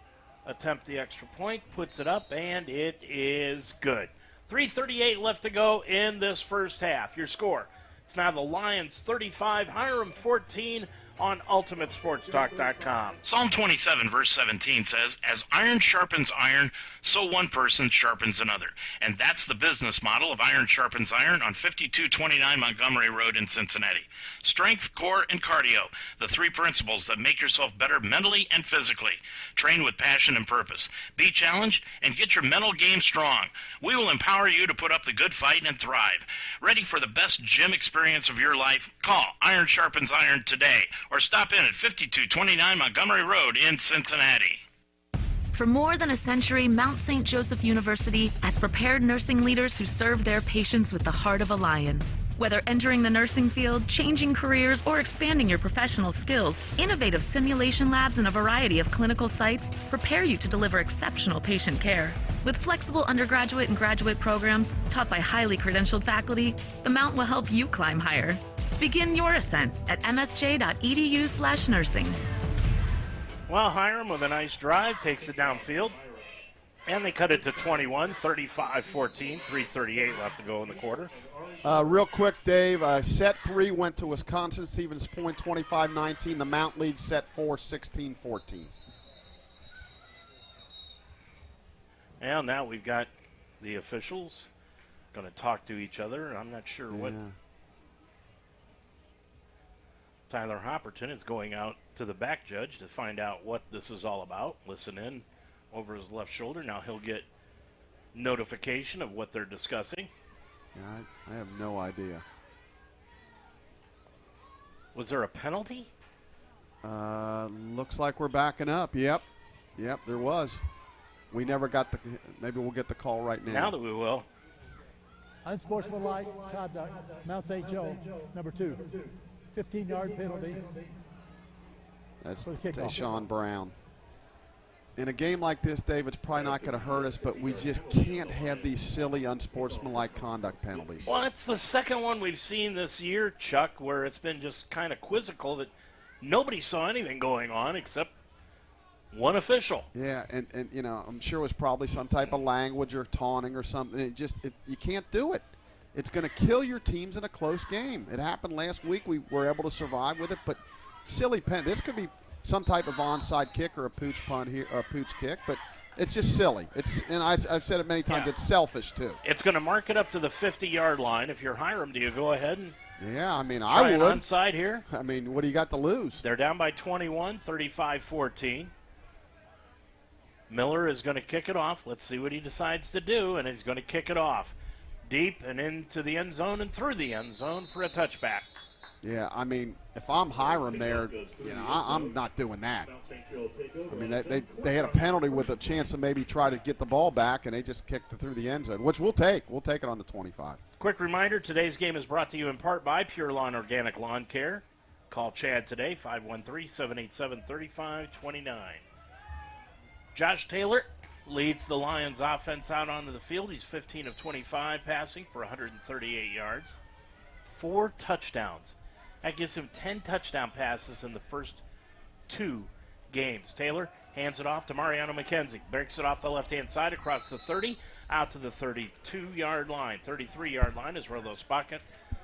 attempt the extra point, puts it up, and it is good. 3:38 left to go in this first half. Your score, it's now the Lions 35, Hiram 14 on UltimateSportsTalk.com. Psalm 27, verse 17 says, as iron sharpens iron, so one person sharpens another. And that's the business model of Iron Sharpens Iron on 5229 Montgomery Road in Cincinnati. Strength, core, and cardio, the 3 principles that make yourself better mentally and physically. Train with passion and purpose. Be challenged and get your mental game strong. We will empower you to put up the good fight and thrive. Ready for the best gym experience of your life? Call Iron Sharpens Iron today, or stop in at 5229 Montgomery Road in Cincinnati. For more than a century, Mount St. Joseph University has prepared nursing leaders who serve their patients with the heart of a lion. Whether entering the nursing field, changing careers, or expanding your professional skills, innovative simulation labs and a variety of clinical sites prepare you to deliver exceptional patient care. With flexible undergraduate and graduate programs taught by highly credentialed faculty, the Mount will help you climb higher. Begin your ascent at msj.edu/nursing. Well, Hiram with a nice drive takes it downfield, and they cut it to 21, 35-14, 3:38 left to go in the quarter. Real quick, Dave, set 3 went to Wisconsin, Stevens Point 25-19. The Mount leads set 4, 16-14. And now we've got the officials going to talk to each other. I'm not sure what. Tyler Hopperton is going out to the back judge to find out what this is all about. Listen in over his left shoulder. Now he'll get notification of what they're discussing. Yeah, I have no idea. Was there a penalty? Looks like we're backing up. Yep, there was. We never got the. Maybe we'll get the call right now. Now that we will. Unsportsmanlike conduct, Mount St. Joe, number 2. 15-yard penalty. That's Tayshawn Brown. In a game like this, Dave, it's probably not going to hurt us, but we just can't have these silly, unsportsmanlike conduct penalties. Well, it's the second one we've seen this year, Chuck, where it's been just kind of quizzical that nobody saw anything going on except one official. Yeah, and I'm sure it was probably some type of language or taunting or something. You can't do it. It's going to kill your teams in a close game. It happened last week. We were able to survive with it, but silly pen. This could be some type of onside kick or a pooch punt here or a pooch kick, but it's just silly. And I've said it many times. It's selfish too. It's going to mark it up to the 50-yard line. If you're Hiram, do you go ahead and I try would. An onside here? I mean, what do you got to lose? They're down by 21, 35-14. Miller is going to kick it off. Let's see what he decides to do, and he's going to kick it off deep and into the end zone and through the end zone for a touchback. Yeah, I mean, if I'm Hiram there, I'm not doing that. I mean, they had a penalty with a chance to maybe try to get the ball back, and they just kicked it through the end zone, which we'll take. We'll take it on the 25. Quick reminder, today's game is brought to you in part by Pure Lawn Organic Lawn Care. Call Chad today, 513-787-3529. Josh Taylor leads the Lions offense out onto the field. He's 15 of 25 passing for 138 yards. 4 touchdowns. That gives him 10 touchdown passes in the first 2 games. Taylor hands it off to Mariano McKenzie. Breaks it off the left-hand side across the 30, out to the 32-yard line. 33-yard line is where they'll spot it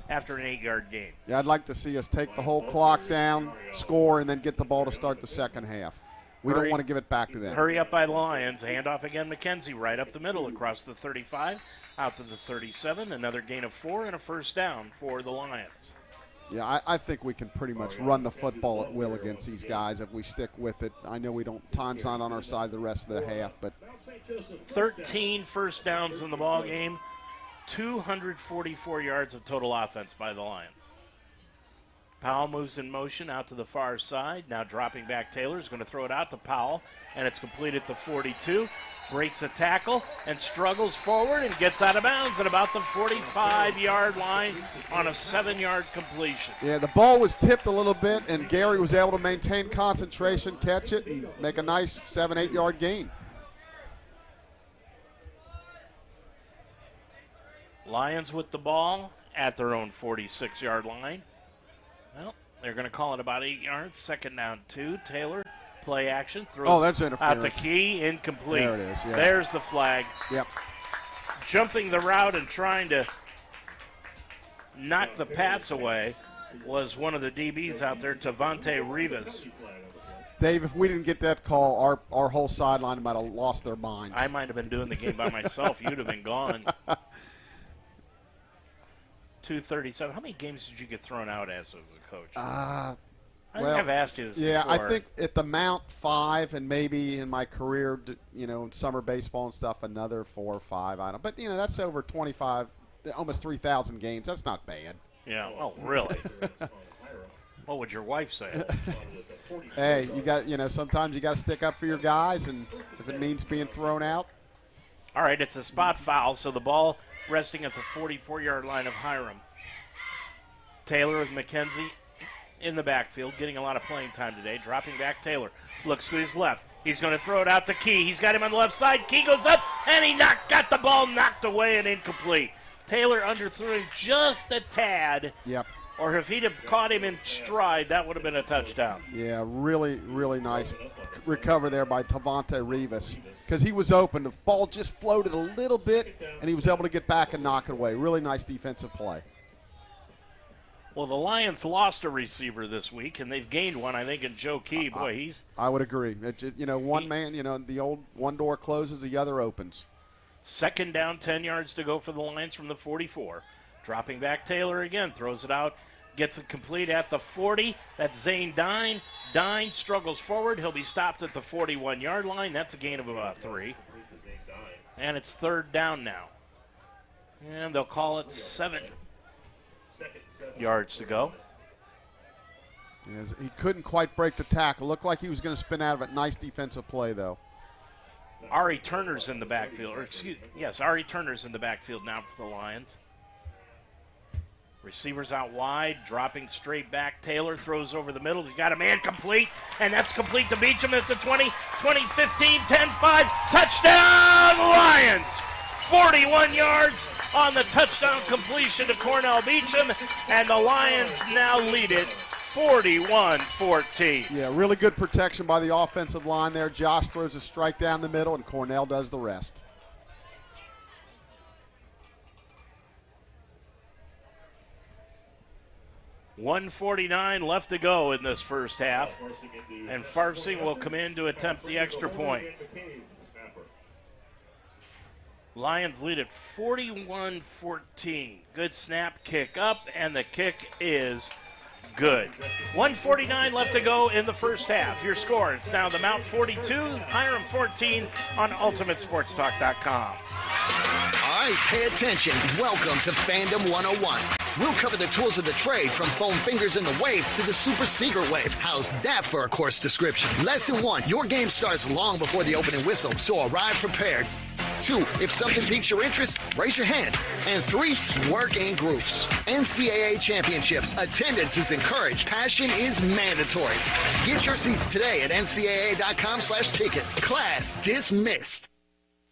after an 8-yard gain. Yeah, I'd like to see us take the whole clock down, score, and then get the ball to start the second half. We don't want to give it back to them. Hurry up by the Lions. Handoff again, McKenzie right up the middle across the 35, out to the 37. Another gain of 4 and a first down for the Lions. Yeah, I think we can pretty much run the football at will against these guys if we stick with it. I know we don't. Time's not on our side the rest of the half, but 13 first downs in the ball game, 244 yards of total offense by the Lions. Powell moves in motion out to the far side. Now dropping back, Taylor is going to throw it out to Powell, and it's complete at the 42. Breaks a tackle and struggles forward and gets out of bounds at about the 45-yard line on a 7-yard completion. Yeah, the ball was tipped a little bit, and Gary was able to maintain concentration, catch it, and make a nice 7-8-yard gain. Lions with the ball at their own 46-yard line. Well, they're going to call it about 8 yards. 2nd down 2. Taylor, play action. Throws that's interference. out the key, incomplete. There it is, yeah. There's the flag. Yep. Jumping the route and trying to knock the pass away was one of the DBs out there, Tavante Rivas. Dave, if we didn't get that call, our whole sideline might have lost their minds. I might have been doing the game by myself. You'd have been gone. 237. How many games did you get thrown out as a coach? I think I've asked you this yeah, before. I think at the Mount 5, and maybe in my career, in summer baseball and stuff, another 4 or 5. I don't. But that's over 25, almost 3,000 games. That's not bad. Yeah. Oh, really? What would your wife say? Hey, you got sometimes you got to stick up for your guys, and if it means being thrown out. All right, it's a spot foul, so the ball resting at the 44-yard line of Hiram. Taylor with McKenzie in the backfield, getting a lot of playing time today. Dropping back, Taylor looks to his left. He's going to throw it out to Key. He's got him on the left side. Key goes up, and he got the ball knocked away and incomplete. Taylor underthrew him just a tad. Yep. Or if he'd have caught him in stride, that would have been a touchdown. Yeah, really, really nice recover there by Tavante Rivas, because he was open. The ball just floated a little bit, and he was able to get back and knock it away. Really nice defensive play. Well, the Lions lost a receiver this week, and they've gained one, I think, in Joe Key. Boy, I would agree. One man, the old one door closes, the other opens. 2nd down, 10 yards to go for the Lions from the 44. Dropping back, Taylor again, throws it out, gets it complete at the 40. That's Zane Dine. Dine struggles forward. He'll be stopped at the 41-yard line. That's a gain of about 3. And it's 3rd down now. And they'll call it 7 yards to go. Yes, he couldn't quite break the tackle. Looked like he was going to spin out of it. Nice defensive play, though. Ari Turner's in the backfield. Ari Turner's in the backfield now for the Lions. Receivers out wide, dropping straight back. Taylor throws over the middle. He's got a man complete, and that's complete to Beecham at the 20, 20, 15, 10, 5. Touchdown, Lions! 41 yards on the touchdown completion to Cornell Beecham, and the Lions now lead it 41-14. Yeah, really good protection by the offensive line there. Josh throws a strike down the middle, and Cornell does the rest. $1:49 left to go in this first half, and Farsing will come in to attempt the extra point. Lions lead at 41-14. Good snap, kick up, and the kick is good. 1:49 left to go in the first half. Your score, it's now the Mount 42, Hiram 14 on UltimateSportsTalk.com. All right, pay attention. Welcome to Fandom 101. We'll cover the tools of the trade, from foam fingers in the wave to the super secret wave. How's that for a course description? Lesson 1, your game starts long before the opening whistle, so arrive prepared. 2, if something piques your interest, raise your hand. And 3, work in groups. NCAA championships, attendance is encouraged, passion is mandatory. Get your seats today at ncaa.com/tickets. Class dismissed.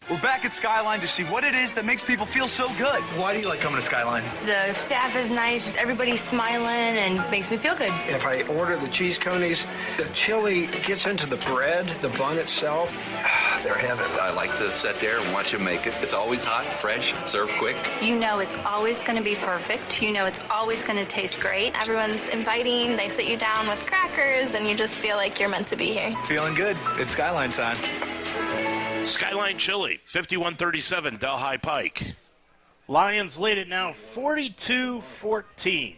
We're back at Skyline to see what it is that makes people feel so good. Why do you like coming to Skyline? The staff is nice, just everybody's smiling and makes me feel good. If I order the cheese conies, the chili gets into the bread, the bun itself. They're heaven. I like to sit there and watch them make it. It's always hot, fresh, served quick. You know it's always going to be perfect. You know it's always going to taste great. Everyone's inviting. They sit you down with crackers, and you just feel like you're meant to be here. Feeling good. It's Skyline time. Skyline Chili, 5137 Delhi Pike. Lions lead it now 42-14.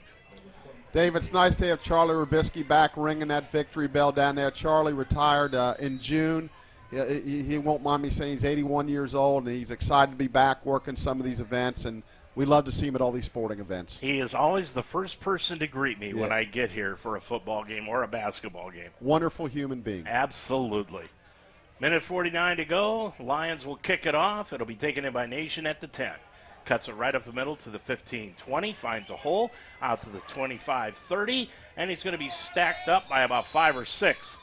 Dave, it's nice to have Charlie Rubisky back ringing that victory bell down there. Charlie retired in June. He won't mind me saying he's 81 years old, and he's excited to be back working some of these events. And We love to see him at all these sporting events. He is always the first person to greet me when I get here for a football game or a basketball game. Wonderful human being. Absolutely. Minute 49 to go. Lions will kick it off. It'll be taken in by Nation at the 10. Cuts it right up the middle to the 15-20. Finds a hole out to the 25-30. And he's going to be stacked up by about 5 or 6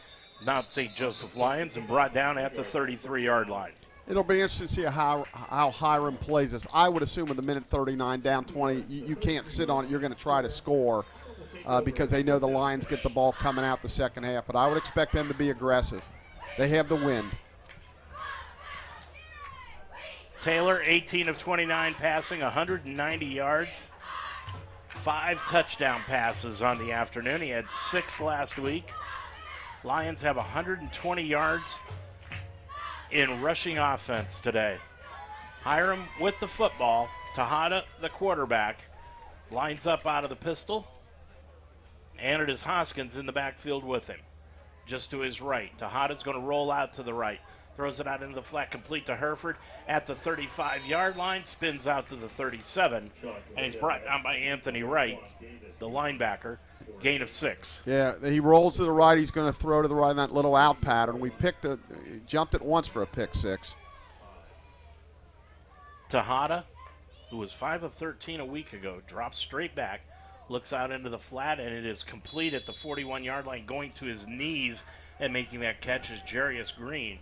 Mount St. Joseph Lions and brought down at the 33-yard line. It'll be interesting to see how Hiram plays this. I would assume with the minute 39, down 20, you can't sit on it. You're going to try to score because they know the Lions get the ball coming out the second half. But I would expect them to be aggressive. They have the wind. Taylor, 18 of 29 passing, 190 yards. 5 touchdown passes on the afternoon. He had 6 last week. Lions have 120 yards in rushing offense today. Hiram with the football. Tejada, the quarterback, lines up out of the pistol. And it is Hoskins in the backfield with him. Just to his right. Tejada's going to roll out to the right. Throws it out into the flat, complete to Hereford at the 35-yard line. Spins out to the 37. And he's brought down by Anthony Wright, the linebacker. Gain of 6. Yeah, he rolls to the right. He's going to throw to the right in that little out pattern. We jumped it once for a pick 6. Tejada, who was 5 of 13 a week ago, drops straight back, looks out into the flat, and it is complete at the 41-yard line, going to his knees and making that catch is Jarius Green.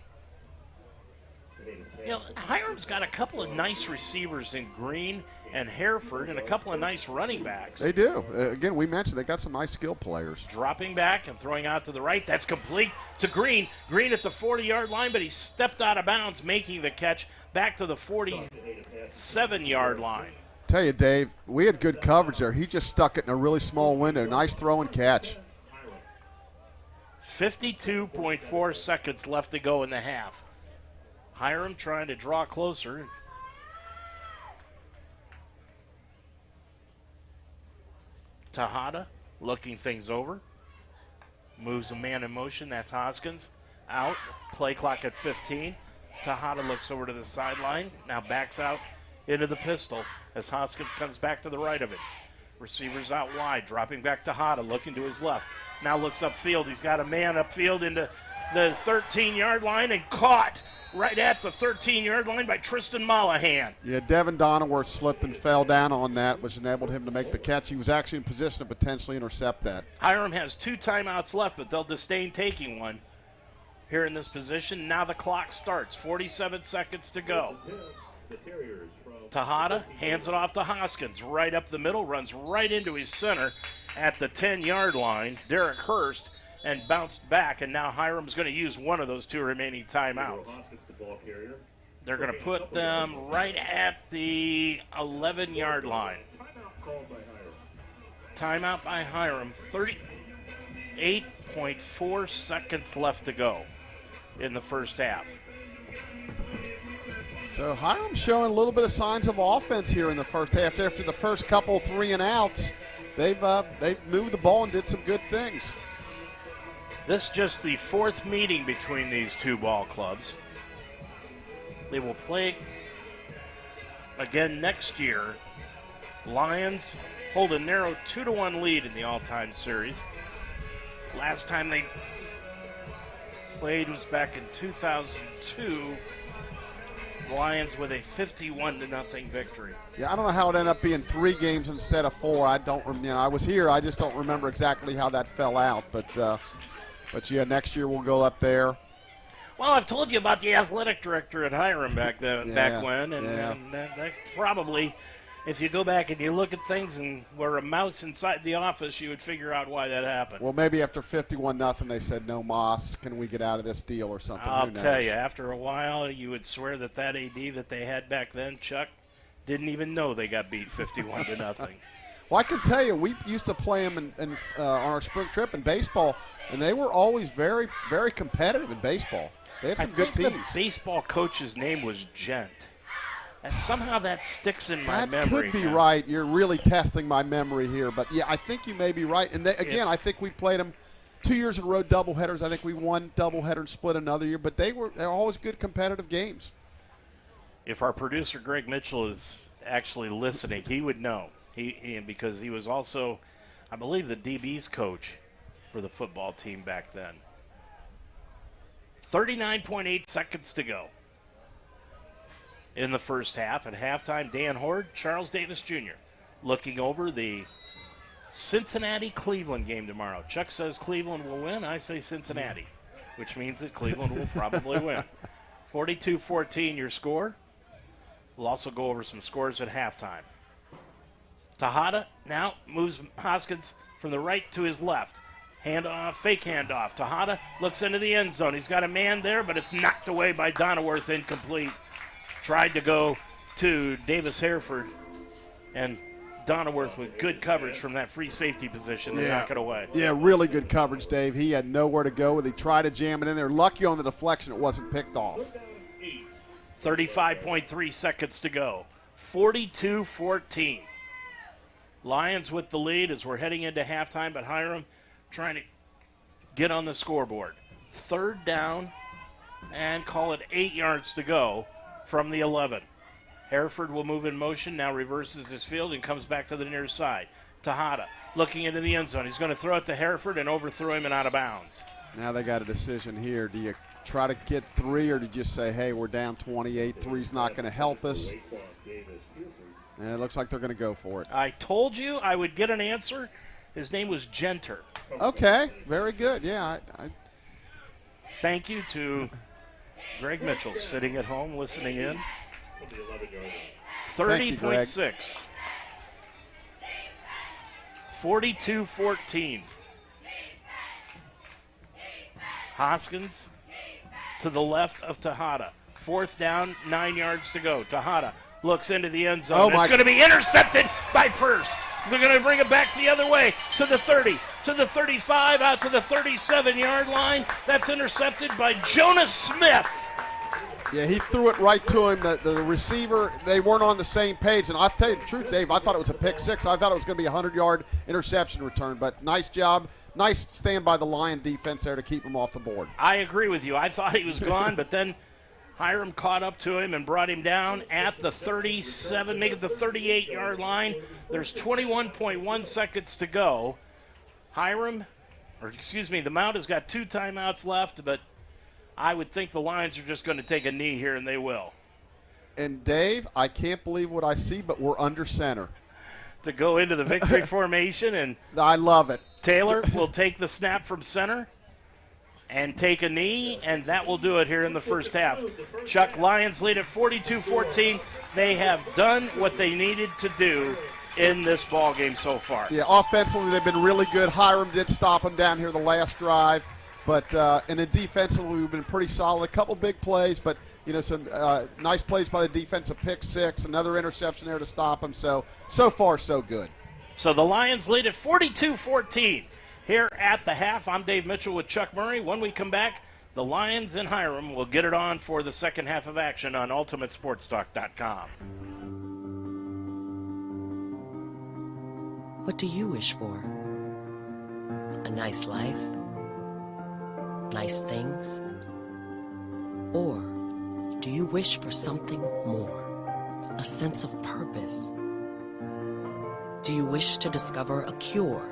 You know, Hiram's got a couple of nice receivers in Green and Hereford and a couple of nice running backs. They do. Again, we mentioned they got some nice skill players. Dropping back and throwing out to the right. That's complete to Green. Green at the 40-yard line, but he stepped out of bounds, making the catch back to the 47-yard line. Tell you, Dave, we had good coverage there. He just stuck it in a really small window. Nice throw and catch. 52.4 seconds left to go in the half. Hiram trying to draw closer. Tejada looking things over. Moves a man in motion. That's Hoskins. Out. Play clock at 15. Tejada looks over to the sideline. Now backs out into the pistol as Hoskins comes back to the right of it. Receivers out wide. Dropping back to Tejada. Looking to his left. Now looks upfield. He's got a man upfield into the 13-yard line and caught right at the 13-yard line by Tristan Mollahan. Yeah, Devin Donaworth slipped and fell down on that, which enabled him to make the catch. He was actually in position to potentially intercept that. Hiram has 2 timeouts left, but they'll disdain taking one here in this position. Now the clock starts. 47 seconds to go. Tejada hands it off to Hoskins. Right up the middle, runs right into his center at the 10-yard line. Derek Hurst and bounced back, and now Hiram's going to use one of those 2 remaining timeouts. They're going to put them right at the 11-yard line. Timeout by Hiram. 38.4 seconds left to go in the first half. So Hiram's showing a little bit of signs of offense here in the first half. After the first couple 3-and-outs, they've moved the ball and did some good things. This is just the 4th meeting between these 2 ball clubs. They will play again next year. Lions hold a narrow 2-1 lead in the all-time series. Last time they played was back in 2002. Lions with a 51-0 victory. Yeah, I don't know how it ended up being 3 games instead of 4. I was here. I just don't remember exactly how that fell out. But yeah, next year we'll go up there. Well, I've told you about the athletic director at Hiram back when, and that probably, if you go back and you look at things and were a mouse inside the office, you would figure out why that happened. Well, maybe after 51-0, they said, no mas, can we get out of this deal or something? I'll tell you, after a while, you would swear that AD that they had back then, Chuck, didn't even know they got beat 51-0. Well, I can tell you, we used to play them on our spring trip in baseball, and they were always very, very competitive in baseball. They had some good teams. The baseball coach's name was Gent. And somehow that sticks in my memory. That could be right. You're really testing my memory here. But, yeah, I think you may be right. And, again, I think we played them 2 years in a row, doubleheaders. I think we won doubleheader and split another year. But they're always good competitive games. If our producer, Greg Mitchell, actually listening. He would know. Because he was also, I believe, the DB's coach for the football team back then. 39.8 seconds to go in the first half. At halftime, Dan Horde, Charles Davis Jr. looking over the Cincinnati-Cleveland game tomorrow. Chuck says Cleveland will win. I say Cincinnati, which means that Cleveland will probably win. 42-14 your score. We'll also go over some scores at halftime. Tejada now moves Hoskins from the right to his left. Handoff, fake handoff. Tejada looks into the end zone. He's got a man there, but it's knocked away by Donaworth, incomplete. Tried to go to Davis Hereford, and Donaworth with good coverage from that free safety position to knock it away. Yeah, really good coverage, Dave. He had nowhere to go. He tried to jam it in there. Lucky on the deflection it wasn't picked off. 35.3 seconds to go. 42-14. Lions with the lead as we're heading into halftime, but Hiram trying to get on the scoreboard. Third down, and call it 8 yards to go from the 11. Hereford will move in motion, now reverses his field and comes back to the near side. Tejada looking into the end zone. He's going to throw it to Hereford and overthrow him and out of bounds. Now they got a decision here. Do you try to get 3 or do you just say, hey, we're down 28, 3's not going to help us? And it looks like they're going to go for it. I told you I would get an answer. His name was Genter. Okay, very good. Yeah. Thank you to Greg Mitchell sitting at home listening in. 30.6. 42-14. Hoskins to the left of Tejada. Fourth down, 9 yards to go. Tejada looks into the end zone. It's going to be intercepted by Purse. They're going to bring it back the other way to the 30, to the 35, out to the 37-yard line. That's intercepted by Jonas Smith. Yeah, he threw it right to him. The receiver, they weren't on the same page. And I'll tell you the truth, Dave, I thought it was a pick six. I thought it was going to be a 100-yard interception return. But nice job. Nice stand by the Lion defense there to keep him off the board. I agree with you. I thought he was gone, but then Hiram caught up to him and brought him down at the 37, make it the 38-yard line. There's 21.1 seconds to go. The Mount has got 2 timeouts left, but I would think the Lions are just going to take a knee here, and they will. And, Dave, I can't believe what I see, but we're under center. To go into the victory formation, and I love it. Taylor will take the snap from center and take a knee, and that will do it here in the first half. Chuck, Lions lead at 42-14. They have done what they needed to do in this ball game so far. Yeah, offensively they've been really good. Hiram did stop them down here the last drive, but and then defensively we've been pretty solid. A couple big plays, but some nice plays by the defense. A pick six, another interception there to stop them. So far so good. So the Lions lead at 42-14 here at the half. I'm Dave Mitchell with Chuck Murray. When we come back, the Lions and Hiram will get it on for the second half of action on UltimateSportsTalk.com. What do you wish for? A nice life? Nice things? Or do you wish for something more? A sense of purpose? Do you wish to discover a cure?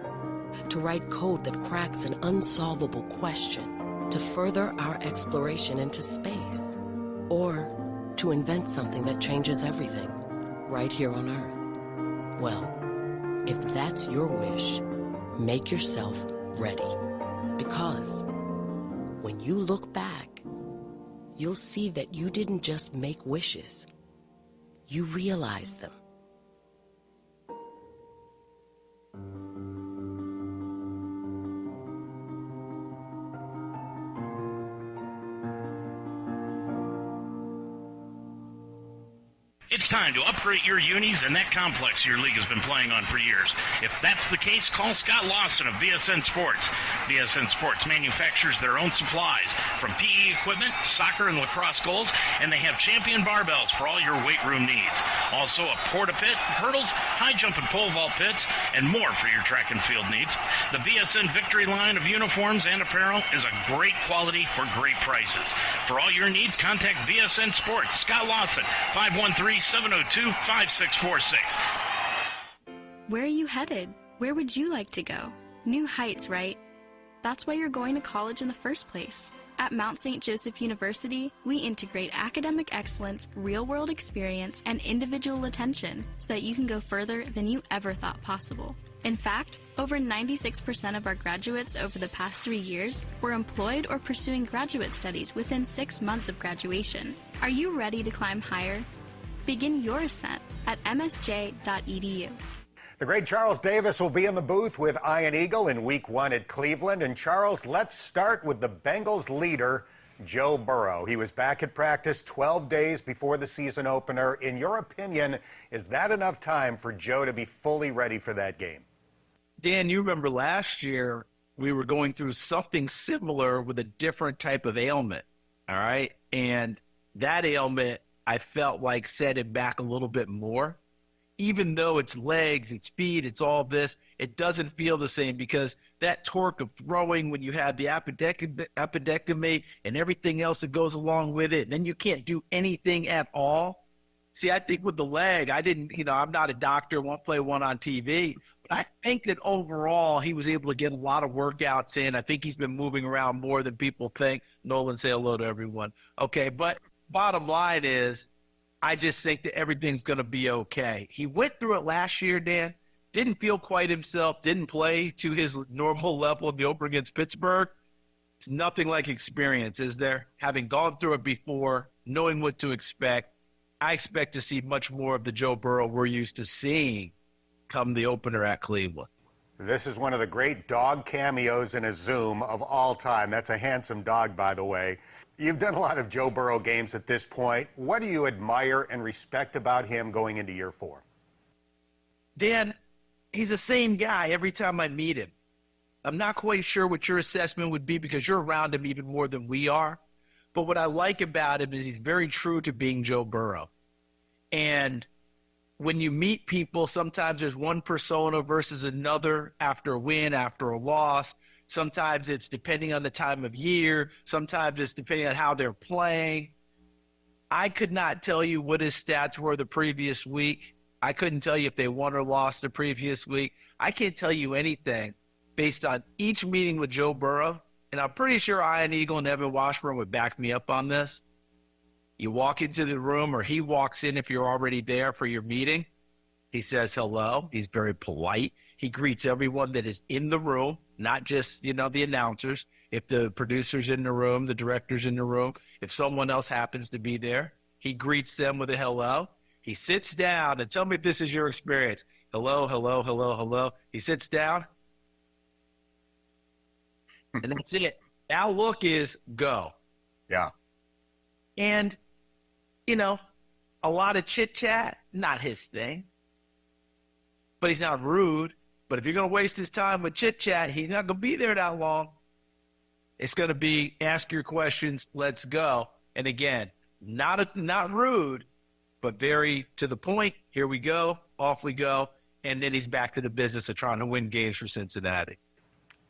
To write code that cracks an unsolvable question? To further our exploration into space? Or to invent something that changes everything right here on Earth? Well, if that's your wish, make yourself ready. Because when you look back, you'll see that you didn't just make wishes. You realized them. It's time to upgrade your unis and that complex your league has been playing on for years. If that's the case, call Scott Lawson of BSN Sports. BSN Sports manufactures their own supplies, from PE equipment, soccer and lacrosse goals, and they have champion barbells for all your weight room needs. Also a porta pit, hurdles, high jump and pole vault pits, and more for your track and field needs. The BSN Victory line of uniforms and apparel is a great quality for great prices. For all your needs, contact BSN Sports. Scott Lawson, 513-702-5646. Where are you headed? Where would you like to go? New heights, right? That's why you're going to college in the first place. At Mount St. Joseph University, we integrate academic excellence, real-world experience, and individual attention so that you can go further than you ever thought possible. In fact, over 96% of our graduates over the past 3 years were employed or pursuing graduate studies within 6 months of graduation. Are you ready to climb higher? Begin your ascent at msj.edu. The great Charles Davis will be in the booth with Ian Eagle in Week 1 at Cleveland. And Charles, let's start with the Bengals leader, Joe Burrow. He was back at practice 12 days before the season opener. In your opinion, is that enough time for Joe to be fully ready for that game? Dan, you remember last year we were going through something similar with a different type of ailment, all right? And that ailment, I felt like set him back a little bit more. Even though it's legs, it's feet, it's all this, it doesn't feel the same because that torque of throwing when you have the appendectomy and everything else that goes along with it, and then you can't do anything at all. See, I think with the leg, I'm not a doctor, won't play one on TV, but I think that overall he was able to get a lot of workouts in. I think he's been moving around more than people think. Nolan, say hello to everyone. Okay, but bottom line is, I just think that everything's going to be okay. He went through it last year, Dan, didn't feel quite himself, didn't play to his normal level in the opener against Pittsburgh. It's nothing like experience, is there? Having gone through it before, knowing what to expect, I expect to see much more of the Joe Burrow we're used to seeing come the opener at Cleveland. This is one of the great dog cameos in a Zoom of all time. That's a handsome dog, by the way. You've done a lot of Joe Burrow games at this point. What do you admire and respect about him going into year 4? Dan, he's the same guy every time I meet him. I'm not quite sure what your assessment would be because you're around him even more than we are. But what I like about him is he's very true to being Joe Burrow. And when you meet people, sometimes there's one persona versus another after a win, after a loss. Sometimes it's depending on the time of year. Sometimes it's depending on how they're playing. I could not tell you what his stats were the previous week. I couldn't tell you if they won or lost the previous week. I can't tell you anything based on each meeting with Joe Burrow. And I'm pretty sure Ian Eagle and Evan Washburn would back me up on this. You walk into the room, or he walks in if you're already there for your meeting. He says hello. He's very polite. He greets everyone that is in the room, not just, the announcers. If the producer's in the room, the director's in the room, if someone else happens to be there, he greets them with a hello. He sits down, and tell me if this is your experience. Hello, hello, hello, hello. He sits down, and that's it. Now look is go. Yeah. And, a lot of chit-chat, not his thing. But he's not rude. But if you're going to waste his time with chit-chat, he's not going to be there that long. It's going to be ask your questions, let's go. And again, not rude, but very to the point. Here we go, off we go. And then he's back to the business of trying to win games for Cincinnati.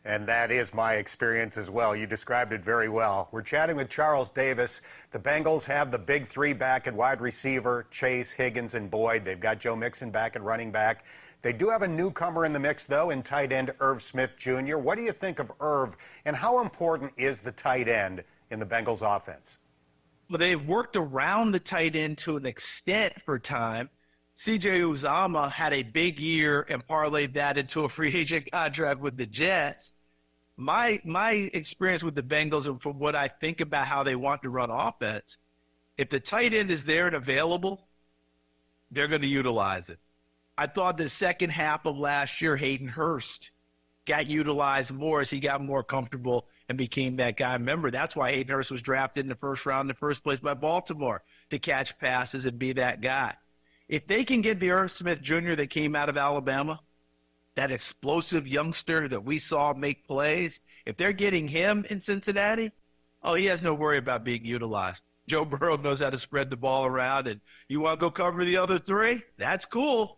And that is my experience as well. You described it very well. We're chatting with Charles Davis. The Bengals have the big 3 back at wide receiver, Chase, Higgins, and Boyd. They've got Joe Mixon back at running back. They do have a newcomer in the mix, though, in tight end Irv Smith Jr. What do you think of Irv, and how important is the tight end in the Bengals offense? Well, they've worked around the tight end to an extent for time. C.J. Uzomah had a big year and parlayed that into a free agent contract with the Jets. My experience with the Bengals, and from what I think about how they want to run offense, if the tight end is there and available, they're going to utilize it. I thought the second half of last year, Hayden Hurst got utilized more as he got more comfortable and became that guy. Remember, that's why Hayden Hurst was drafted in the first round in the first place by Baltimore, to catch passes and be that guy. If they can get the Irv Smith Jr. that came out of Alabama, that explosive youngster that we saw make plays, if they're getting him in Cincinnati, Oh, he has no worry about being utilized. Joe Burrow knows how to spread the ball around, and you want to go cover the other three? That's cool.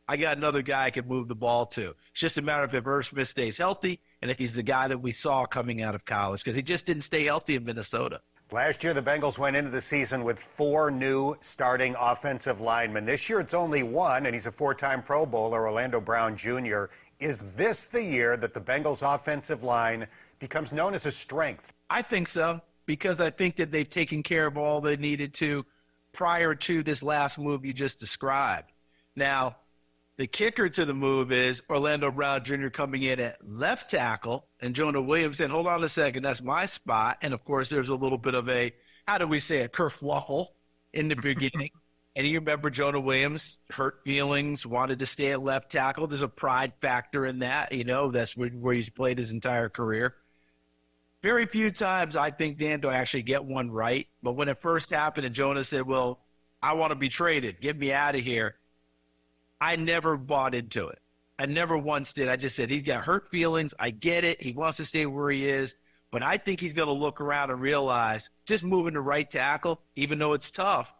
I got another guy I can move the ball to. It's just a matter of if Irv Smith stays healthy and if he's the guy that we saw coming out of college, because he just didn't stay healthy in Minnesota. Last year, the Bengals went into the season with 4 new starting offensive linemen. This year, it's only 1, and he's a 4-time Pro Bowler, Orlando Brown Jr. Is this the year that the Bengals' offensive line becomes known as a strength? I think so, because I think that they've taken care of all they needed to prior to this last move you just described. Now, the kicker to the move is Orlando Brown Jr. coming in at left tackle, and Jonah Williams said, hold on a second, that's my spot. And, of course, there's a little bit of a, how do we say, a kerfluffle in the beginning. And you remember Jonah Williams, hurt feelings, wanted to stay at left tackle. There's a pride factor in that. You know, that's where he's played his entire career. Very few times I think Dan do actually get one right. But when it first happened and Jonah said, well, I want to be traded, get me out of here, I never bought into it. I never once did. I just said, he's got hurt feelings. I get it. He wants to stay where he is. But I think he's going to look around and realize just moving to right tackle, even though it's tough,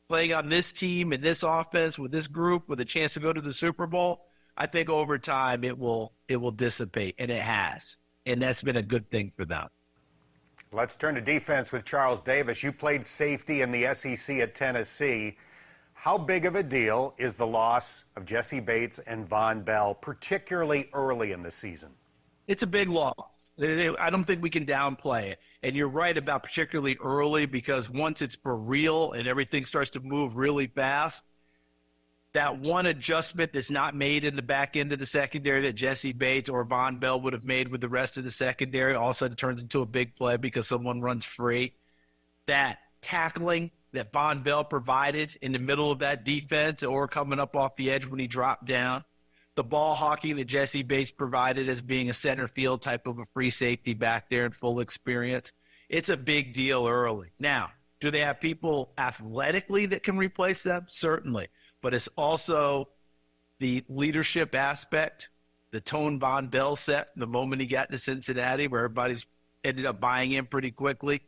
playing on this team and this offense with this group with a chance to go to the Super Bowl, I think over time it will dissipate, and it has. And that's been a good thing for them. Let's turn to defense with Charles Davis. You played safety in the SEC at Tennessee. How big of a deal is the loss of Jesse Bates and Von Bell, particularly early in the season? It's a big loss. I don't think we can downplay it. And you're right about particularly early, because once it's for real and everything starts to move really fast, that one adjustment that's not made in the back end of the secondary that Jesse Bates or Von Bell would have made with the rest of the secondary all of a sudden turns into a big play because someone runs free. That tackling that Von Bell provided in the middle of that defense or coming up off the edge when he dropped down. The ball hawking that Jesse Bates provided as being a center field type of a free safety back there in full experience. It's a big deal early. Now, do they have people athletically that can replace them? Certainly. But it's also the leadership aspect, the tone Von Bell set the moment he got to Cincinnati, where everybody's ended up buying in pretty quickly.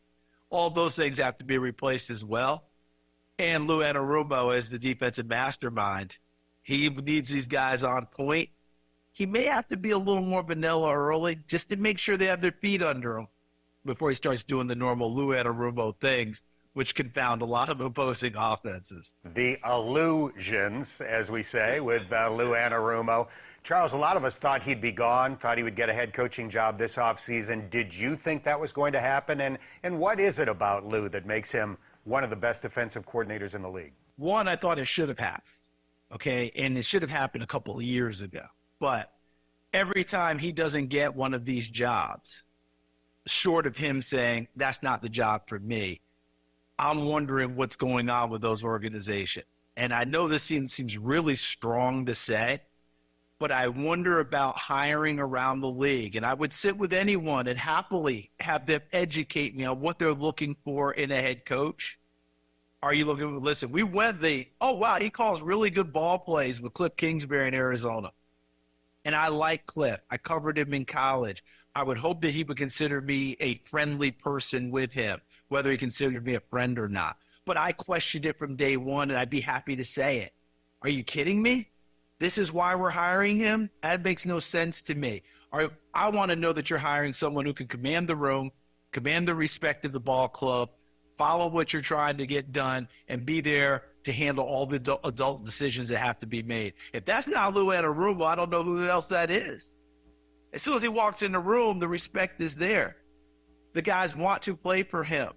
All those things have to be replaced as well. And Lou Anarumo is the defensive mastermind. He needs these guys on point. He may have to be a little more vanilla early just to make sure they have their feet under him before he starts doing the normal Lou Anarumo things, which confound a lot of opposing offenses. The illusions, as we say, with Lou Anarumo. Charles, a lot of us thought he'd be gone, thought he would get a head coaching job this offseason. Did you think that was going to happen? And what is it about Lou that makes him one of the best defensive coordinators in the league? One, I thought it should have happened, okay? And it should have happened a couple of years ago. But every time he doesn't get one of these jobs, short of him saying, that's not the job for me, I'm wondering what's going on with those organizations. And I know this seems really strong to say, but I wonder about hiring around the league. And I would sit with anyone and happily have them educate me on what they're looking for in a head coach. Are you looking, listen, we went oh, wow, he calls really good ball plays with Cliff Kingsbury in Arizona. And I like Cliff. I covered him in college. I would hope that he would consider me a friendly person with him, whether he considered me a friend or not. But I questioned it from day one, and I'd be happy to say it. Are you kidding me? This is why we're hiring him? That makes no sense to me. I want to know that you're hiring someone who can command the room, command the respect of the ball club, follow what you're trying to get done, and be there to handle all the adult decisions that have to be made. If that's not Lou Anarumo, I don't know who else that is. As soon as he walks in the room, the respect is there. The guys want to play for him.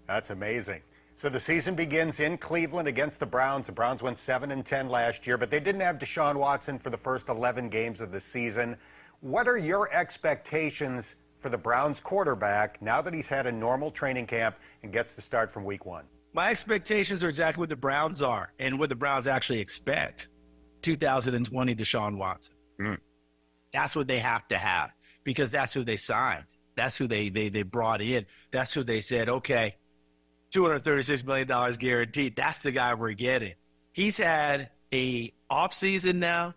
That's amazing. So the season begins in Cleveland against the Browns. The Browns went 7-10 last year, but they didn't have Deshaun Watson for the first 11 games of the season. What are your expectations for the Browns quarterback now that he's had a normal training camp and gets to start from week 1? My expectations are exactly what the Browns are and what the Browns actually expect. 2020 Deshaun Watson. That's what they have to have because that's who they signed. That's who they brought in. That's who they said, okay, $236 million guaranteed. That's the guy we're getting. He's had a offseason now.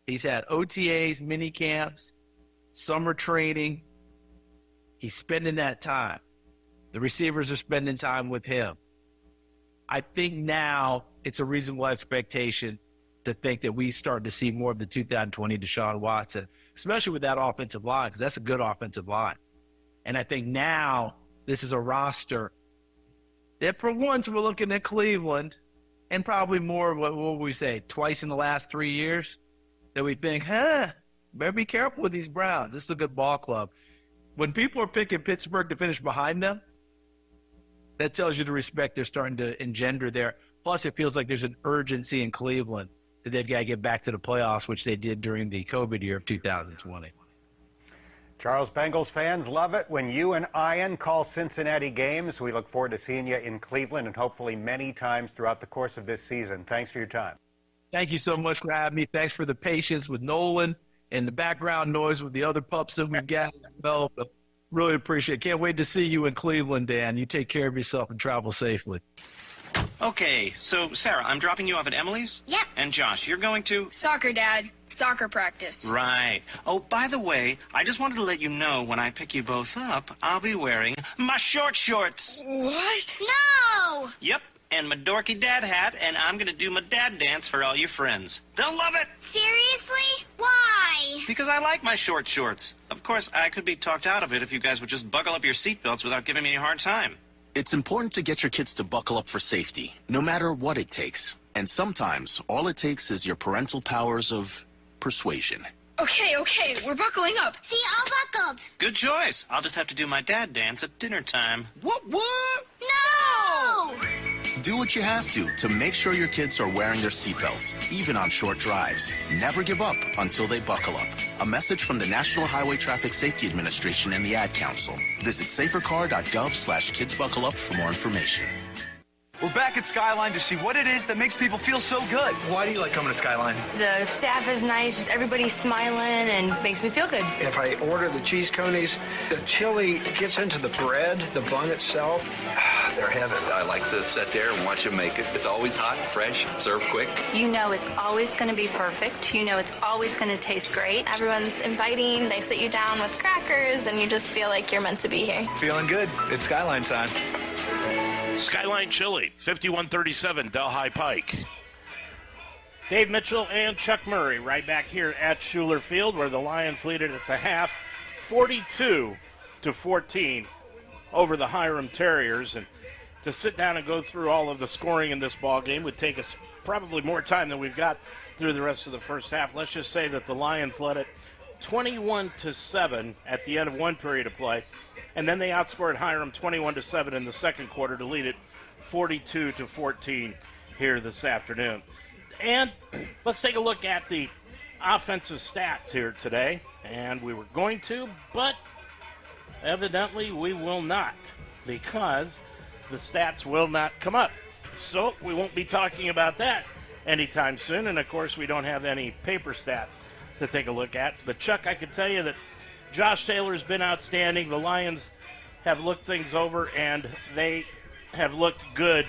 He's had OTAs, mini camps, summer training. He's spending that time. The receivers are spending time with him. I think now it's a reasonable expectation to think that we start to see more of the 2020 Deshaun Watson, especially with that offensive line, because that's a good offensive line. And I think now this is a roster that for once we're looking at Cleveland, and probably more, what would we say, twice in the last 3 years, that we think, better be careful with these Browns. This is a good ball club. When people are picking Pittsburgh to finish behind them, that tells you the respect they're starting to engender there. Plus, it feels like there's an urgency in Cleveland that they've got to get back to the playoffs, which they did during the COVID year of 2020. Charles, Bengals fans love it when you and Ian call Cincinnati games. We look forward to seeing you in Cleveland and hopefully many times throughout the course of this season. Thanks for your time. Thank you so much for having me. Thanks for the patience with Nolan and the background noise with the other pups that we've got. Really appreciate it. Can't wait to see you in Cleveland, Dan. You take care of yourself and travel safely. Okay, so Sarah, I'm dropping you off at Emily's? Yep. And Josh, you're going to? Soccer, Dad. Soccer practice. Right. Oh, by the way, I just wanted to let you know when I pick you both up, I'll be wearing my short shorts. What? No! Yep, and my dorky dad hat, and I'm going to do my dad dance for all your friends. They'll love it! Seriously? Why? Because I like my short shorts. Of course, I could be talked out of it if you guys would just buckle up your seatbelts without giving me a hard time. It's important to get your kids to buckle up for safety, no matter what it takes. And sometimes, all it takes is your parental powers of persuasion. Okay, we're buckling up. See, all buckled. Good choice. I'll just have to do my dad dance at dinner time. What? No! Do what you have to make sure your kids are wearing their seatbelts, even on short drives. Never give up until they buckle up. A message from the National Highway Traffic Safety Administration and the Ad Council. Visit safercar.gov/kidsbuckleup for more information. We're back at Skyline to see what it is that makes people feel so good. Why do you like coming to Skyline? The staff is nice. Just everybody's smiling and makes me feel good. If I order the cheese conies, the chili gets into the bread, the bun itself. They're heaven. I like to sit there and watch them make it. It's always hot, fresh, served quick. You know it's always going to be perfect. You know it's always going to taste great. Everyone's inviting. They sit you down with crackers, and you just feel like you're meant to be here. Feeling good. It's Skyline time. Skyline Chili, 5137 Delhi Pike. Dave Mitchell and Chuck Murray right back here at Schuler Field, where the Lions lead it at the half, 42-14 over the Hiram Terriers. And to sit down and go through all of the scoring in this ball game would take us probably more time than we've got through the rest of the first half. Let's just say that the Lions led it 21-7 at the end of one period of play, and then they outscored Hiram 21-7 in the second quarter to lead it 42-14 here this afternoon. And let's take a look at the offensive stats here today. And we were going to, but evidently we will not, because the stats will not come up. So we won't be talking about that anytime soon. And, of course, we don't have any paper stats to take a look at. But, Chuck, I can tell you that Josh Taylor's been outstanding. The Lions have looked things over, and they have looked good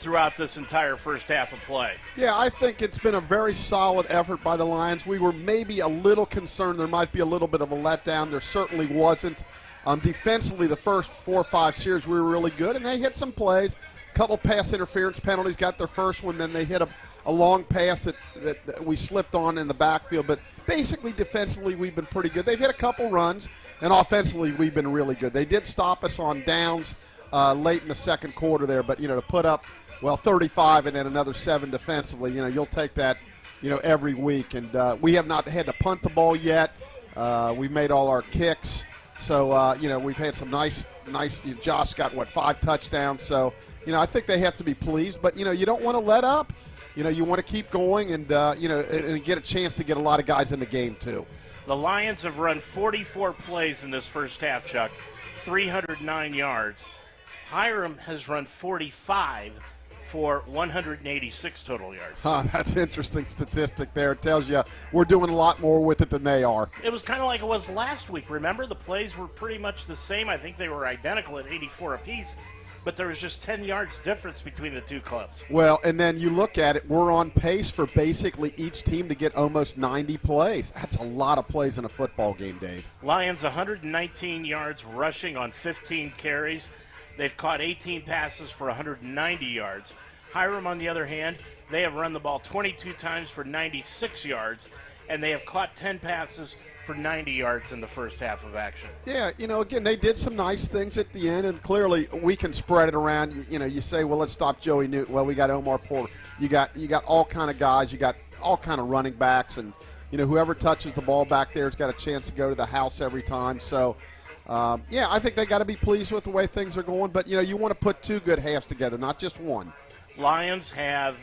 throughout this entire first half of play. Yeah, I think it's been a very solid effort by the Lions. We were maybe a little concerned there might be a little bit of a letdown. There certainly wasn't. Defensively, the first 4 or 5 series we were really good, and they hit some plays. A couple pass interference penalties, got their first one, then they hit a long pass that we slipped on in the backfield. But basically, defensively, we've been pretty good. They've hit a couple runs, and offensively, we've been really good. They did stop us on downs late in the second quarter there, but, to put up, 35 and then another 7 defensively, you'll take that, every week. And we have not had to punt the ball yet. We've made all our kicks. So, we've had some nice. Josh got, 5 touchdowns. So, I think they have to be pleased. But, you don't want to let up. You want to keep going and, and get a chance to get a lot of guys in the game, too. The Lions have run 44 plays in this first half, Chuck, 309 yards. Hiram has run 45 for 186 total yards. That's an interesting statistic there. It tells you we're doing a lot more with it than they are. It was kind of like it was last week. Remember, the plays were pretty much the same. I think they were identical at 84 apiece, but there was just 10 yards difference between the two clubs. Well, and then you look at it, we're on pace for basically each team to get almost 90 plays. That's a lot of plays in a football game, Dave. Lions 119 yards rushing on 15 carries. They've caught 18 passes for 190 yards. Hiram, on the other hand, they have run the ball 22 times for 96 yards, and they have caught 10 passes for 90 yards in the first half of action. Yeah, again, they did some nice things at the end, and clearly we can spread it around. You say, well, let's stop Joey Newton. Well, we got Omar Porter. You got all kind of guys. You got all kind of running backs, and whoever touches the ball back there has got a chance to go to the house every time. So, I think they got to be pleased with the way things are going. But you want to put two good halves together, not just one. Lions have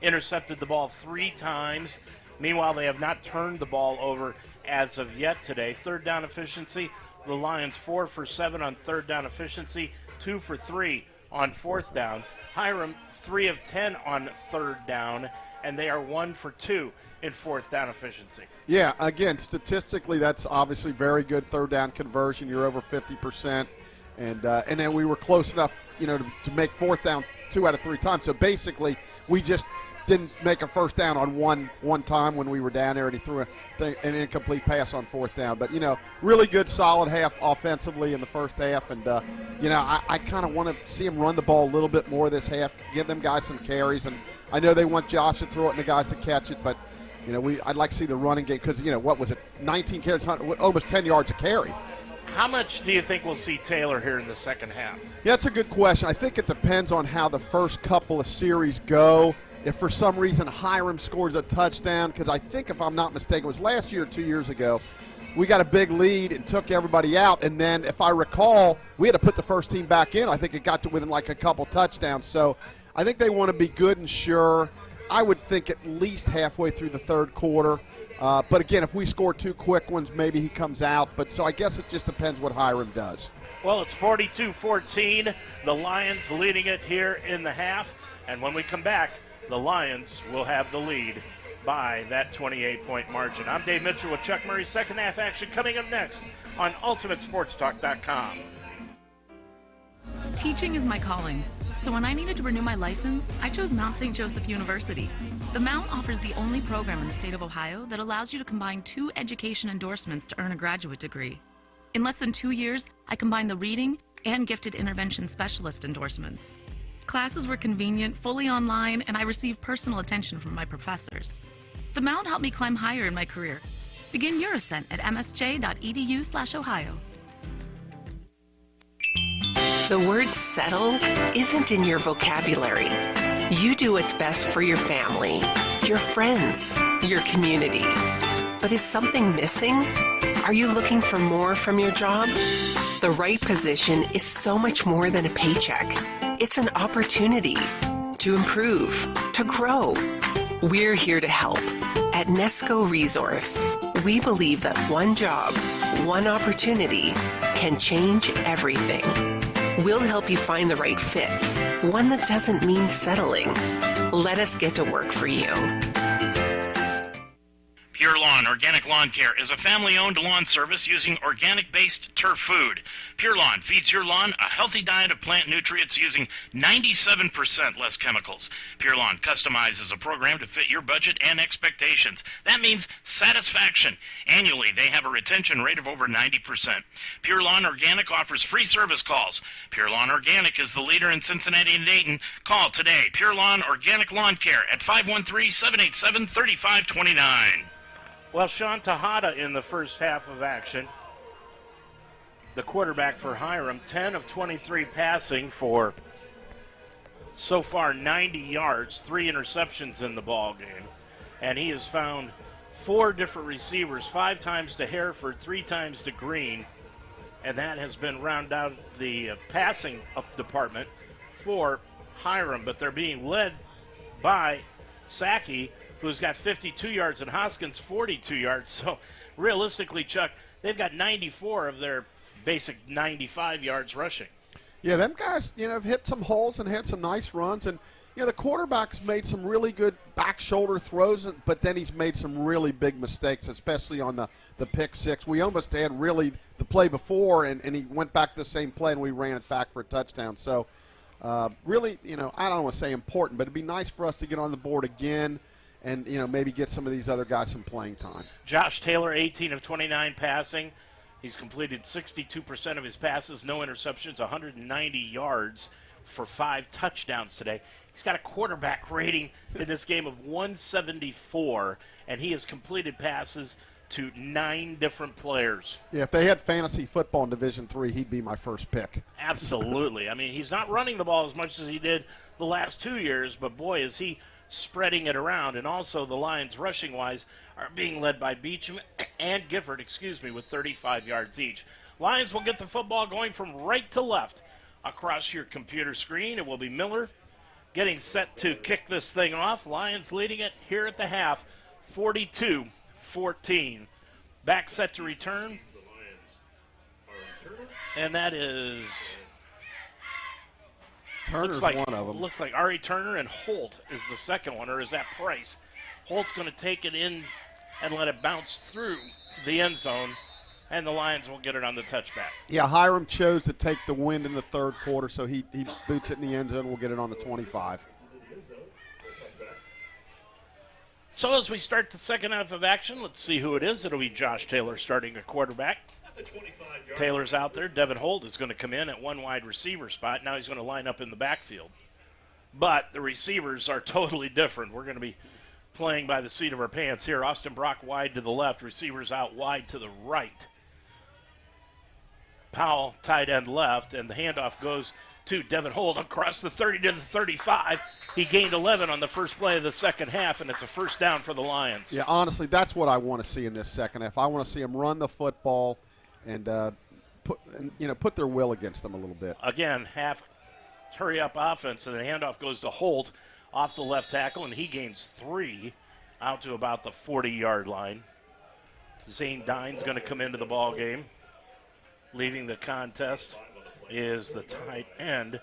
intercepted the ball 3 times. Meanwhile, they have not turned the ball over as of yet today. Third down efficiency, the Lions 4 for 7 on third down efficiency, 2 for 3 on fourth down. Hiram 3 of 10 on third down, and they are 1 for 2 in fourth down efficiency. Yeah, again, statistically, that's obviously very good third down conversion. You're over 50%, and then we were close enough, to make fourth down 2 out of 3 times. So basically, we just didn't make a first down on one time when we were down there, and he threw an incomplete pass on fourth down. But, really good, solid half offensively in the first half. And, I kind of want to see him run the ball a little bit more this half, give them guys some carries. And I know they want Josh to throw it and the guys to catch it, but, I'd like to see the running game because, what was it, 19 carries, almost 10 yards a carry. How much do you think we'll see Taylor here in the second half? Yeah, that's a good question. I think it depends on how the first couple of series go. If for some reason Hiram scores a touchdown, because I think, if I'm not mistaken, it was last year or 2 years ago, we got a big lead and took everybody out. And then, if I recall, we had to put the first team back in. I think it got to within like a couple touchdowns. So I think they want to be good and sure. I would think at least halfway through the third quarter. But again, if we score 2 quick ones, maybe he comes out. But so I guess it just depends what Hiram does. Well, it's 42-14. The Lions leading it here in the half. And when we come back, the Lions will have the lead by that 28-point margin. I'm Dave Mitchell with Chuck Murray's second half action coming up next on UltimateSportsTalk.com. Teaching is my calling. So when I needed to renew my license, I chose Mount St. Joseph University. The Mount offers the only program in the state of Ohio that allows you to combine 2 education endorsements to earn a graduate degree. In less than 2 years, I combined the reading and gifted intervention specialist endorsements. Classes were convenient, fully online, and I received personal attention from my professors. The Mount helped me climb higher in my career. Begin your ascent at msj.edu/Ohio. The word settle isn't in your vocabulary. You do what's best for your family, your friends, your community. But is something missing? Are you looking for more from your job? The right position is so much more than a paycheck. It's an opportunity to improve, to grow. We're here to help. At Nesco Resource, we believe that one job, one opportunity can change everything. We'll help you find the right fit, one that doesn't mean settling. Let us get to work for you. Pure Lawn Organic Lawn Care is a family-owned lawn service using organic-based turf food. Pure Lawn feeds your lawn a healthy diet of plant nutrients using 97% less chemicals. Pure Lawn customizes a program to fit your budget and expectations. That means satisfaction. Annually, they have a retention rate of over 90%. Pure Lawn Organic offers free service calls. Pure Lawn Organic is the leader in Cincinnati and Dayton. Call today. Pure Lawn Organic Lawn Care at 513-787-3529. Well, Sean Tejada in the first half of action, the quarterback for Hiram, 10 of 23 passing for so far 90 yards, 3 interceptions in the ball game. And he has found 4 different receivers, 5 times to Hereford, 3 times to Green. And that has been round out the passing department for Hiram. But they're being led by Sackey, who's got 52 yards, and Hoskins 42 yards. So realistically, Chuck, they've got 94 of their basic 95 yards rushing. Yeah, them guys, have hit some holes and had some nice runs. And, the quarterback's made some really good back shoulder throws, but then he's made some really big mistakes, especially on the pick 6. We almost had really the play before, and he went back to the same play, and we ran it back for a touchdown. So really, I don't want to say important, but it'd be nice for us to get on the board again and, maybe get some of these other guys some playing time. Josh Taylor, 18 of 29 passing He's completed 62% of his passes, no interceptions, 190 yards for 5 touchdowns today. He's got a quarterback rating in this game of 174, and he has completed passes to 9 different players. Yeah, if they had fantasy football in Division III, he'd be my first pick. Absolutely. I mean, he's not running the ball as much as he did the last 2 years, but boy, is he spreading it around. And also the Lions, rushing-wise, are being led by Beecham and Gifford, with 35 yards each. Lions will get the football going from right to left across your computer screen. It will be Miller getting set to kick this thing off. Lions leading it here at the half, 42-14. Back set to return. And that is... Turner's one of them. Looks like Ari Turner, and Holt is the second one, or is that Price? Holt's going to take it in and let it bounce through the end zone, and the Lions will get it on the touchback. Yeah, Hiram chose to take the wind in the third quarter, so he boots it in the end zone. We'll get it on the 25. So as we start the second half of action, let's see who it is. It'll be Josh Taylor starting at quarterback. Taylor's out there. Devin Holt is going to come in at one wide receiver spot. Now he's going to line up in the backfield. But the receivers are totally different. We're going to be playing by the seat of our pants here. Austin Brock wide to the left. Receivers out wide to the right. Powell tight end left, and the handoff goes to Devin Holt across the 30 to the 35. He gained 11 on the first play of the second half, and it's a first down for the Lions. Yeah, honestly, that's what I want to see in this second half. I want to see them run the football and put their will against them a little bit. Again, half hurry-up offense, and the handoff goes to Holt off the left tackle, and he gains 3 out to about the 40-yard line. Zane Dine's going to come into the ball game. Leading the contest is the tight end.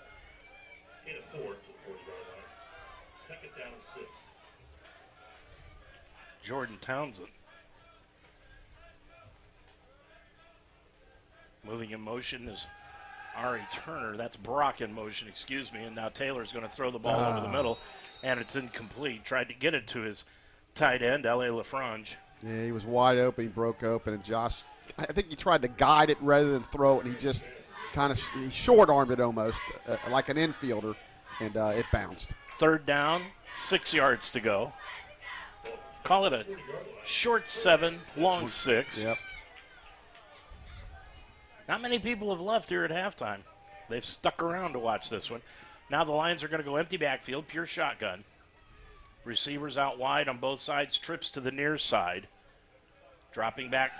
Jordan Townsend. Moving in motion is Ari Turner. That's Brock in motion, and now Taylor's going to throw the ball over the middle, and it's incomplete. Tried to get it to his tight end, L.A. LaFrange. Yeah, he was wide open. He broke open, and Josh, I think he tried to guide it rather than throw it, and he just he short-armed it almost like an infielder, and it bounced. Third down, 6 yards to go. Call it a short 7, long 6. Yep. Not many people have left here at halftime. They've stuck around to watch this one. Now the Lions are going to go empty backfield, pure shotgun. Receivers out wide on both sides, trips to the near side. Dropping back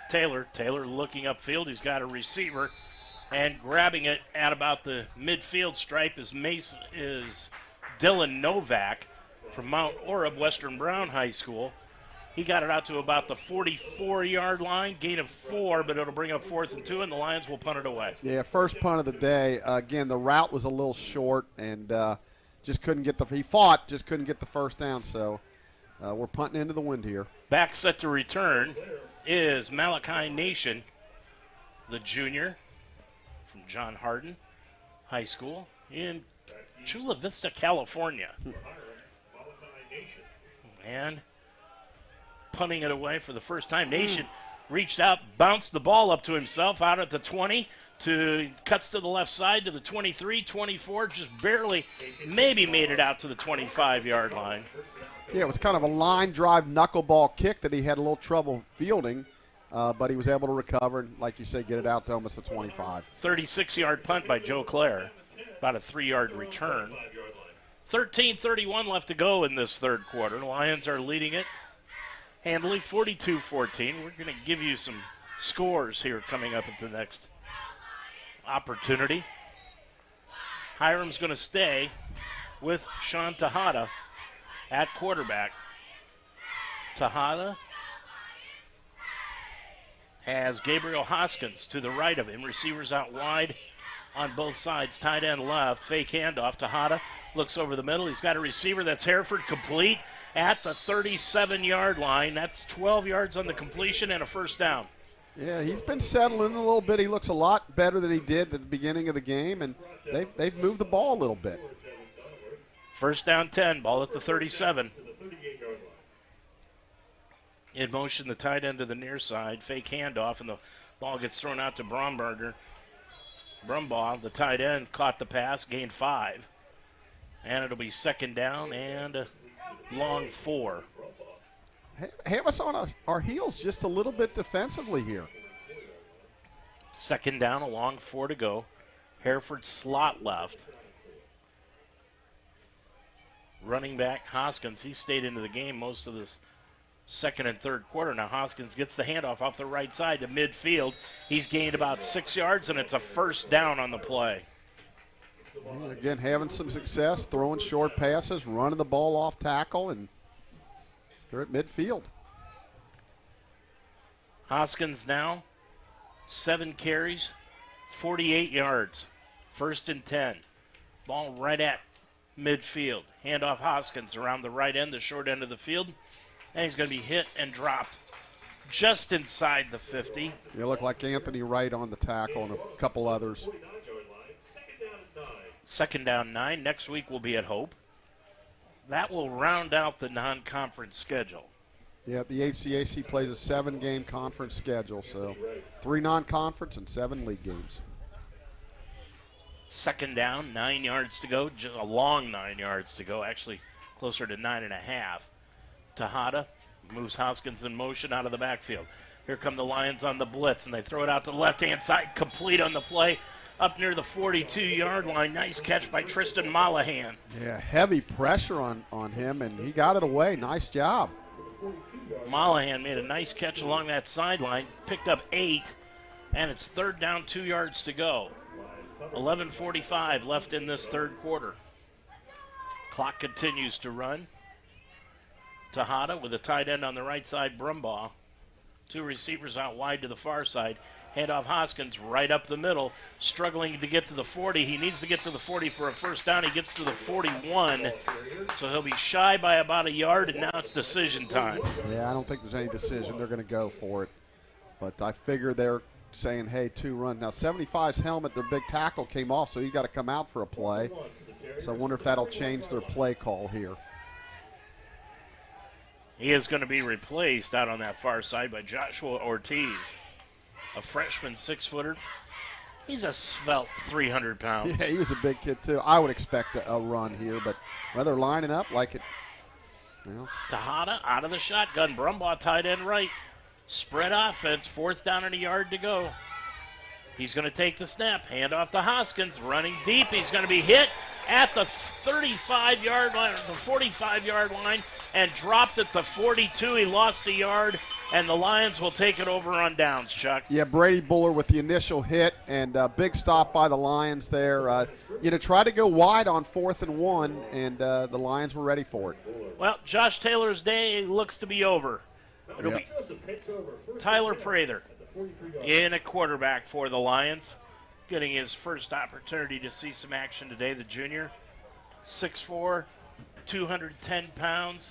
Taylor. Taylor looking upfield. He's got a receiver, and grabbing it at about the midfield stripe is Dylan Novak from Mount Orab Western Brown High School. He got it out to about the 44-yard line, gain of 4, but it'll bring up 4th and 2, and the Lions will punt it away. Yeah, first punt of the day. Again, the route was a little short, and just couldn't get he fought, just couldn't get the first down, so we're punting into the wind here. Back set to return is Malachi Nation, the junior from John Hardin High School in Chula Vista, California. And punting it away for the first time. Nation reached out, bounced the ball up to himself out at the 20, cuts to the left side to the 23, 24, just barely, maybe made it out to the 25-yard line. Yeah, it was kind of a line drive knuckleball kick that he had a little trouble fielding, but he was able to recover and, like you said, get it out to almost the 25. 36-yard punt by Joe Clare, about a 3-yard return. 13:31 left to go in this third quarter. The Lions are leading it handily, 42-14. We're going to give you some scores here coming up at the next opportunity. Hiram's going to stay with Sean Tejada at quarterback. Tejada has Gabriel Hoskins to the right of him. Receivers out wide on both sides. Tight end left. Fake handoff. Tejada looks over the middle. He's got a receiver. That's Hereford, complete at the 37-yard line. That's 12 yards on the completion and a first down. Yeah, he's been settling a little bit. He looks a lot better than he did at the beginning of the game, and they've moved the ball a little bit. First down 10, ball at the 37. In motion, the tight end to the near side, fake handoff, and the Ball gets thrown out to Brumbaugh, the tight end, caught the pass, gained 5. And it'll be second down and a long 4. Have us on our heels just a little bit defensively here. Second down, a long 4 to go. Hereford slot left. Running back Hoskins, he stayed into the game most of this second and third quarter. Now Hoskins gets the handoff off the right side to midfield. He's gained about 6 yards, and it's a first down on the play. And again, having some success, throwing short passes, running the ball off tackle, and they're at midfield. Hoskins now, 7 carries, 48 yards. First and 10. Ball right at midfield. Handoff Hoskins around the right end, the short end of the field. And he's going to be hit and dropped just inside the 50. You look like Anthony Wright on the tackle and a couple others. Second down 9. Next week will be at Hope. That will round out the non-conference schedule. Yeah, the HCAC plays a 7-game conference schedule, so 3 non-conference and 7 league games. Second down, 9 yards to go, just a long 9 yards to go, actually closer to 9.5. Tejada moves Hoskins in motion out of the backfield. Here come the Lions on the blitz, and they throw it out to the left-hand side, complete on the play, up near the 42-yard line. Nice catch by Tristan Mollahan. Yeah, heavy pressure on him, and he got it away. Nice job. Mollahan made a nice catch along that sideline, picked up 8, and it's third down, 2 yards to go. 11:45 left in this third quarter. Clock continues to run. Tejada with a tight end on the right side, Brumbaugh. 2 receivers out wide to the far side. Handoff Hoskins right up the middle, struggling to get to the 40. He needs to get to the 40 for a first down. He gets to the 41, so he'll be shy by about a yard, and now it's decision time. Yeah, I don't think there's any decision. They're going to go for it. But I figure they're saying, hey, 2 run. Now, 75's helmet, their big tackle came off, so you got to come out for a play. So I wonder if that'll change their play call here. He is going to be replaced out on that far side by Joshua Ortiz, a freshman 6-footer. He's a svelte 300 pounds. Yeah, he was a big kid, too. I would expect a run here, but they're lining up like it. Well. Tejada out of the shotgun. Brumbaugh tight end right. Spread offense, 4th down and a yard to go. He's going to take the snap. Hand off to Hoskins, running deep. He's going to be hit at the 35-yard line, or the 45-yard line, and dropped at the 42. He lost a yard, and the Lions will take it over on downs, Chuck. Yeah, Brady Buller with the initial hit, and a big stop by the Lions there. Try to go wide on 4th and 1, and the Lions were ready for it. Well, Josh Taylor's day looks to be over. It'll be Tyler Prather in a quarterback for the Lions, getting his first opportunity to see some action today. The junior, 6'4", 210 pounds.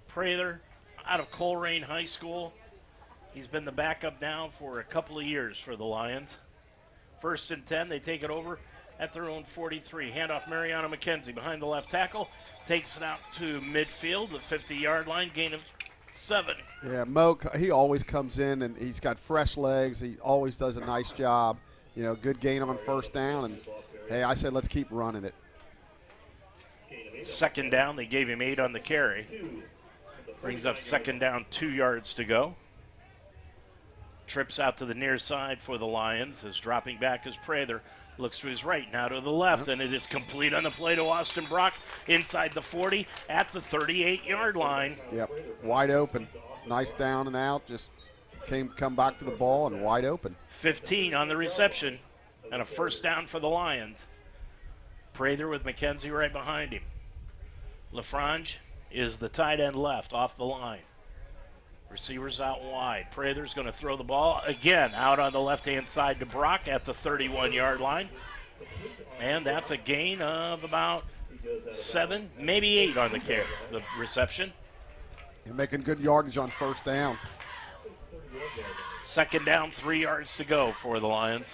Prather out of Coleraine High School. He's been the backup now for a couple of years for the Lions. 1st and 10, they take it over at their own 43. Handoff Mariano McKenzie behind the left tackle. Takes it out to midfield, the 50-yard line, gain of 7. Yeah, Mo, he always comes in, and he's got fresh legs. He always does a nice job. Good gain on 1st down. And, hey, I said let's keep running it. Second down, they gave him 8 on the carry. Brings up second down, 2 yards to go. Trips out to the near side for the Lions. As dropping back is Prather. Looks to his right, now to the left, and it is complete on the play to Austin Brock inside the 40 at the 38-yard line. Yep, wide open. Nice down and out, just come back to the ball and wide open. 15 on the reception, and a first down for the Lions. Prather with McKenzie right behind him. LaFrange is the tight end left off the line. Receivers out wide. Prather's going to throw the ball again out on the left-hand side to Brock at the 31-yard line. And that's a gain of about 7, maybe 8 on the reception. You're making good yardage on 1st down. Second down, 3 yards to go for the Lions.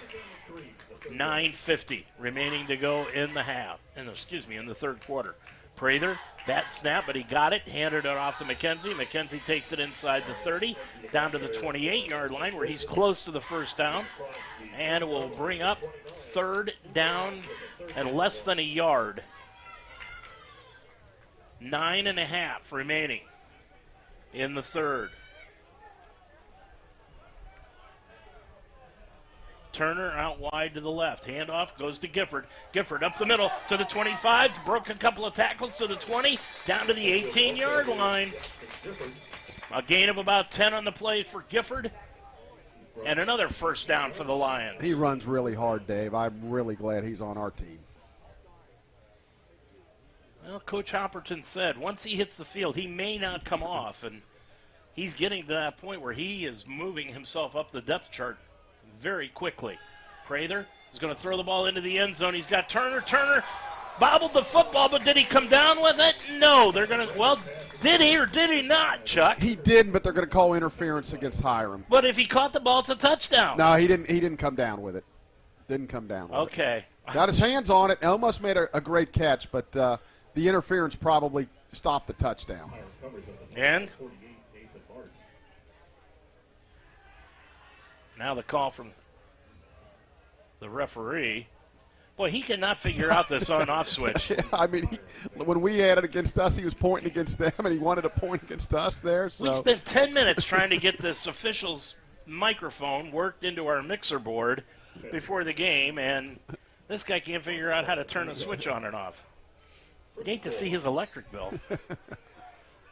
9:50 remaining to go in the in the third quarter. Prather, that snap, but he got it, handed it off to McKenzie. McKenzie takes it inside the 30, down to the 28-yard line where he's close to the first down. And it will bring up third down and less than a yard. 9.5 remaining in the third. Turner out wide to the left. Handoff goes to Gifford. Gifford up the middle to the 25. Broke a couple of tackles to the 20. Down to the 18-yard line. A gain of about 10 on the play for Gifford. And another first down for the Lions. He runs really hard, Dave. I'm really glad he's on our team. Well, Coach Hopperton said once he hits the field, he may not come off. And he's getting to that point where he is moving himself up the depth chart very quickly. Prather is going to throw the ball into the end zone. He's got Turner. Turner bobbled the football, but did he come down with it? No. They're going to, well, did he or did he not, Chuck? He did, but they're going to call interference against Hiram. But if he caught the ball, it's a touchdown. No, he didn't come down with it. Didn't come down with it. Okay. Got his hands on it. Almost made a great catch, but the interference probably stopped the touchdown. And now the call from the referee. Boy, he cannot figure out this on-off switch. Yeah, I mean, when we had it against us, he was pointing against them, and he wanted to point against us there. So. We spent 10 minutes trying to get this official's microphone worked into our mixer board before the game, and this guy can't figure out how to turn a switch on and off. I'd hate to see his electric bill.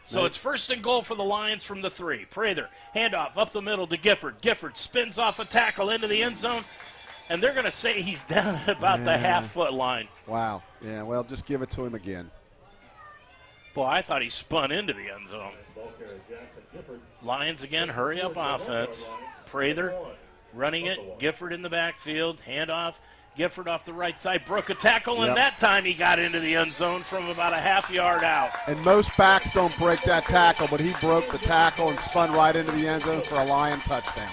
So it's first and goal for the Lions from the 3. Prather, handoff up the middle to Gifford. Gifford spins off a tackle into the end zone, and they're going to say he's down at about the half-foot line. Wow. Yeah, well, just give it to him again. Boy, I thought he spun into the end zone. Lions again, hurry up offense. Prather running it. Gifford in the backfield. Handoff. Gifford off the right side, broke a tackle, and that time he got into the end zone from about a half yard out. And most backs don't break that tackle, but he broke the tackle and spun right into the end zone for a Lion touchdown.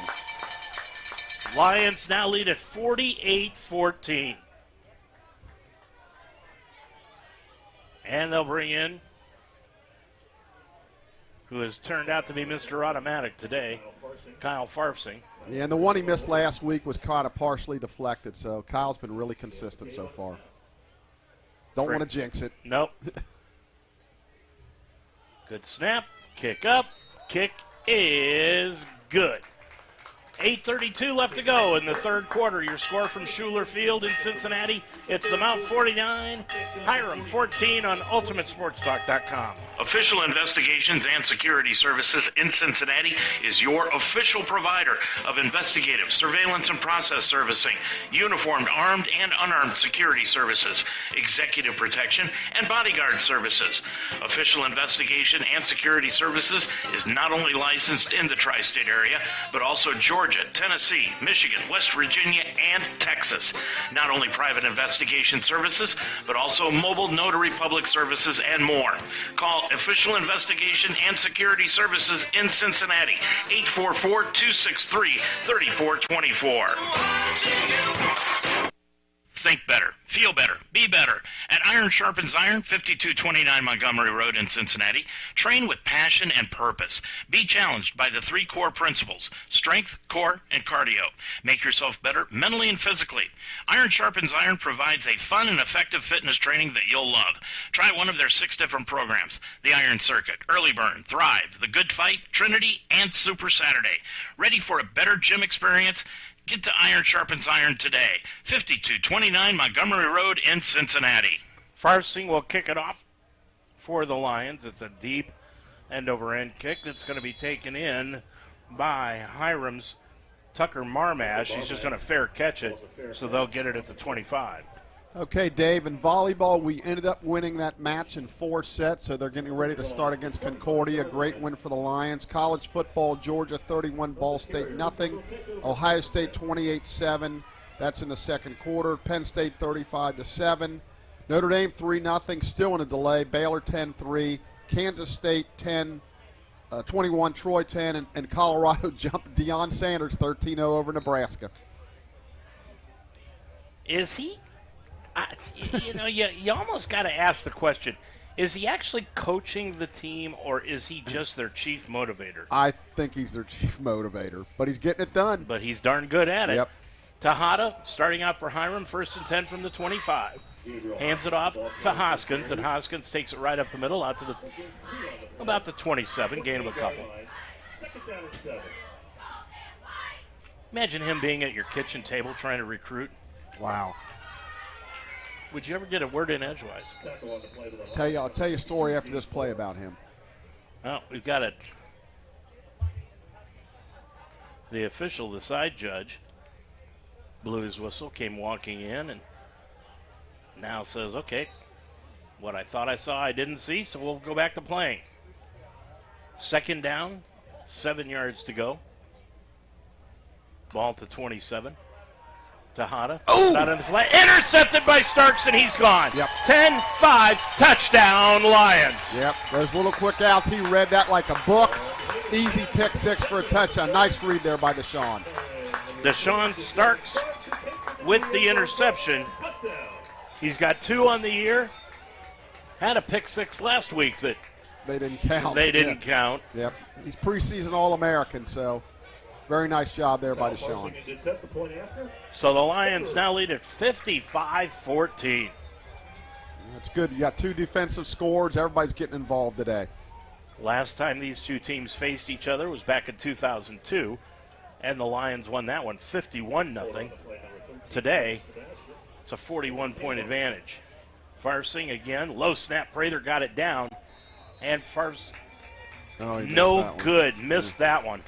Lions now lead at 48-14. And they'll bring in who has turned out to be Mr. Automatic today, Kyle Farfsing. Yeah, and the one he missed last week was kind of partially deflected, so Kyle's been really consistent so far. Don't want to jinx it. Nope. Good snap, kick up, kick is good. 8:32 left to go in the third quarter. Your score from Schuler Field in Cincinnati. It's the Mount 49, Hiram 14 on UltimateSportsTalk.com. Official Investigations and Security Services in Cincinnati is your official provider of investigative, surveillance, and process servicing, uniformed, armed, and unarmed security services, executive protection, and bodyguard services. Official Investigation and Security Services is not only licensed in the tri-state area, but also Georgia, Tennessee, Michigan, West Virginia, and Texas. Not only private investigation services, but also mobile notary public services and more. Call Official Investigation and Security Services in Cincinnati, 844-263-3424. Think better, feel better, be better. At Iron Sharpens Iron, 5229 Montgomery Road in Cincinnati, train with passion and purpose. Be challenged by the 3 core principles: strength, core, and cardio. Make yourself better mentally and physically. Iron Sharpens Iron provides a fun and effective fitness training that you'll love. Try one of their 6 different programs: the Iron Circuit, Early Burn, Thrive, the Good Fight, Trinity, and Super Saturday. Ready for a better gym experience? Get to Iron Sharpens Iron today, 5229 Montgomery Road in Cincinnati. Farfsing will kick it off for the Lions. It's a deep end-over-end kick that's going to be taken in by Hiram's Tucker Marmash. He's just going to fair catch it, so they'll get it at the 25. Okay, Dave, in volleyball, we ended up winning that match in 4 sets, so they're getting ready to start against Concordia. Great win for the Lions. College football, Georgia 31, Ball State nothing. Ohio State 28-7. That's in the second quarter. Penn State 35-7. Notre Dame 3-0, still in a delay. Baylor 10-3. Kansas State 10-21. Troy 10, and Colorado jumped Deion Sanders 13-0 over Nebraska. Is he? You almost got to ask the question, Is he actually coaching the team, or is he just their chief motivator? I think he's their chief motivator, but he's getting it done. But he's darn good at it. Yep. Tejada starting out for Hiram, 1st and 10 from the 25. Hands it off to Hoskins, and Hoskins takes it right up the middle out to about the 27, gain of a couple. Imagine him being at your kitchen table trying to recruit. Wow. Would you ever get a word in edgewise? I'll tell you a story after this play about him. Well, we've got it. The official, the side judge, blew his whistle, came walking in, and now says, okay, what I thought I saw I didn't see, so we'll go back to playing. 2nd down, 7 yards to go. Ball to 27. Tejada. Oh! Not in the flat. Intercepted by Starks, and he's gone. Yep. 10-5, touchdown, Lions. Yep, those little quick outs. He read that like a book. Easy pick 6 for a touchdown. Nice read there by Deshaun. Deshaun Starks with the interception. He's got 2 on the year. Had a pick 6 last week that they didn't count. They didn't count. Yep. He's preseason All-American, so very nice job there by Deshaun. So the Lions now lead at 55-14. That's good. You got 2 defensive scores. Everybody's getting involved today. Last time these 2 teams faced each other was back in 2002, and the Lions won that one 51-0. Today, it's a 41-point advantage. Farsing again, low snap. Prather got it down, and Farsing, no good, missed that one.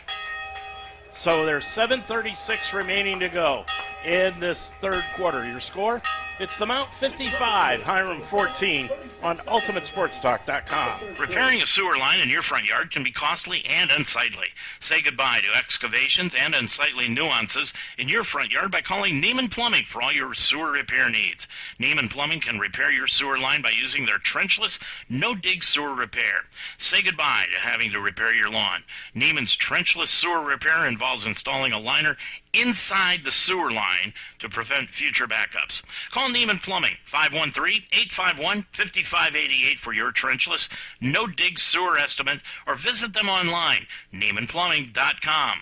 So there's 7:36 remaining to go in this 3rd quarter. Your score? It's the Mount 55, Hiram 14 on UltimateSportsTalk.com. Repairing a sewer line in your front yard can be costly and unsightly. Say goodbye to excavations and unsightly nuances in your front yard by calling Neiman Plumbing for all your sewer repair needs. Neiman Plumbing can repair your sewer line by using their trenchless, no-dig sewer repair. Say goodbye to having to repair your lawn. Neiman's trenchless sewer repair involves installing a liner inside the sewer line to prevent future backups. Call Neiman Plumbing, 513-851-5588 for your trenchless, no-dig sewer estimate, or visit them online, NeimanPlumbing.com.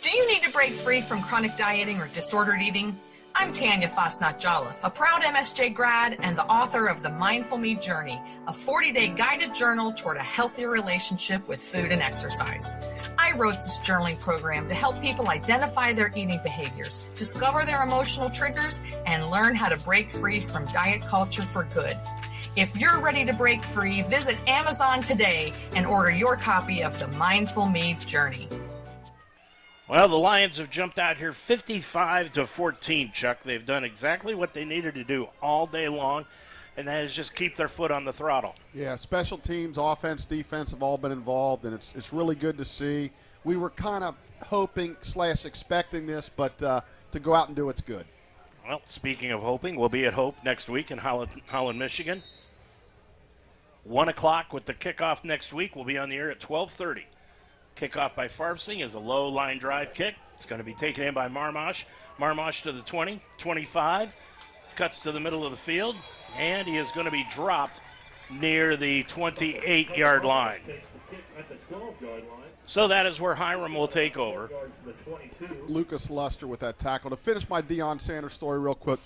Do you need to break free from chronic dieting or disordered eating? I'm Tanya Fosnat-Jolliffe, a proud MSJ grad and the author of The Mindful Me Journey, a 40-day guided journal toward a healthier relationship with food and exercise. I wrote this journaling program to help people identify their eating behaviors, discover their emotional triggers, and learn how to break free from diet culture for good. If you're ready to break free, visit Amazon today and order your copy of The Mindful Me Journey. Well, the Lions have jumped out here 55-14, Chuck. They've done exactly what they needed to do all day long, and that is just keep their foot on the throttle. Yeah, special teams, offense, defense have all been involved, and it's really good to see. We were kind of hoping / expecting this, but to go out and do it's good. Well, speaking of hoping, we'll be at Hope next week in Holland, Michigan. 1 o'clock with the kickoff next week. We'll be on the air at 12:30. Kickoff by Farsing is a low line drive kick. It's going to be taken in by Marmosh. Marmosh to the 20, 25, cuts to the middle of the field, and he is going to be dropped near the 28-yard line. So that is where Hiram will take over. Lucas Luster with that tackle. To finish my Deion Sanders story real quick,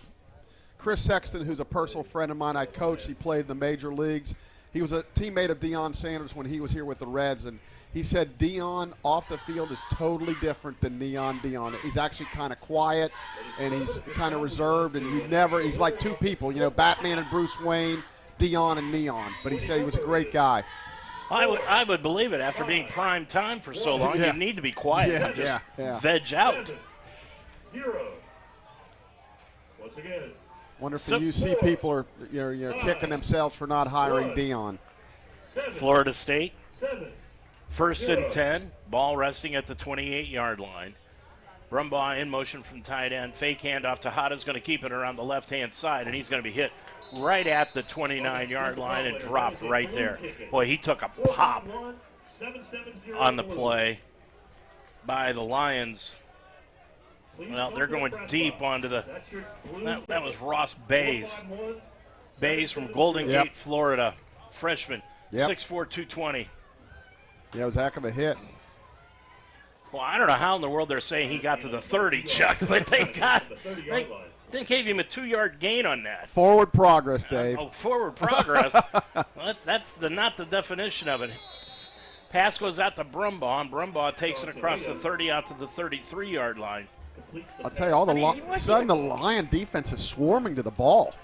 Chris Sexton, who's a personal friend of mine, I coached, he played in the major leagues. He was a teammate of Deion Sanders when he was here with the Reds, and he said Deion off the field is totally different than Deion. He's actually kind of quiet, and he's kind of reserved, and he's like 2 people, Batman and Bruce Wayne, Deion and Neon. But he said he was a great guy. I would believe it. After being prime time for so long, you need to be quiet and just veg out. 0. Once again. Wonder if the UC people are kicking themselves for not hiring Deion. Florida State. 1st and 10. Ball resting at the 28-yard line. Brumbaugh in motion from tight end. Fake handoff to Hada's going to keep it around the left-hand side, and he's going to be hit right at the 29-yard line and dropped right there. Boy, he took a pop on the play by the Lions. Well, they're going deep onto the – that was Ross Bays. Bays from Golden Gate, Florida. Freshman, 6'4", 220. Yeah, it was a heck of a hit. Well, I don't know how in the world they're saying he got to the 30, Chuck, but they gave him a 2-yard gain on that. Forward progress, Dave. Forward progress. Well, that's not the definition of it. Pass goes out to Brumbaugh, and Brumbaugh takes it across the 30 out to the 33-yard line. I'll tell you, all the Lion defense is swarming to the ball.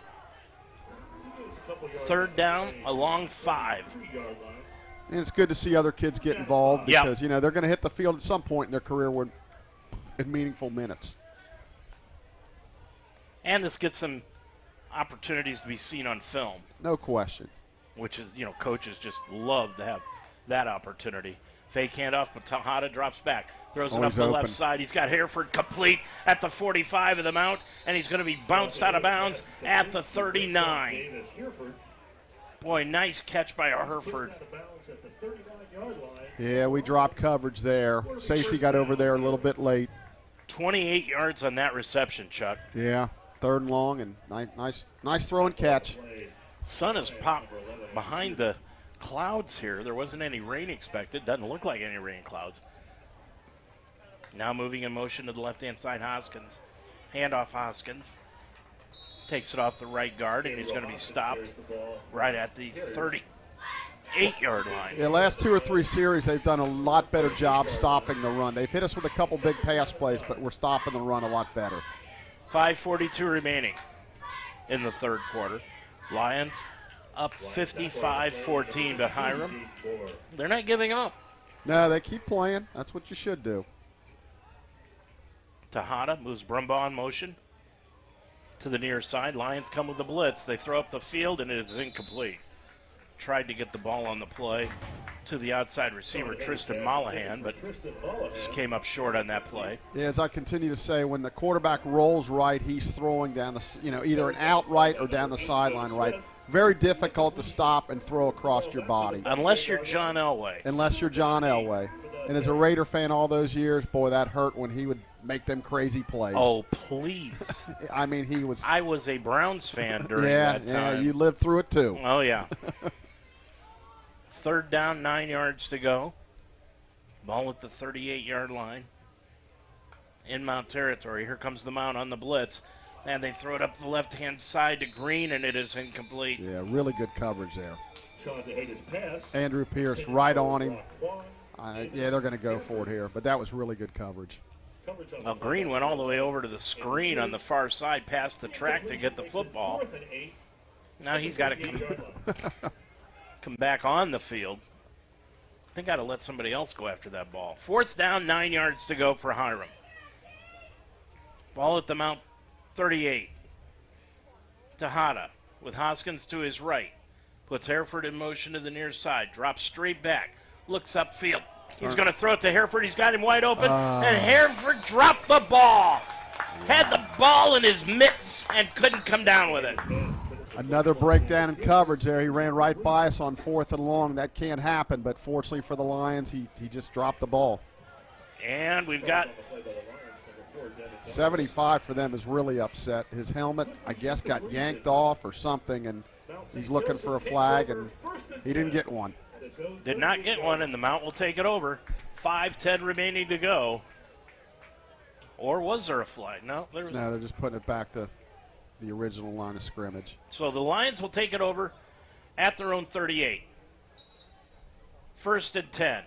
Third down, along 5. And it's good to see other kids get involved because, they're going to hit the field at some point in their career in meaningful minutes. And this gets them opportunities to be seen on film. No question. Which is, coaches just love to have that opportunity. Fake handoff, but Tejada drops back. Throws it up the left side. He's got Hereford complete at the 45 of the Mount, and he's going to be bounced out of bounds at the 39. Boy, nice catch by Hereford. Yeah, we dropped coverage there. Safety got over there a little bit late. 28 yards on that reception, Chuck. Yeah, 3rd and long, and nice throw and catch. Sun has popped behind the clouds here. There wasn't any rain expected. Doesn't look like any rain clouds. Now moving in motion to the left-hand side, Hoskins. Handoff Hoskins. Takes it off the right guard, and he's going to be stopped right at the 38-yard line. The last 2 or 3 series, they've done a lot better job stopping the run. They've hit us with a couple big pass plays, but we're stopping the run a lot better. 5:42 remaining in the 3rd quarter. Lions up 55-14 to Hiram. They're not giving up. No, they keep playing. That's what you should do. Tejada moves Brumbaugh in motion to the near side. Lions come with the blitz. They throw up the field, and it is incomplete. Tried to get the ball on the play to the outside receiver, Tristan Mollahan, but just came up short on that play. Yeah, as I continue to say, when the quarterback rolls right, he's throwing down the, either an out right or down the sideline right. Very difficult to stop and throw across your body. Unless you're John Elway. And as a Raider fan all those years, boy, that hurt when he would make them crazy plays. Oh, please. I mean, he was. I was a Browns fan during that time. Yeah, you lived through it too. Oh, yeah. 3rd down, 9 yards to go. Ball at the 38-yard line. In Mount territory. Here comes the Mount on the blitz. And they throw it up the left-hand side to Green, and it is incomplete. Yeah, really good coverage there. Andrew Pierce right on him. Yeah, they're going to go for it here, but that was really good coverage. Well, Green went all the way over to the screen on the far side, past the track to get the football. Now he's got to come back on the field. I think I ought to let somebody else go after that ball. 4th down, 9 yards to go for Hiram. Ball at the Mount 38. Tejada with Hoskins to his right. Puts Hereford in motion to the near side. Drops straight back. Looks upfield. He's going to throw it to Hereford. He's got him wide open. And Hereford dropped the ball. Had the ball in his mitts and couldn't come down with it. Another breakdown in coverage there. He ran right by us on 4th and long. That can't happen, but fortunately for the Lions, he just dropped the ball. And we've got 75 for them is really upset. His helmet, I guess, got yanked off or something, and he's looking for a flag, and he didn't get one. Did not get one, and the Mount will take it over. 5:10 remaining to go. Or was there a flag? No, there was. No, they're just putting it back to the original line of scrimmage. So the Lions will take it over at their own 38. 1st and 10.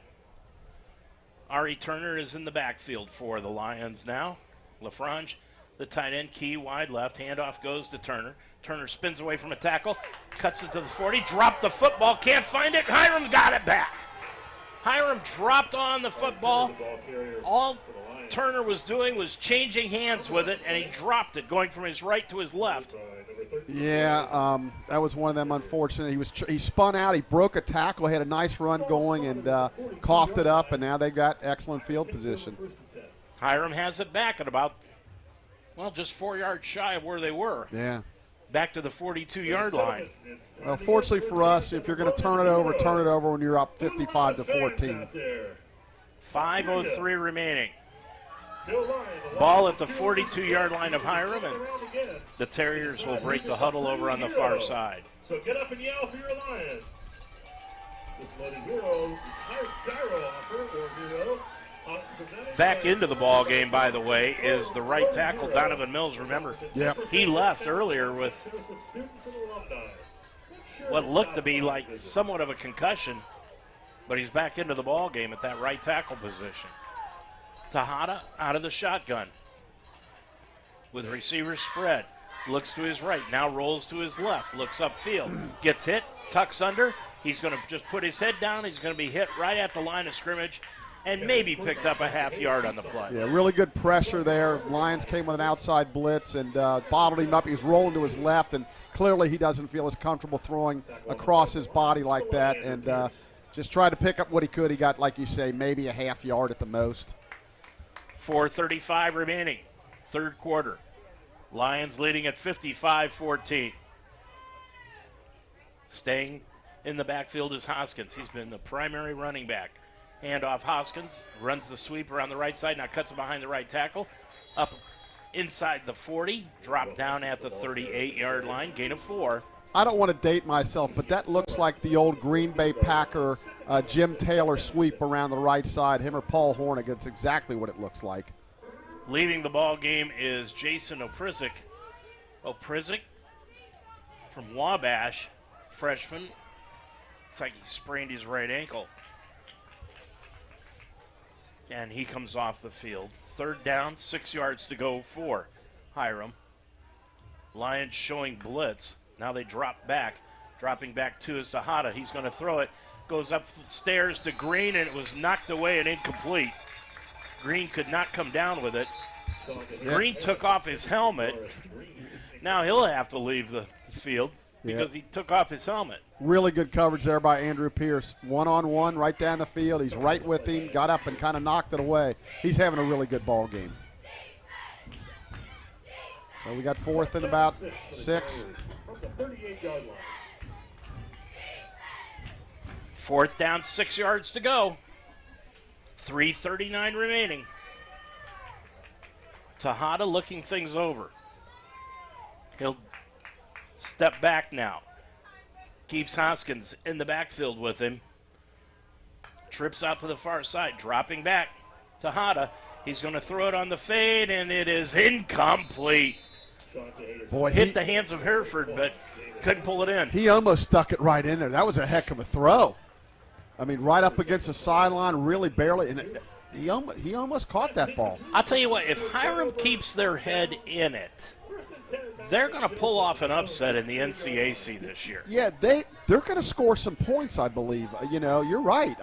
Ari Turner is in the backfield for the Lions now. LaFrange, the tight end, key wide left. Handoff goes to Turner. Turner spins away from a tackle, cuts it to the 40, dropped the football, can't find it. Hiram got it back. Hiram dropped on the football. All Turner was doing was changing hands with it, and he dropped it, going from his right to his left. Yeah, that was one of them unfortunate. He spun out, he broke a tackle, had a nice run going, and coughed it up, and now they got excellent field position. Hiram has it back at about, just 4 yards shy of where they were. Yeah. Back to the 42-yard line. Well, fortunately for us, if you're going to turn it over when you're up 55-14. 5:03 remaining. Ball at the 42-yard line of Hiram, and the Terriers will break the huddle over on the far side. So get up and yell for your Lions. Just let a hero, gyro offer or hero. Back into the ball game, by the way, is the right tackle, Donovan Mills. Remember, he left earlier with what looked to be like somewhat of a concussion, but he's back into the ball game at that right tackle position. Tejada out of the shotgun with receivers spread. Looks to his right, now rolls to his left, looks upfield, gets hit, tucks under. He's going to just put his head down. He's going to be hit right at the line of scrimmage and maybe picked up a half yard on the play. Yeah, really good pressure there. Lions came with an outside blitz and bottled him up. He was rolling to his left, and clearly he doesn't feel as comfortable throwing across his body like that, and just tried to pick up what he could. He got, like you say, maybe a half yard at the most. 4:35 remaining, third quarter. Lions leading at 55-14. Staying in the backfield is Hoskins. He's been the primary running back. Hand off Hoskins, runs the sweep around the right side, now cuts it behind the right tackle. Up inside the 40, drop down at the 38-yard line, gain of 4. I don't want to date myself, but that looks like the old Green Bay Packer Jim Taylor sweep around the right side. Him or Paul Hornig, it's exactly what it looks like. Leading the ball game is Jason Oprizik. Oprizik from Wabash, freshman. It's like he sprained his right ankle. And he comes off the field. Third down, 6 yards to go for Hiram. Lions showing blitz. Now they drop back. Dropping back to is Tejada. He's going to throw it. Goes up the stairs to Green, and it was knocked away and incomplete. Green could not come down with it. Green took off his helmet. Now he'll have to leave the field because he took off his helmet. Really good coverage there by Andrew Pierce. One-on-one right down the field. He's right with him, got up and kind of knocked it away. He's having a really good ball game. So we got fourth and about 6. Fourth down, 6 yards to go. 3:39 remaining. Tejada looking things over. He'll step back now. Keeps Hoskins in the backfield with him. Trips out to the far side, dropping back. Tejada, he's going to throw it on the fade, and it is incomplete. Boy, hit the hands of Hereford, but couldn't pull it in. He almost stuck it right in there. That was a heck of a throw. I mean, right up against the sideline, really barely, and he almost caught that ball. I'll tell you what, if Hiram keeps their head in it, they're going to pull off an upset in the NCAC this year. Yeah, they're going to score some points, I believe. You know, you're right.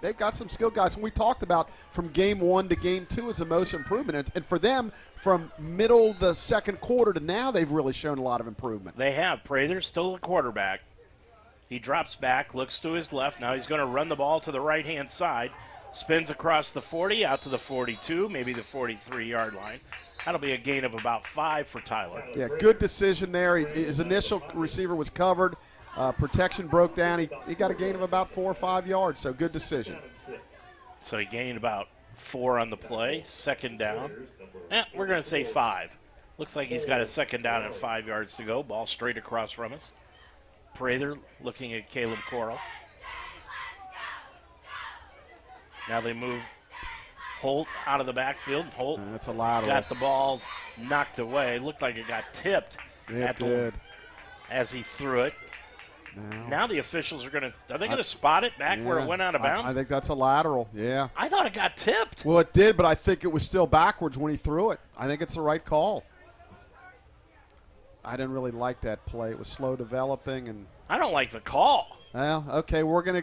They've got some skilled guys. And we talked about from game 1 to game 2 is the most improvement. And for them, from middle the second quarter to now, they've really shown a lot of improvement. They have. Prather's still the quarterback. He drops back, looks to his left. Now he's going to run the ball to the right-hand side. Spins across the 40, out to the 42, maybe the 43-yard line. That'll be a gain of about 5 for Tyler. Yeah, good decision there. His initial receiver was covered. Protection broke down. He got a gain of about 4 or 5 yards, so good decision. So he gained about 4 on the play. Second down. We're going to say 5. Looks like he's got a second down and 5 yards to go. Ball straight across from us. Prather looking at Caleb Corral. Now they move Holt out of the backfield. Holt that's a lateral. Got the ball knocked away. Looked like it got tipped. It did. As he threw it. Now the officials are going to – are they going to spot it back where it went out of bounds? I think that's a lateral, yeah. I thought it got tipped. Well, it did, but I think it was still backwards when he threw it. I think it's the right call. I didn't really like that play. It was slow developing. And I don't like the call. Well, okay,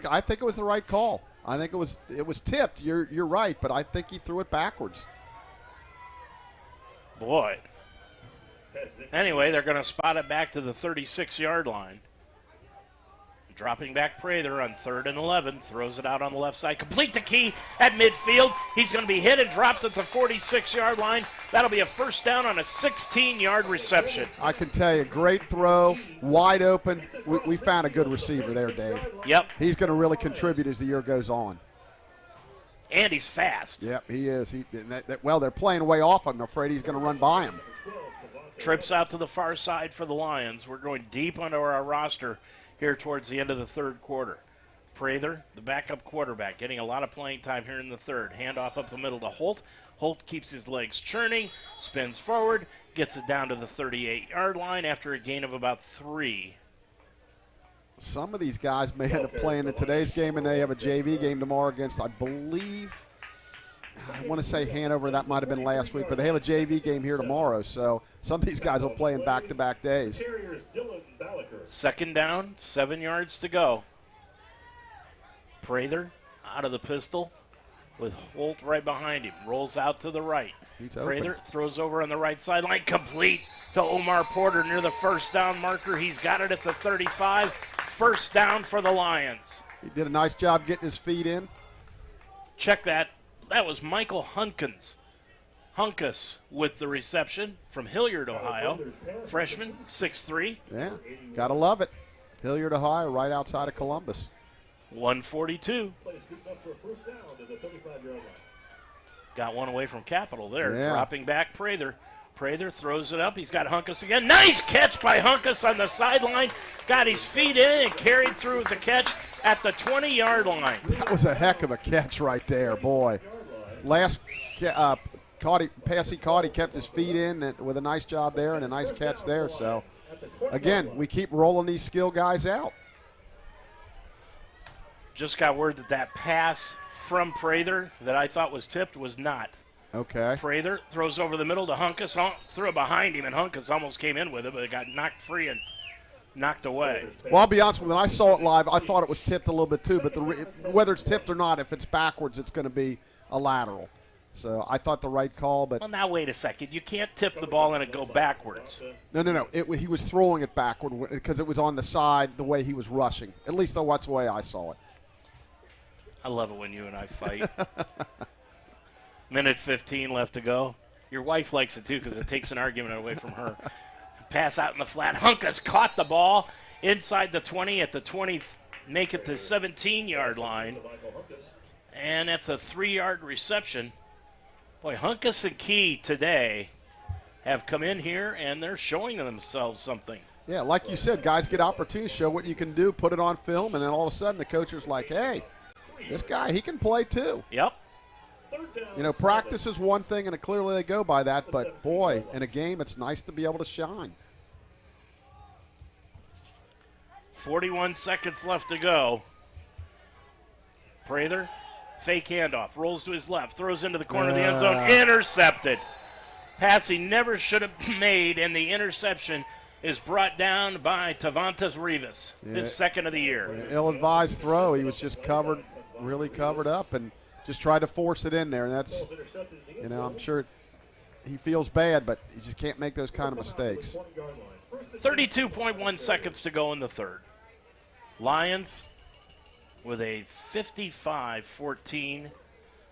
I think it was the right call. I think it was tipped. You're right, but I think he threw it backwards. Boy. Anyway, they're going to spot it back to the 36-yard line. Dropping back Prather on 3rd and 11. Throws it out on the left side. Complete to Key at midfield. He's going to be hit and dropped at the 46-yard line. That'll be a first down on a 16-yard reception. I can tell you, great throw, wide open. We found a good receiver there, Dave. Yep. He's going to really contribute as the year goes on. And he's fast. Yep, he is. Well, they're playing way off him. I'm afraid he's going to run by him. Trips out to the far side for the Lions. We're going deep onto our roster here towards the end of the third quarter. Prather, the backup quarterback, getting a lot of playing time here in the third. Handoff up the middle to Holt. Holt keeps his legs churning, spins forward, gets it down to the 38-yard line after a gain of about 3. Some of these guys may end up playing in today's game, and they have a JV game tomorrow against, I believe, I want to say Hanover. That might have been last week, but they have a JV game here tomorrow. So some of these guys will play in back-to-back days. Second down, 7 yards to go. Prather out of the pistol with Holt right behind him. Rolls out to the right. Prather throws over on the right sideline. Complete to Omar Porter near the first down marker. He's got it at the 35. First down for the Lions. He did a nice job getting his feet in. Check that. That was Michael Hunkus with the reception from Hilliard, Ohio. Freshman, 6'3". Yeah, gotta love it. Hilliard, Ohio, right outside of Columbus. 142. Got one away from Capital there. Yeah. Dropping back Prather. Prather throws it up. He's got Hunkus again. Nice catch by Hunkus on the sideline. Got his feet in and carried through the catch at the 20-yard line. That was a heck of a catch right there, boy. Last pass he caught, he kept his feet in with a nice job there and a nice catch there. So, again, we keep rolling these skill guys out. Just got word that pass from Prather that I thought was tipped was not. Okay. Prather throws over the middle to Hunkus, threw it behind him, and Hunkus almost came in with it, but it got knocked free and knocked away. Well, I'll be honest with you, when I saw it live, I thought it was tipped a little bit too, but whether it's tipped or not, if it's backwards, it's going to be a lateral. So I thought the right call, but... Well, now wait a second. You can't tip the ball and it go backwards. No. He was throwing it backward because it was on the side the way he was rushing. At least that's the way I saw it. I love it when you and I fight. Minute 15 left to go. Your wife likes it, too, because it takes an argument away from her. Pass out in the flat. Hunkus caught the ball inside the 20 at the 20, make it the 17-yard line. And that's a 3-yard reception. Boy, Hunkus and Key today have come in here, and they're showing themselves something. Yeah, like you said, guys get opportunities, show what you can do, put it on film, and then all of a sudden the coach is like, hey, this guy, he can play too. Yep. You know, practice is one thing, and clearly they go by that, but, boy, in a game, it's nice to be able to shine. 41 seconds left to go. Prather, fake handoff, rolls to his left, throws into the corner of the end zone, intercepted. Pass he never should have made, and the interception is brought down by Tavantas Rivas, his second of the year. Ill-advised throw. He was just covered, really covered up, and just tried to force it in there. And that's, you know, I'm sure he feels bad, but he just can't make those kind of mistakes. 32.1 seconds to go in the third. Lions with a 55-14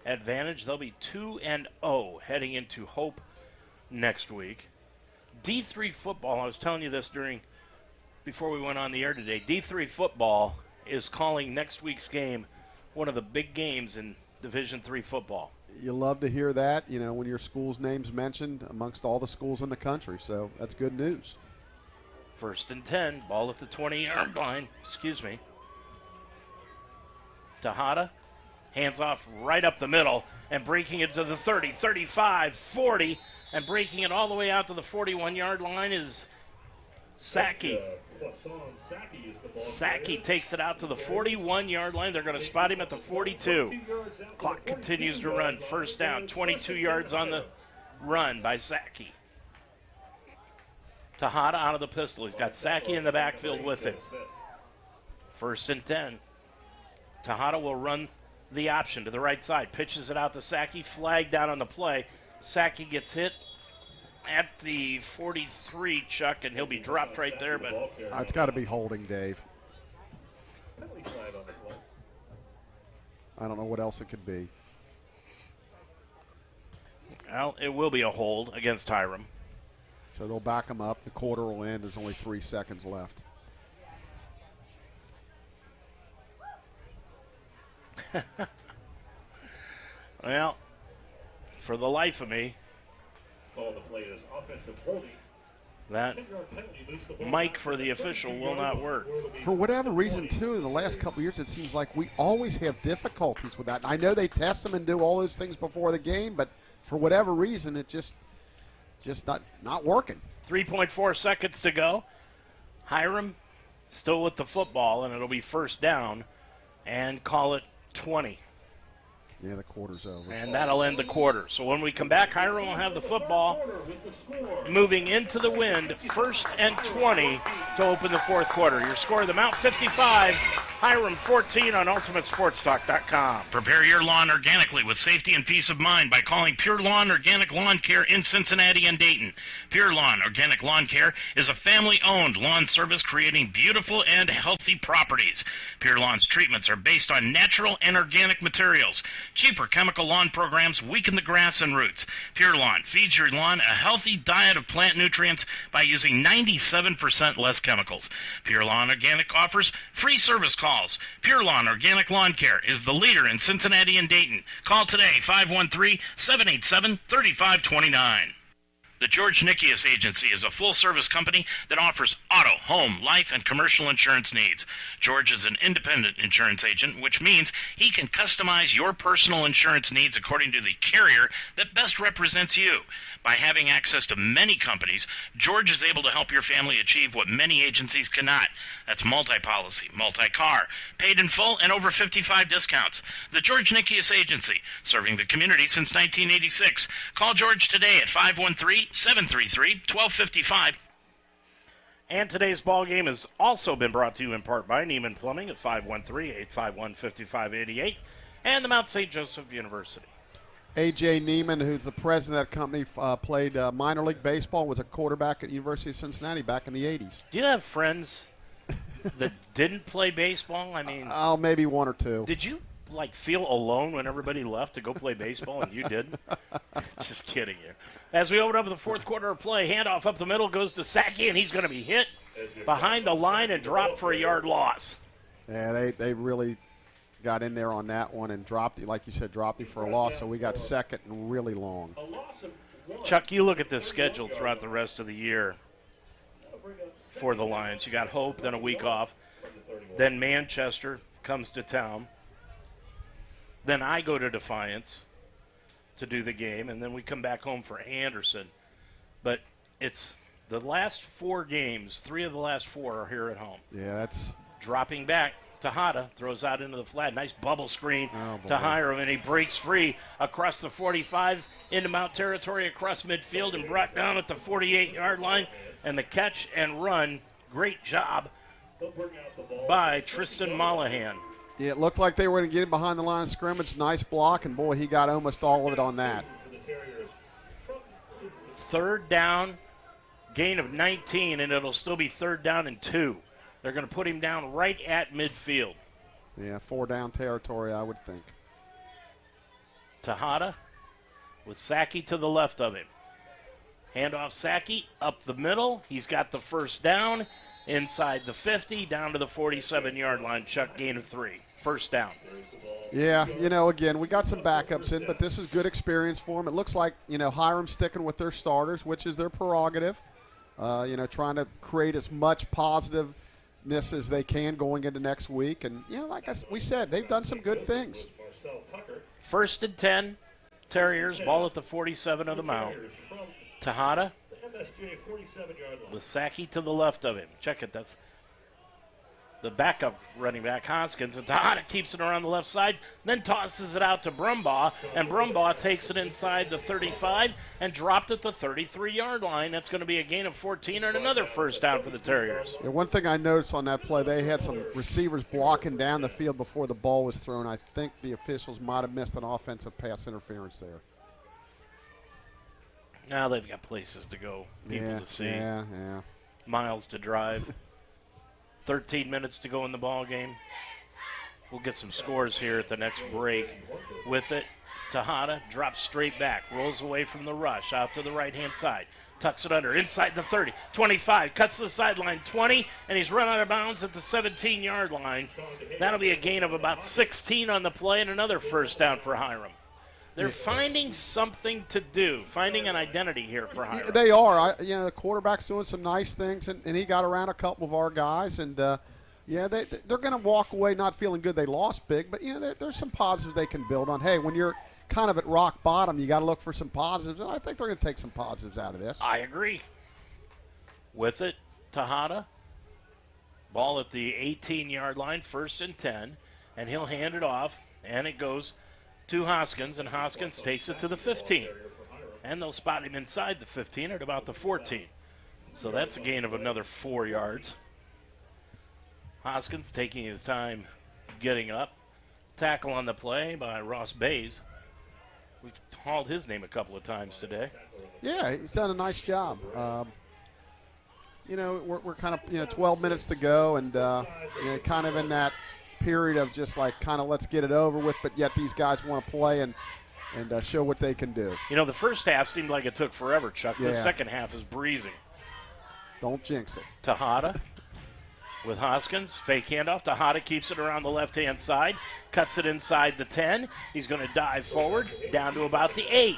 advantage. They'll be 2-0 heading into Hope next week. D3 football, I was telling you this before we went on the air today, D3 football is calling next week's game one of the big games in Division III football. You love to hear that, you know, when your school's name's mentioned amongst all the schools in the country, so that's good news. 1st and 10, ball at the 20-yard line, Tejada, hands off right up the middle and breaking it to the 30, 35, 40, and breaking it all the way out to the 41-yard line is Saki. Saki takes it out to the 41-yard line. They're going to spot him at the 42. Clock continues to run. First down, 22 yards on the run by Saki. Tejada out of the pistol. He's got Saki in the backfield with him. 1st and 10. Tejada will run the option to the right side. Pitches it out to Saki. Flag down on the play. Saki gets hit at the 43, Chuck, and he'll be dropped right there. But it's got to be holding, Dave. I don't know what else it could be. Well, it will be a hold against Hiram. So they'll back him up. The quarter will end. There's only 3 seconds left. Well, for the life of me, Call the play is offensive holding. that mic for the official will not work. For whatever reason, too, in the last couple of years, it seems like we always have difficulties with that. And I know they test them and do all those things before the game, but for whatever reason, it just not working. 3.4 seconds to go. Hiram still with the football, and it'll be first down, and call it 20. Yeah, the quarter's over. And that'll end the quarter. So when we come back, Hiram will have the football moving into the wind, 1st and 20 to open the fourth quarter. Your score, the Mount 55, Hiram 14 on UltimateSportsTalk.com. Prepare your lawn organically with safety and peace of mind by calling Pure Lawn Organic Lawn Care in Cincinnati and Dayton. Pure Lawn Organic Lawn Care is a family-owned lawn service creating beautiful and healthy properties. Pure Lawn's treatments are based on natural and organic materials. Cheaper chemical lawn programs weaken the grass and roots. Pure Lawn feeds your lawn a healthy diet of plant nutrients by using 97% less chemicals. Pure Lawn Organic offers free service calls. Pure Lawn Organic Lawn Care is the leader in Cincinnati and Dayton. Call today, 513-787-3529. The George Nikias Agency is a full-service company that offers auto, home, life, and commercial insurance needs. George is an independent insurance agent, which means he can customize your personal insurance needs according to the carrier that best represents you. By having access to many companies, George is able to help your family achieve what many agencies cannot. That's multi-policy, multi-car, paid in full, and over 55 discounts. The George Nikias Agency, serving the community since 1986. Call George today at 513-733-1255. And today's ball game has also been brought to you in part by Neiman Plumbing at 513-851-5588 and the Mount St. Joseph University. A.J. Neiman, who's the president of that company, played minor league baseball, was a quarterback at University of Cincinnati back in the 80s. Do you have friends that didn't play baseball? I mean, maybe one or two. Did you feel alone when everybody left to go play baseball and you didn't? Just kidding you. As we open up the fourth quarter of play, handoff up the middle goes to Sackey, and he's going to be hit behind the line and dropped for a yard loss. Yeah, they really got in there on that one and dropped it, like you said, dropped him for a loss, so we got second and really long. Chuck, you look at this schedule throughout the rest of the year for the Lions. You got Hope, then a week off. Then Manchester comes to town. Then I go to Defiance to do the game, and then we come back home for Anderson. But it's the last 4 games, 3 of the last 4 are here at home. Yeah, that's dropping back. Tejada throws out into the flat. Nice bubble screen to Hiram, and he breaks free across the 45 into Mount territory across midfield and brought down at the 48-yard line. And the catch and run, great job by Tristan Mollahan. Yeah, it looked like they were going to get him behind the line of scrimmage. Nice block, and boy, he got almost all of it on that. 3rd down, gain of 19, and it'll still be 3rd down and 2. They're going to put him down right at midfield. Yeah, 4 down territory, I would think. Tejada with Sackey to the left of him. Handoff Sackey up the middle. He's got the first down inside the 50, down to the 47-yard line. Chuck, gain of 3. First down. Yeah, again, we got some backups in, but this is good experience for them. It looks like, Hiram's sticking with their starters, which is their prerogative. Trying to create as much positiveness as they can going into next week. And, like we said, they've done some good things. 1st and 10, Terriers, ball at the 47 of the Mount. Tejada with Sackey to the left of him. Check it, that's the backup running back, Hoskins, and Tejada keeps it around the left side, then tosses it out to Brumbaugh, and Brumbaugh takes it inside the 35 and dropped at the 33-yard line. That's going to be a gain of 14 and another first down for the Terriers. Yeah, one thing I noticed on that play, they had some receivers blocking down the field before the ball was thrown. I think the officials might have missed an offensive pass interference there. Now they've got places to go, people to see. Yeah. Miles to drive. 13 minutes to go in the ball game. We'll get some scores here at the next break. With it, Tejada drops straight back, rolls away from the rush, out to the right-hand side, tucks it under, inside the 30, 25, cuts the sideline, 20, and he's run out of bounds at the 17-yard line. That'll be a gain of about 16 on the play and another first down for Hiram. They're finding something to do, finding an identity here for Hiram. They are. The quarterback's doing some nice things, and he got around a couple of our guys, and they're going to walk away not feeling good they lost big, but there's some positives they can build on. Hey, when you're kind of at rock bottom, you got to look for some positives, and I think they're going to take some positives out of this. I agree. With it, Tejada, ball at the 18-yard line, 1st and 10, and he'll hand it off, and it goes to Hoskins, and Hoskins takes it to the 15. And they'll spot him inside the 15 at about the 14. So that's a gain of another 4 yards. Hoskins taking his time getting up. Tackle on the play by Ross Bays. We've called his name a couple of times today. Yeah, he's done a nice job. We're kind of 12 minutes to go, and kind of in that period of just like kind of let's get it over with, but yet these guys want to play and show what they can do. The first half seemed like it took forever, Chuck. Yeah. The second half is breezing. Don't jinx it. Tejada with Hoskins. Fake handoff. Tejada keeps it around the left-hand side. Cuts it inside the 10. He's going to dive forward down to about the 8.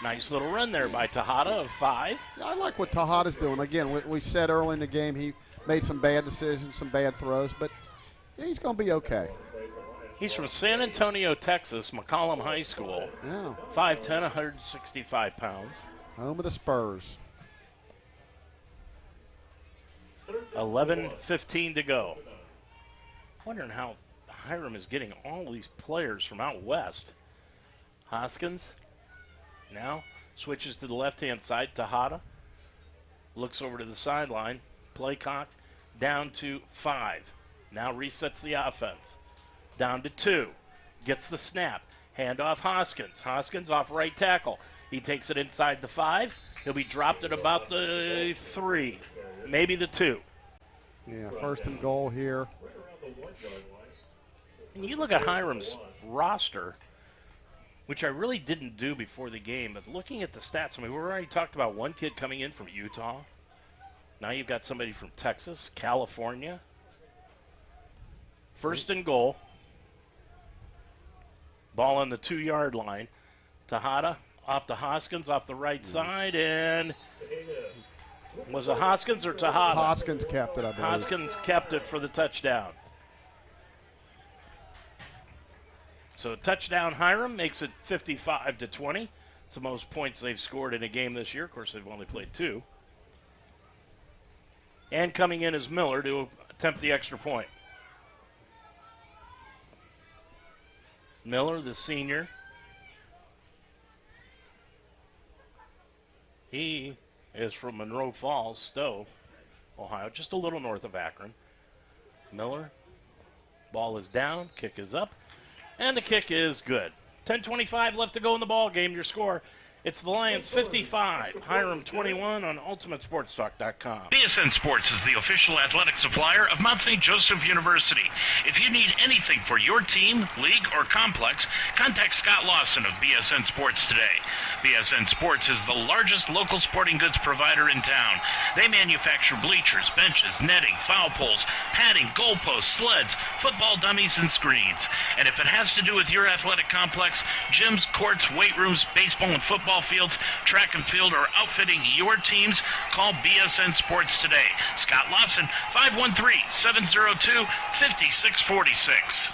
Nice little run there by Tejada of 5. Yeah, I like what Tejada's doing. Again, we said early in the game he made some bad decisions, some bad throws, but he's going to be okay. He's from San Antonio, Texas, McCollum High School. Yeah. 5'10", 165 pounds. Home of the Spurs. 11:15 to go. Wondering how Hiram is getting all these players from out west. Hoskins now switches to the left-hand side. Tejada looks over to the sideline. Play clock down to 5. Now resets the offense. Down to 2. Gets the snap. Handoff Hoskins. Hoskins off right tackle. He takes it inside the 5. He'll be dropped at about the 3, maybe the 2. Yeah, 1st and goal here. And you look at Hiram's roster, which I really didn't do before the game, but looking at the stats, we already talked about one kid coming in from Utah. Now you've got somebody from Texas, California. 1st and goal. Ball on the 2-yard line. Tejada off to Hoskins off the right side, and was it Hoskins or Tejada? Hoskins kept it, I believe. Hoskins kept it for the touchdown. So touchdown Hiram makes it 55-20. It's the most points they've scored in a game this year. Of course, they've only played 2. And coming in is Miller to attempt the extra point. Miller, the senior. He is from Monroe Falls, Stowe, Ohio, just a little north of Akron. Miller, ball is down, kick is up, and the kick is good. 10:25 left to go in the ball game. Your score, it's the Lions 55, Hiram 21 on UltimateSportsTalk.com. BSN Sports is the official athletic supplier of Mount St. Joseph University. If you need anything for your team, league, or complex, contact Scott Lawson of BSN Sports today. BSN Sports is the largest local sporting goods provider in town. They manufacture bleachers, benches, netting, foul poles, padding, goalposts, sleds, football dummies, and screens. And if it has to do with your athletic complex, gyms, courts, weight rooms, baseball and football fields, track and field, or outfitting your teams, call BSN Sports today. Scott Lawson, 513-702-5646.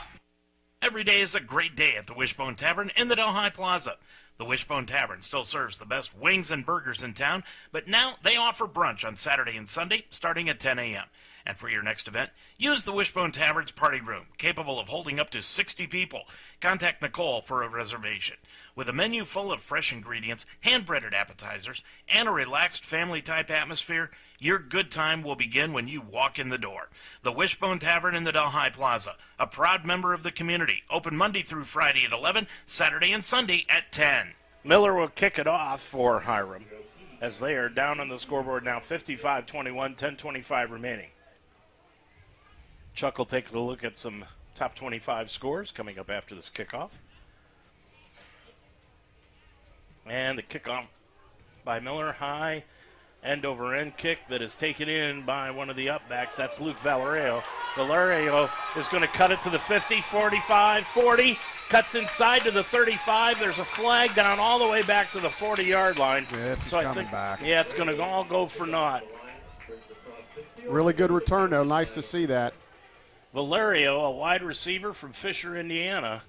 Every day is a great day at the Wishbone Tavern in the Delhi Plaza. The Wishbone Tavern still serves the best wings and burgers in town, but now they offer brunch on Saturday and Sunday starting at 10 a.m. And for your next event, use the Wishbone Tavern's party room, capable of holding up to 60 people. Contact Nicole for a reservation. With a menu full of fresh ingredients, hand-breaded appetizers, and a relaxed family-type atmosphere, your good time will begin when you walk in the door. The Wishbone Tavern in the Delhi Plaza, a proud member of the community, open Monday through Friday at 11, Saturday and Sunday at 10. Miller will kick it off for Hiram as they are down on the scoreboard now, 55-21, 10:25 remaining. Chuck will take a look at some top 25 scores coming up after this kickoff. And the kickoff by Miller, high, end-over-end kick that is taken in by one of the upbacks. That's Luke Valerio. Valerio is going to cut it to the 50, 45, 40. Cuts inside to the 35. There's a flag down all the way back to the 40-yard line. Yeah, this is coming back. Yeah, it's going to all go for naught. Really good return, though. Nice to see that. Valerio, a wide receiver from Fisher, Indiana.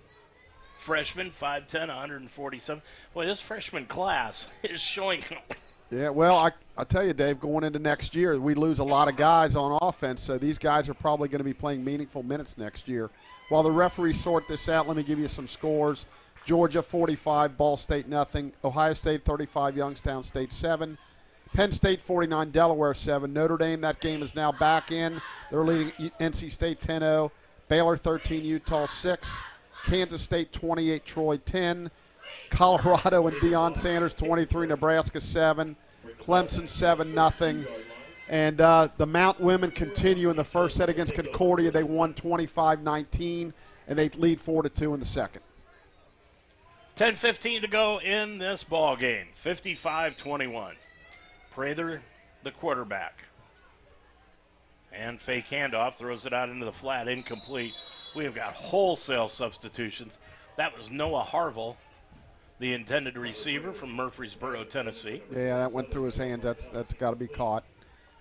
Freshman, 5'10", 147. Boy, this freshman class is showing. Yeah, well, I tell you, Dave, going into next year, we lose a lot of guys on offense, so these guys are probably going to be playing meaningful minutes next year. While the referees sort this out, let me give you some scores. Georgia, 45, Ball State, nothing. Ohio State, 35, Youngstown State, 7. Penn State, 49, Delaware, 7. Notre Dame, that game is now back in. They're leading NC State 10-0. Baylor, 13, Utah, 6. Kansas State, 28, Troy, 10. Colorado and Deion Sanders, 23, Nebraska, 7. Clemson, 7-0. And the Mount women continue in the first set against Concordia. They won 25-19, and they lead 4-2 in the second. 10:15 to go in this ball game. 55-21. Prather, the quarterback. And fake handoff, throws it out into the flat, incomplete. We have got wholesale substitutions. That was Noah Harville, the intended receiver from Murfreesboro, Tennessee. Yeah, that went through his hands. That's got to be caught.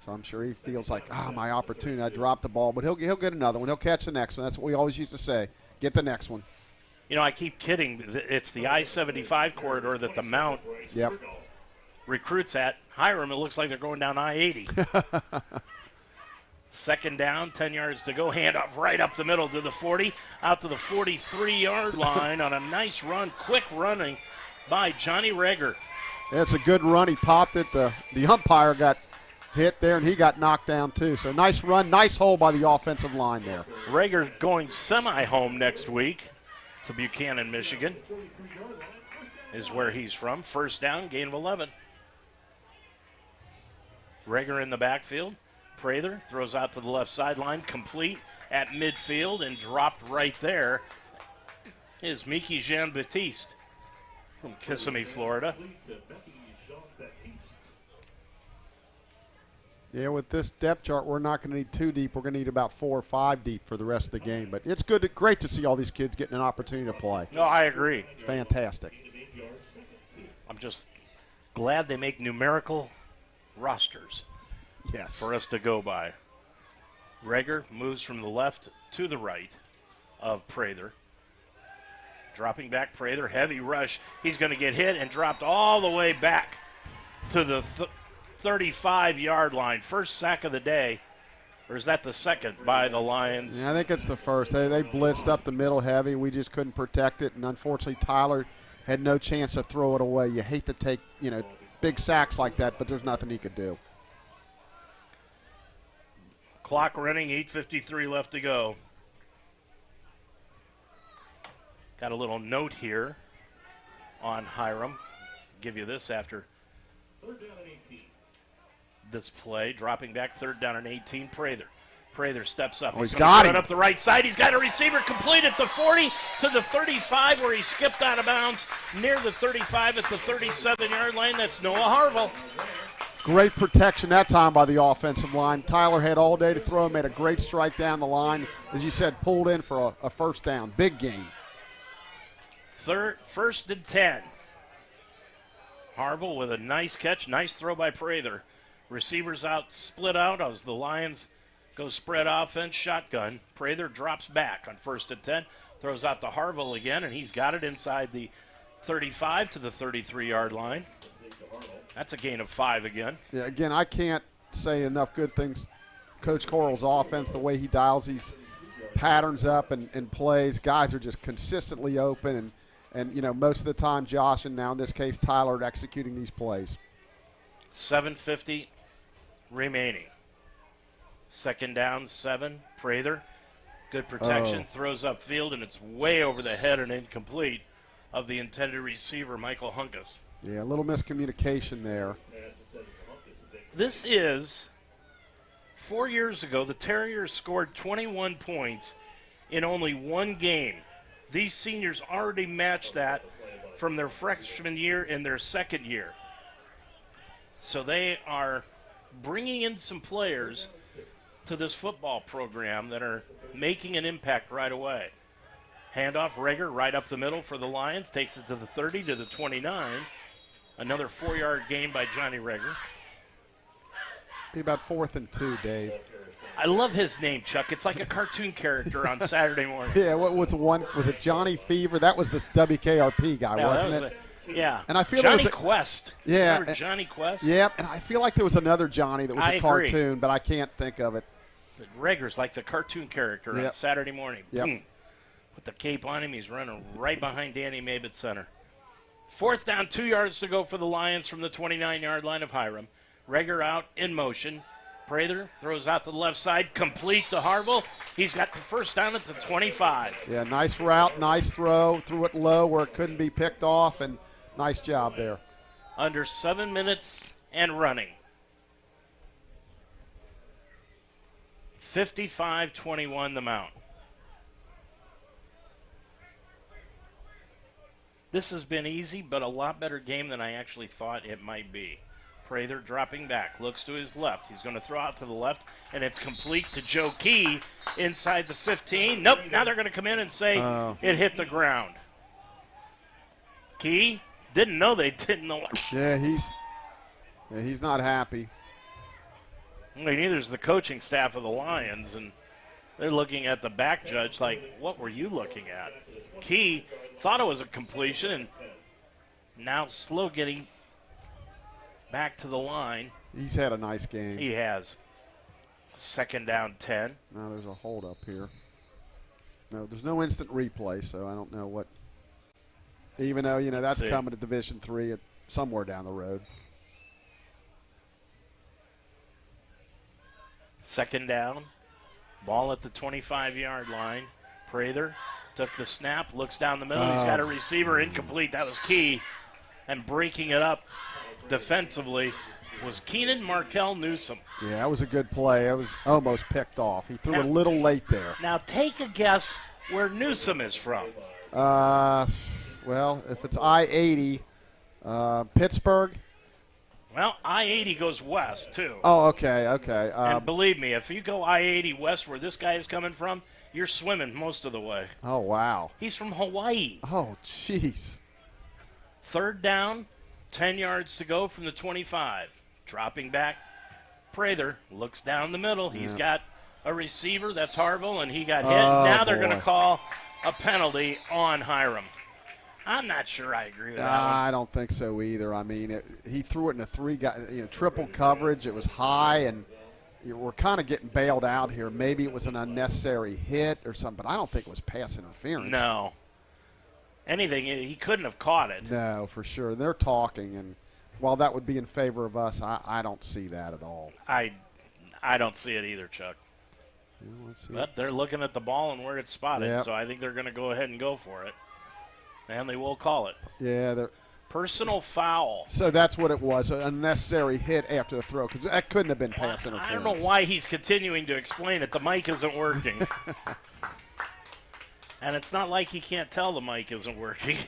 So I'm sure he feels like, my opportunity. I dropped the ball, but he'll get another one. He'll catch the next one. That's what we always used to say. Get the next one. You know, I keep kidding. It's the I-75 corridor that the Mount recruits at. Hiram, it looks like they're going down I-80. Second down, 10 yards to go. Handoff right up the middle to the 40, out to the 43-yard line on a nice run, quick running by Johnny Reger. Yeah, it's a good run. He popped it. The umpire got hit there, and he got knocked down too. So nice run, nice hole by the offensive line there. Reger going semi-home next week to Buchanan, Michigan, is where he's from. First down, gain of 11. Reger in the backfield. Prather throws out to the left sideline, complete at midfield, and dropped right there is Miki Jean-Baptiste from Kissimmee, Florida. Yeah, with this depth chart, we're not going to need 2 deep. We're going to need about 4 or 5 deep for the rest of the game. But it's great to see all these kids getting an opportunity to play. No, I agree. It's fantastic. I'm just glad they make numerical rosters. Yes. For us to go by. Reger moves from the left to the right of Prather. Dropping back, Prather, heavy rush. He's going to get hit and dropped all the way back to the 35-yard line. First sack of the day. Or is that the second by the Lions? Yeah, I think it's the first. They blitzed up the middle heavy. We just couldn't protect it. And unfortunately, Tyler had no chance to throw it away. You hate to take, big sacks like that, but there's nothing he could do. Clock running, 8:53 left to go. Got a little note here on Hiram. Give you this after this play. Dropping back, third down and 18. Prather steps up. He's got him. Up the right side. He's got a receiver complete at the 40 to the 35 where he skipped out of bounds near the 35 at the 37-yard line. That's Noah Harville. Great protection that time by the offensive line. Tyler had all day to throw, made a great strike down the line. As you said, pulled in for a first down. Big gain. First and 10. Harville with a nice catch, nice throw by Prather. Receivers out, split out as the Lions go spread offense, shotgun. Prather drops back on first and 10, throws out to Harville again, and he's got it inside the 35 to the 33-yard line. That's a gain of 5 again. Yeah, again, I can't say enough good things. Coach Coral's offense, the way he dials these patterns up and plays, guys are just consistently open. And most of the time, Josh, and now in this case, Tyler, are executing these plays. 7:50 remaining. Second down, 7. Prather, good protection, throws upfield, and it's way over the head and incomplete of the intended receiver, Michael Hunkus. Yeah, a little miscommunication there. This is 4 years ago. The Terriers scored 21 points in only one game. These seniors already matched that from their freshman year and their second year. So they are bringing in some players to this football program that are making an impact right away. Handoff, Rager right up the middle for the Lions. Takes it to the 30, to the 29. Another 4-yard gain by Johnny Rager. Be about 4th and 2, Dave. I love his name, Chuck. It's like a cartoon character on Saturday morning. Yeah, what was the one? Was it Johnny Fever? That was the WKRP guy, wasn't it? Yeah. And I feel Johnny there was Quest. Yeah. Remember Johnny Quest? Yep, and I feel like there was another Johnny that was I a agree. cartoon, but I can't think of it. But Rager's like the cartoon character on Yep. Saturday morning. Yep. Boom. Put the cape on him. He's running right behind Danny Mabe at center. 4th down, 2 yards to go for the Lions from the 29-yard line of Hiram. Rager out in motion. Prather throws out to the left side, complete to Harville. He's got the first down at the 25. Yeah, nice route, nice throw. Threw it low where it couldn't be picked off, and nice job there. Under 7 minutes and running. 55-21 the Mount. This has been easy, but a lot better game than I actually thought it might be. Prather dropping back, looks to his left. He's going to throw out to the left, and it's complete to Joe Key inside the 15. Nope, now they're going to come in and say it hit the ground. Key didn't know they didn't know. Yeah, he's not happy. Well, neither is the coaching staff of the Lions, and they're looking at the back judge like, what were you looking at? Key thought it was a completion, and now slow getting back to the line. He's had a nice game. He has. 2nd down, 10. Now there's a hold up here. No, there's no instant replay, so I don't know what. Even though, that's coming to Division III somewhere down the road. 2nd down. Ball at the 25-yard line. Prather took the snap, looks down the middle. He's got a receiver incomplete. That was Key. And breaking it up defensively was Keenan Markel Newsom. Yeah, that was a good play. It was almost picked off. He threw a little late there. Now take a guess where Newsom is from. Well, if it's I-80, Pittsburgh. Well, I-80 goes west, too. Oh, okay. And believe me, if you go I-80 west where this guy is coming from, you're swimming most of the way. Oh, wow. He's from Hawaii. Oh, jeez. 3rd down, 10 yards to go from the 25. Dropping back, Prather looks down the middle. He's got a receiver. That's Harville, and he got hit. Now they're going to call a penalty on Hiram. I'm not sure I agree with that one. I don't think so either. I mean, he threw it in a triple coverage. It was high, and we're kind of getting bailed out here. Maybe it was an unnecessary hit or something, but I don't think it was pass interference. No. Anything, he couldn't have caught it. No, for sure. They're talking, and while that would be in favor of us, I don't see that at all. I don't see it either, Chuck. Yeah, let's see. But they're looking at the ball and where it's spotted, so I think they're going to go ahead and go for it. And they will call it. Yeah. Personal foul. So that's what it was, an unnecessary hit after the throw, because that couldn't have been pass interference. I don't know why he's continuing to explain it. The mic isn't working. And it's not like he can't tell the mic isn't working.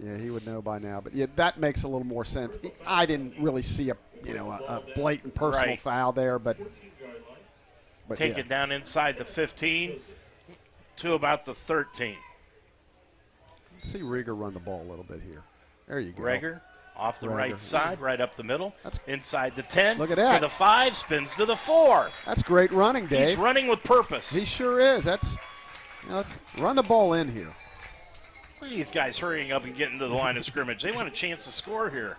Yeah, he would know by now. But, yeah, that makes a little more sense. I didn't really see a blatant personal foul there, but Take it down inside the 15 to about the 13. Let's see Rieger run the ball a little bit here. There you go. Rieger off the right side, right up the middle. That's inside the 10. Look at that. To the 5, spins to the 4. That's great running, Dave. He's running with purpose. He sure is. Let's run the ball in here. Look at these guys hurrying up and getting to the line of scrimmage. They want a chance to score here.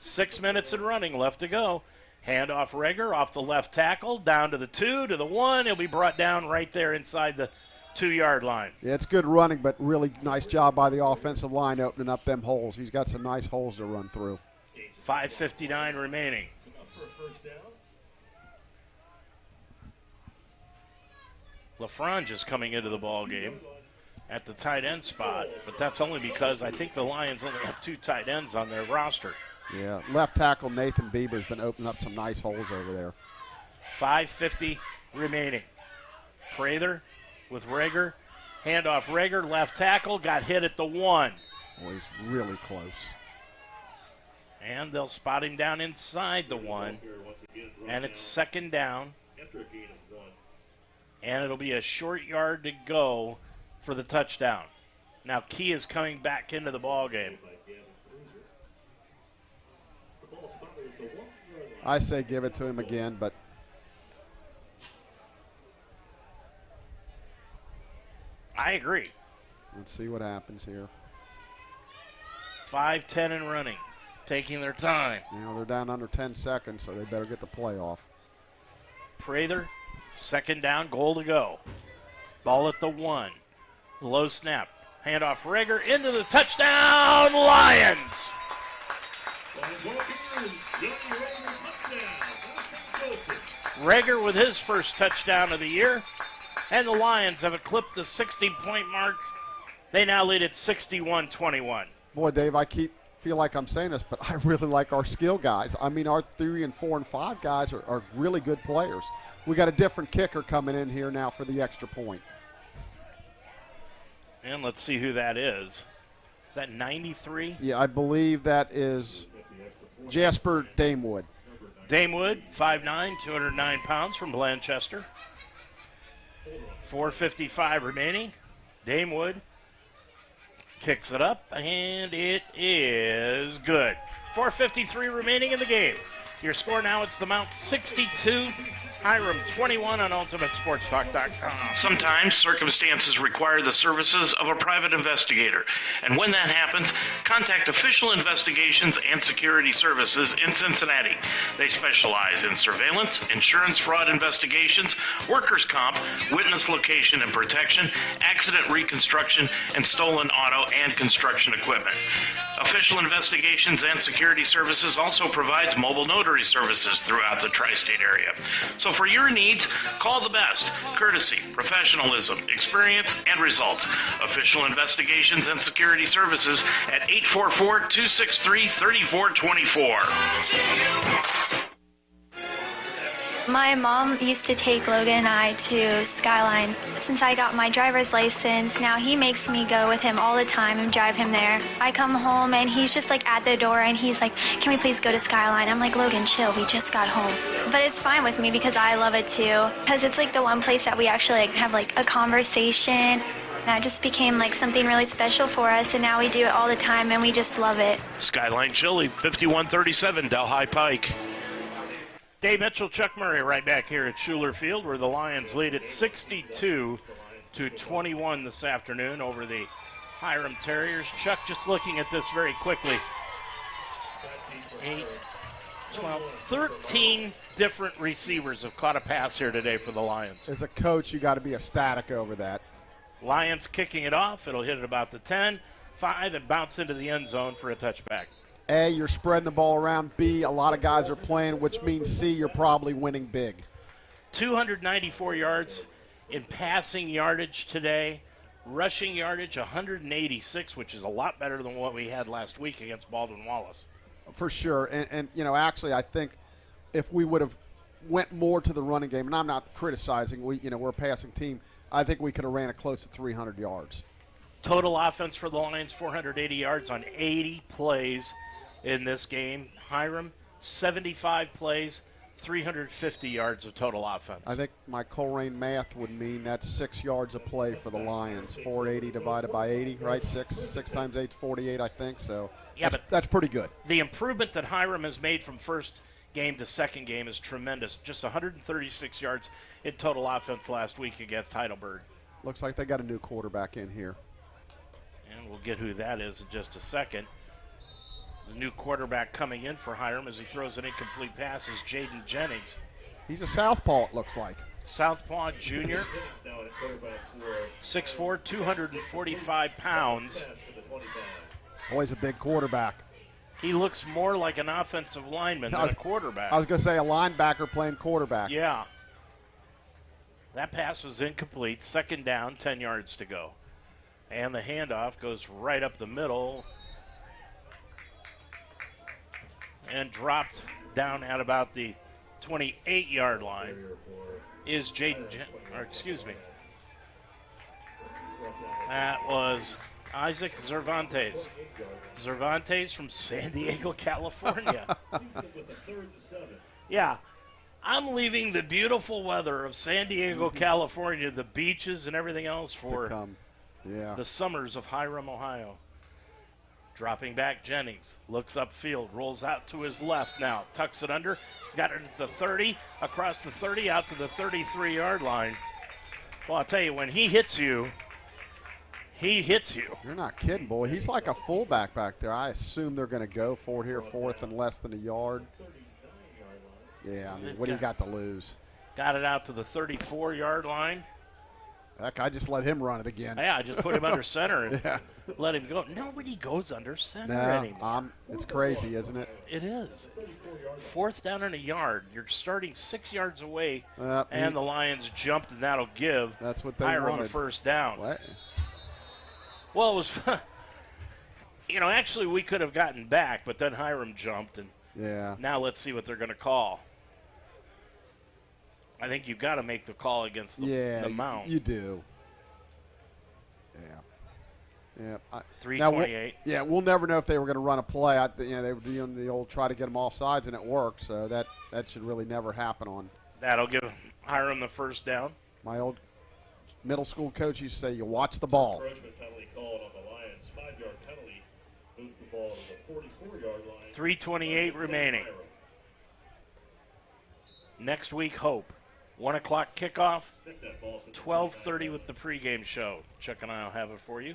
6 minutes and running left to go. Handoff Rieger off the left tackle, down to the 2, to the 1. He'll be brought down right there inside the 2-yard line. Yeah, it's good running, but really nice job by the offensive line opening up them holes. He's got some nice holes to run through. 5:59 remaining. LaFrange is coming into the ball game at the tight end spot, but that's only because I think the Lions only have 2 tight ends on their roster. Yeah, left tackle Nathan Bieber's been opening up some nice holes over there. 5:50 remaining. Prather with Rieger. Handoff Rieger, left tackle, got hit at the 1. Boy, he's really close. And they'll spot him down inside the 1. And it's second down. And it'll be a short yard to go for the touchdown. Now Key is coming back into the ball game. I say give it to him again, but I agree. Let's see what happens here. 5-10 and running, taking their time. You know, they're down under 10 seconds, so they better get the play off. Prather, second down, goal to go. Ball at the 1. Low snap. Handoff Rager into the touchdown, Lions! Rager with his first touchdown of the year. And the Lions have eclipsed the 60-point mark. They now lead at 61-21. Boy, Dave, feel like I'm saying this, but I really like our skill guys. I mean, our 3 and 4 and 5 guys are really good players. We got a different kicker coming in here now for the extra point. And let's see who that is. Is that 93? Yeah, I believe that is Jasper Damewood. Damewood, 5'9", 209 pounds from Blanchester. 4:55 remaining. Damewood kicks it up, and it is good. 4:53 remaining in the game. Your score now, it's the Mount 62, Hiram 21 on UltimateSportsTalk.com. Sometimes circumstances require the services of a private investigator. And when that happens, contact Official Investigations and Security Services in Cincinnati. They specialize in surveillance, insurance fraud investigations, workers' comp, witness location and protection, accident reconstruction, and stolen auto and construction equipment. Official Investigations and Security Services also provides mobile notary services throughout the tri-state area. So for your needs, call the best. Courtesy, professionalism, experience, and results. Official Investigations and Security Services at 844-263-3424. My mom used to take Logan and I to Skyline. Since I got my driver's license, now he makes me go with him all the time and drive him there. I come home and he's just like at the door and he's like, can we please go to Skyline? I'm like, Logan, chill, we just got home. But it's fine with me because I love it too. Because it's like the one place that we actually like have like a conversation. That just became like something really special for us, and now we do it all the time and we just love it. Skyline Chili, 5137 Delhi Pike. Dave Mitchell, Chuck Murray right back here at Schuler Field, where the Lions lead at 62-21 this afternoon over the Hiram Terriers. Chuck, just looking at this very quickly. 8, 12, 13 different receivers have caught a pass here today for the Lions. As a coach, you got to be ecstatic over that. Lions kicking it off. It'll hit at about the 10, 5, and bounce into the end zone for a touchback. A, you're spreading the ball around. B, a lot of guys are playing, which means C, you're probably winning big. 294 yards in passing yardage today. Rushing yardage, 186, which is a lot better than what we had last week against Baldwin Wallace. For sure. And you know, actually, I think if we would have went more to the running game, and I'm not criticizing, we're a passing team, I think we could have ran it close to 300 yards. Total offense for the Lions, 480 yards on 80 plays in this game. Hiram, 75 plays, 350 yards of total offense. I think my Coleraine math would mean that's 6 yards a play for the Lions. 480 divided by 80, right? 6 times 8, 48, I think. So yeah, that's pretty good. The improvement that Hiram has made from first game to second game is tremendous. Just 136 yards in total offense last week against Heidelberg. Looks like they got a new quarterback in here. And we'll get who that is in just a second. The new quarterback coming in for Hiram as he throws an incomplete pass is Jaden Jennings. He's a southpaw, it looks like. Southpaw junior, 6'4", 245 pounds. Boy, he's a big quarterback. He looks more like an offensive lineman than a quarterback. I was going to say a linebacker playing quarterback. Yeah. That pass was incomplete. Second down, 10 yards to go. And the handoff goes right up the middle and dropped down at about the 28-yard line is That was Isaac Cervantes. Cervantes from San Diego, California. Yeah, I'm leaving the beautiful weather of San Diego, California, the beaches and everything else for the summers of Hiram, Ohio. Dropping back, Jennings looks upfield, rolls out to his left now, tucks it under. He's got it at the 30, across the 30, out to the 33-yard line. Well, I'll tell you, when he hits you, he hits you. You're not kidding, boy. He's like a fullback back there. I assume they're going to go for it here, fourth and less than a yard. Yeah, I mean, what do you got to lose? Got it out to the 34-yard line. Heck, I just let him run it again. Yeah, I just put him under center and let him go. Nobody goes under center anymore. It's crazy, isn't it? It is. Fourth down and a yard. You're starting 6 yards away, and the Lions jumped, and that'll give Hiram a first down. What? Well, it was actually we could have gotten back, but then Hiram jumped, and now let's see what they're going to call. I think you've got to make the call against the Mount. You do. Yeah. 3:28. We'll never know if they were going to run a play. They were doing the old try to get them off sides, and it worked. So that should really never happen on. That'll give Hiram the first down. My old middle school coach used to say, "You watch the ball." Encouragement penalty called on the Lions. 5-yard penalty. Moves the ball to the 44-yard line. 3:28 remaining. Next week, Hope. 1 o'clock kickoff. 12:30 with the pregame show. Chuck and I will have it for you.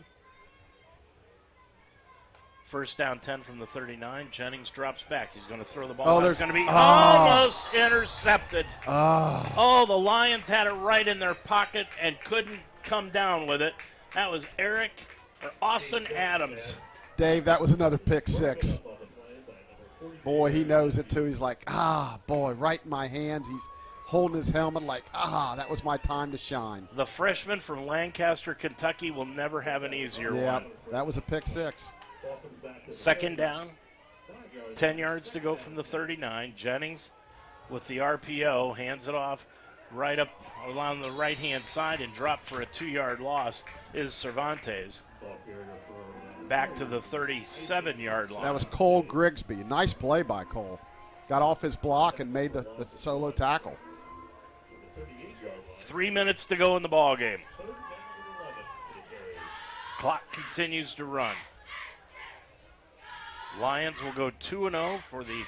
First down 10 from the 39. Jennings drops back. He's going to throw the ball. There's going to be almost intercepted. The Lions had it right in their pocket and couldn't come down with it. That was Austin Adams. Dave, that was another pick six. Boy, he knows it too. He's like, right in my hands. He's holding his helmet like, that was my time to shine. The freshman from Lancaster, Kentucky will never have an easier one. That was a pick six. Second down, 10 yards to go from the 39. Jennings with the RPO, hands it off right up along the right-hand side and dropped for a 2-yard loss is Cervantes. Back to the 37-yard line. That was Cole Grigsby. Nice play by Cole. Got off his block and made the solo tackle. 3 minutes to go in the ball game. Clock continues to run. Lions will go 2-0 for the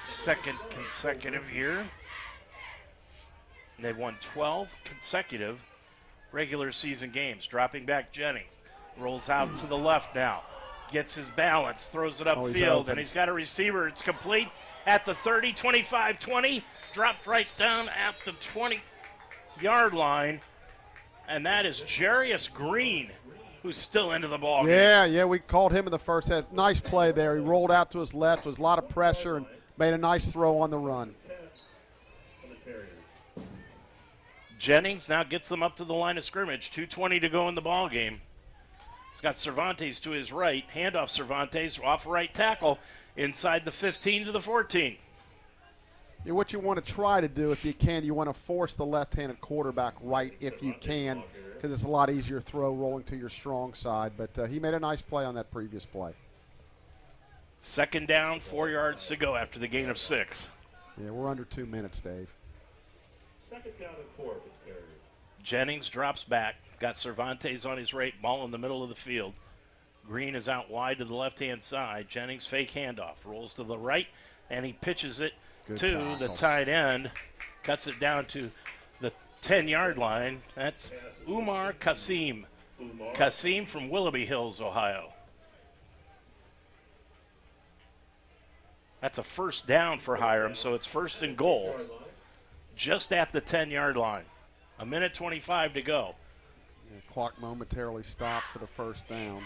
second consecutive year. They've won 12 consecutive regular season games. Dropping back, Jennings rolls out to the left now. Gets his balance, throws it upfield, and he's got a receiver. It's complete at the 30, 25, 20. Dropped right down at the 20-yard line. And that is Jarius Green, who's still into the ball game. Yeah, we called him in the first half. Nice play there. He rolled out to his left. There was a lot of pressure and made a nice throw on the run. Jennings now gets them up to the line of scrimmage. 2:20 to go in the ball game. He's got Cervantes to his right. Handoff Cervantes off right tackle inside the 15 to the 14. Yeah, what you want to try to do if you can, you want to force the left-handed quarterback right if you can, because it's a lot easier throw rolling to your strong side. But he made a nice play on that previous play. Second down, 4 yards to go after the gain of 6. Yeah, we're under 2 minutes, Dave. Second down and 4 for the Terriers. Jennings drops back. Got Cervantes on his right, ball in the middle of the field. Green is out wide to the left-hand side. Jennings fake handoff, rolls to the right, and he pitches it to the tight end. Cuts it down to the 10-yard line. That's Umar Kasim. Kasim from Willoughby Hills, Ohio. That's a first down for Hiram, so it's first and goal just at the 10-yard line. 1:25 to go. Yeah, clock momentarily stopped for the first down.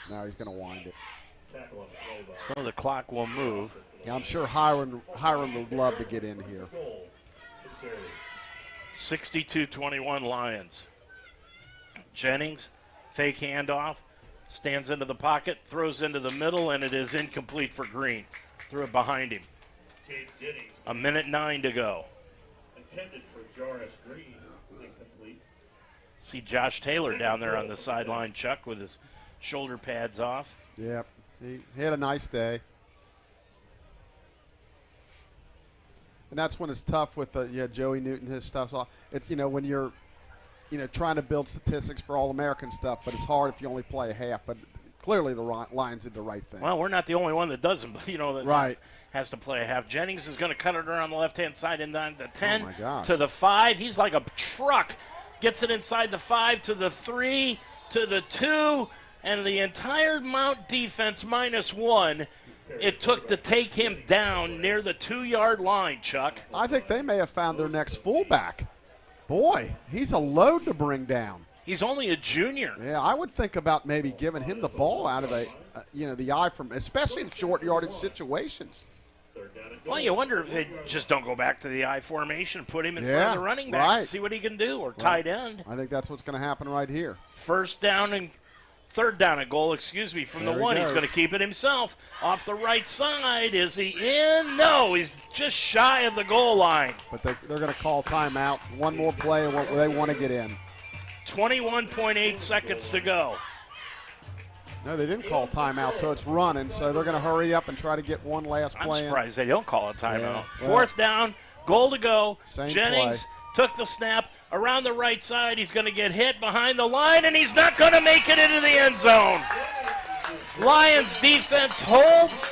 Now he's going to wind it. So the clock will move. Yeah, I'm sure Hiram would love to get in here. 62-21 Lions. Jennings, fake handoff, stands into the pocket, throws into the middle, and it is incomplete for Green. Threw it behind him. 1:09 to go. Intended for Jarius Green, incomplete. See Josh Taylor down there on the sideline, Chuck, with his shoulder pads off. Yep, he had a nice day. And that's when it's tough with Joey Newton, his stuff's off. It's, when you're, trying to build statistics for All-American stuff, but it's hard if you only play a half. But clearly the Lions did the right thing. Well, we're not the only one that doesn't, that right. has to play a half. Jennings is going to cut it around the left-hand side and down the 10 oh my gosh. to the 5. He's like a truck. Gets it inside the 5 to the 3 to the 2, and the entire Mount defense -1 it took to take him down near the 2-yard line, Chuck. I think they may have found their next fullback. Boy, he's a load to bring down. He's only a junior. Yeah, I would think about maybe giving him the ball out of the, the eye from, especially in short yardage situations. Well, you wonder if they just don't go back to the I formation and put him in front of the running back and see what he can do, or tight end. I think that's what's going to happen right here. Third down and goal, from the 1. He's going to keep it himself. Off the right side. Is he in? No, he's just shy of the goal line. But they're going to call timeout. One more play, and they want to get in. 21.8 seconds to go. No, they didn't call timeout, so it's running. So they're going to hurry up and try to get one last play. I'm surprised they don't call a timeout. Yeah, Fourth down, goal to go. Same Jennings play. took the snap around the right side. He's going to get hit behind the line, and he's not going to make it into the end zone. Lions defense holds,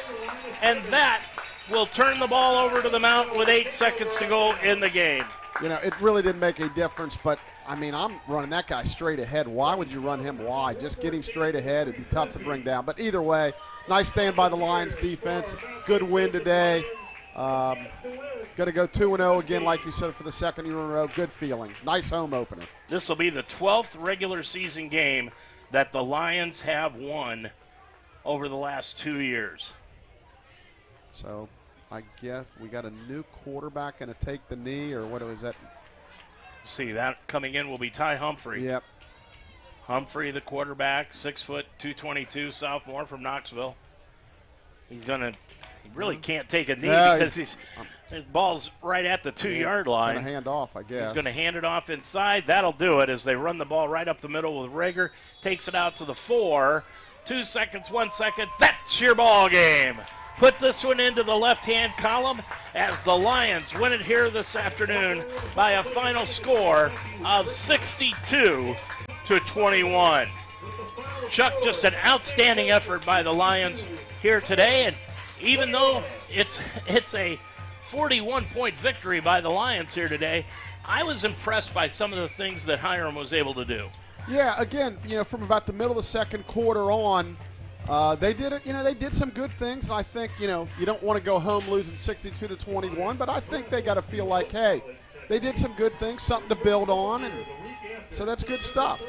and that will turn the ball over to the Mount with 8 seconds to go in the game. It really didn't make a difference, but I'm running that guy straight ahead. Why would you run him wide? Just get him straight ahead. It'd be tough to bring down. But either way, nice stand by the Lions defense. Good win today. Going to go 2-0 again, like you said, for the second year in a row. Good feeling. Nice home opener. This will be the 12th regular season game that the Lions have won over the last 2 years. So I guess we got a new quarterback going to take the knee, or what was that? See, that coming in will be Ty Humphrey. Yep. Humphrey, the quarterback, 6 foot, 222, sophomore from Knoxville. He really can't take a knee because his ball's right at the 2-yard line. Going to hand off, I guess. He's going to hand it off inside. That'll do it as they run the ball right up the middle with Rager. Takes it out to the 4. 2 seconds, 1 second. That's your ball game. Put this one into the left-hand column as the Lions win it here this afternoon by a final score of 62-21. Chuck, just an outstanding effort by the Lions here today, and even though it's a 41-point victory by the Lions here today, I was impressed by some of the things that Hiram was able to do. Yeah, again, from about the middle of the second quarter on, they did it. They did some good things, and I think you don't want to go home losing 62-21, but I think they got to feel like, hey, they did some good things, something to build on, and so that's good stuff.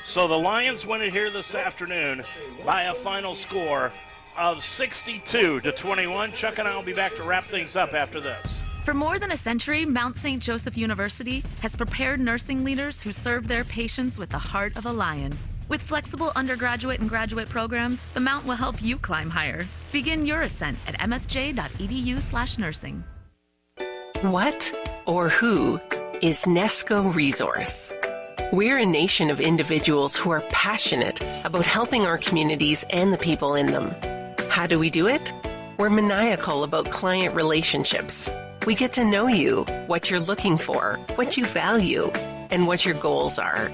So the Lions win it here this afternoon by a final score of 62-21. Chuck and I will be back to wrap things up after this. For more than a century, Mount St. Joseph University has prepared nursing leaders who serve their patients with the heart of a lion. With flexible undergraduate and graduate programs, the Mount will help you climb higher. Begin your ascent at msj.edu/nursing. What or who is Nesco Resource? We're a nation of individuals who are passionate about helping our communities and the people in them. How do we do it? We're maniacal about client relationships. We get to know you, what you're looking for, what you value, and what your goals are.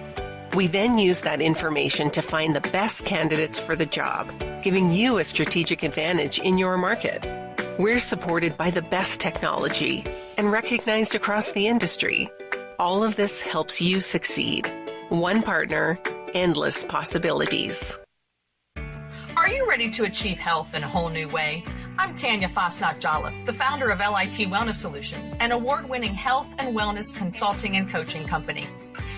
We then use that information to find the best candidates for the job, giving you a strategic advantage in your market. We're supported by the best technology and recognized across the industry. All of this helps you succeed. One partner, endless possibilities. Are you ready to achieve health in a whole new way? I'm Tanya Fasnacht-Jolliffe, the founder of LIT Wellness Solutions, an award-winning health and wellness consulting and coaching company.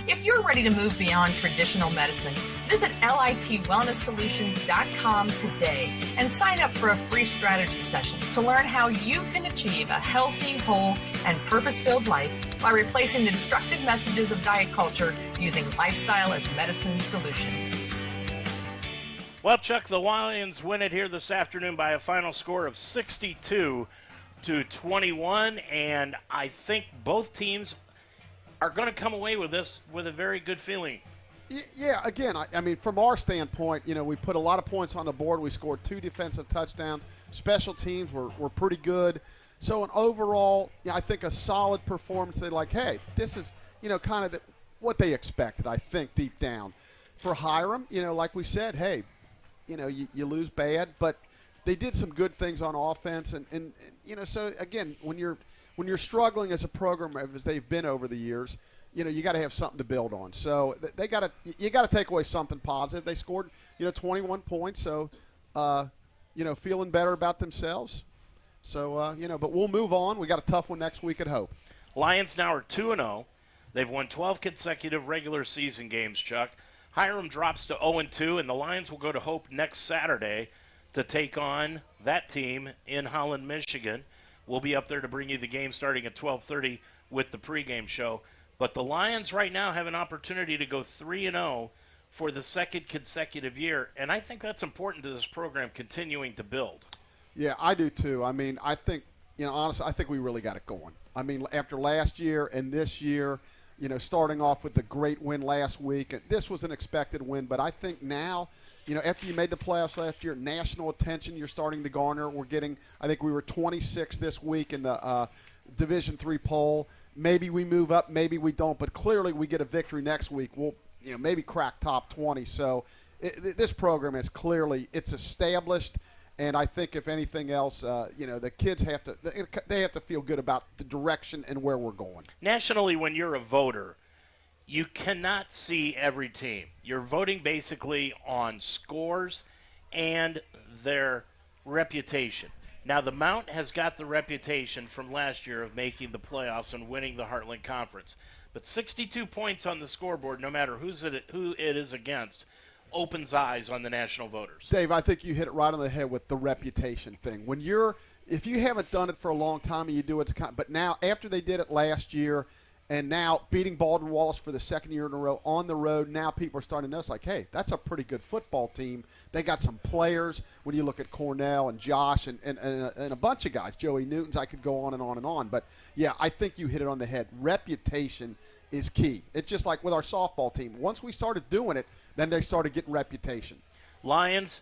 If you're ready to move beyond traditional medicine, visit litwellnesssolutions.com today and sign up for a free strategy session to learn how you can achieve a healthy, whole, and purpose-filled life by replacing the destructive messages of diet culture using lifestyle as medicine solutions. Well, Chuck, the Lions win it here this afternoon by a final score of 62-21, and I think both teams are going to come away with this with a very good feeling. Yeah, again, I mean, from our standpoint, we put a lot of points on the board. We scored 2 defensive touchdowns. Special teams were pretty good. So, an overall, I think a solid performance. They're like, hey, this is, kind of what they expected, I think, deep down. For Hiram, like we said, hey, you lose bad, but they did some good things on offense. And so, again, when you're struggling as a program, as they've been over the years, you got to have something to build on. So you got to take away something positive. They scored, 21 points. So, feeling better about themselves. So, but we'll move on. We got a tough one next week at Hope. Lions now are 2-0. They've won 12 consecutive regular season games, Chuck. Hiram drops to 0-2, and the Lions will go to Hope next Saturday to take on that team in Holland, Michigan. We'll be up there to bring you the game starting at 12:30 with the pregame show. But the Lions right now have an opportunity to go 3-0 for the second consecutive year, and I think that's important to this program continuing to build. Yeah, I do too. I mean, I think, honestly, I think we really got it going. I mean, after last year and this year, starting off with the great win last week, and this was an expected win, but I think now, after you made the playoffs last year, national attention you're starting to garner. We're getting, I think we were 26 this week in the Division III poll. Maybe we move up, maybe we don't, but clearly we get a victory next week. We'll, maybe crack top 20. So this program is clearly, it's established, and I think if anything else, the kids have to feel good about the direction and where we're going. Nationally, when you're a voter, you cannot see every team. You're voting basically on scores and their reputation. Now, the Mount has got the reputation from last year of making the playoffs and winning the Heartland Conference. But 62 points on the scoreboard, no matter who it is against, opens eyes on the national voters. Dave, I think you hit it right on the head with the reputation thing. If you haven't done it for a long time and you do it, but now after they did it last year, and now beating Baldwin Wallace for the second year in a row on the road, now people are starting to notice, like, hey, that's a pretty good football team. They got some players. When you look at Cornell and Josh and a bunch of guys, Joey Newtons, I could go on and on and on. But, yeah, I think you hit it on the head. Reputation is key. It's just like with our softball team. Once we started doing it, then they started getting reputation. Lions,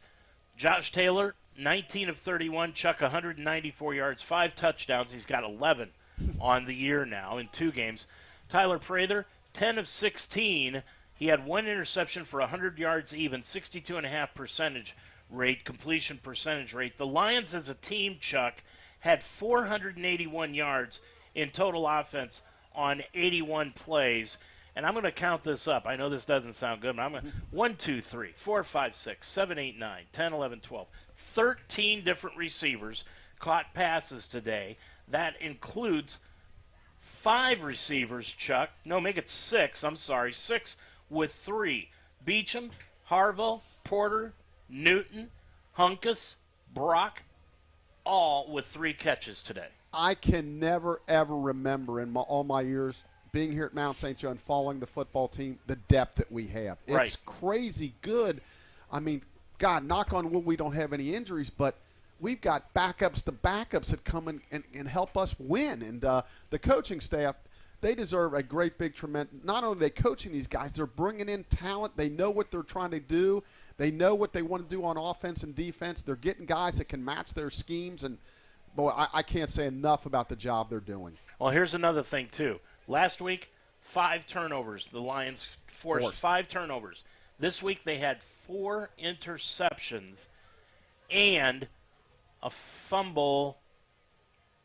Josh Taylor, 19 of 31, Chuck 194 yards, 5 touchdowns. He's got 11 on the year now in 2 games. Tyler Prather, 10 of 16. He had 1 interception for 100 yards even, 62.5% completion percentage rate. The Lions as a team, Chuck, had 481 yards in total offense on 81 plays. And I'm going to count this up. I know this doesn't sound good, but I'm going to 1, 2, 3, 4, 5, 6, 7, 8, 9, 10, 11, 12. 13 different receivers caught passes today. That includes 5 receivers, Chuck. No, make it 6. I'm sorry. 6 with 3. Beecham, Harville, Porter, Newton, Hunkus, Brock, all with 3 catches today. I can never, ever remember in all my years being here at Mount St. Joe and following the football team, the depth that we have. It's crazy good. I mean, God, knock on wood, we don't have any injuries, but we've got backups to backups that come in and help us win. And the coaching staff, they deserve a great big tremendous. Not only are they coaching these guys, they're bringing in talent. They know what they're trying to do. They know what they want to do on offense and defense. They're getting guys that can match their schemes. And, boy, I can't say enough about the job they're doing. Well, here's another thing, too. Last week, 5 turnovers. The Lions forced 5 turnovers. This week they had 4 interceptions and a fumble,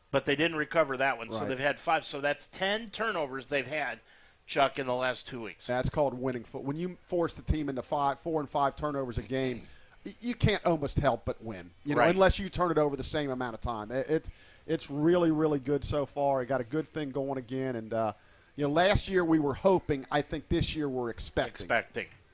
but they didn't recover that one. Right. So they've had 5. So that's 10 turnovers they've had, Chuck, in the last 2 weeks. That's called winning. When you force the team into 4 and 5 turnovers a game, you can't almost help but win, unless you turn it over the same amount of time. It's really, really good so far. It got a good thing going again. And, last year we were hoping. I think this year we're expecting.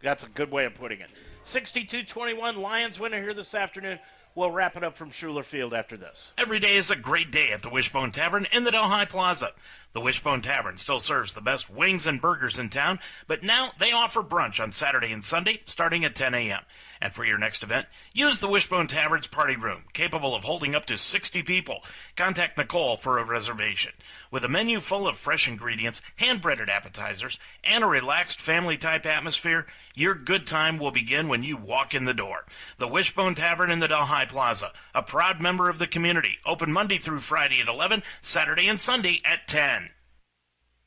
That's a good way of putting it. 62-21, Lions winner here this afternoon. We'll wrap it up from Schuler Field after this. Every day is a great day at the Wishbone Tavern in the Delhi Plaza. The Wishbone Tavern still serves the best wings and burgers in town, but now they offer brunch on Saturday and Sunday starting at 10 a.m. And for your next event, use the Wishbone Tavern's party room, capable of holding up to 60 people. Contact Nicole for a reservation. With a menu full of fresh ingredients, hand-breaded appetizers, and a relaxed family-type atmosphere, your good time will begin when you walk in the door. The Wishbone Tavern in the Delhi Plaza, a proud member of the community, open Monday through Friday at 11, Saturday and Sunday at 10.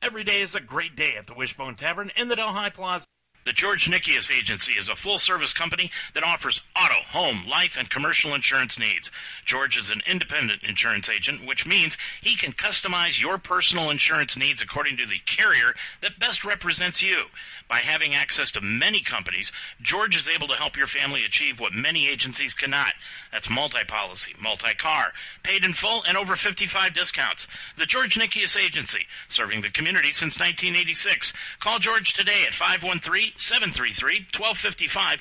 Every day is a great day at the Wishbone Tavern in the Delhi Plaza. The George Nikias Agency is a full-service company that offers auto, home, life, and commercial insurance needs. George is an independent insurance agent, which means he can customize your personal insurance needs according to the carrier that best represents you. By having access to many companies, George is able to help your family achieve what many agencies cannot. That's multi-policy, multi-car, paid in full, and over 55 discounts. The George Nikias Agency, serving the community since 1986. Call George today at 513-733-1255.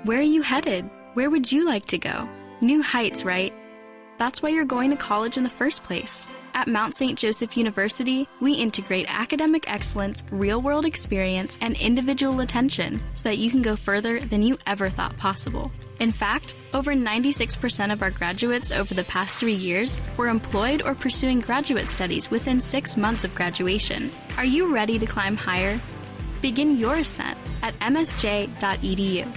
Where are you headed? Where would you like to go? New heights, right? That's why you're going to college in the first place. At Mount St. Joseph University, we integrate academic excellence, real-world experience, and individual attention so that you can go further than you ever thought possible. In fact, over 96% of our graduates over the past 3 years were employed or pursuing graduate studies within 6 months of graduation. Are you ready to climb higher? Begin your ascent at msj.edu.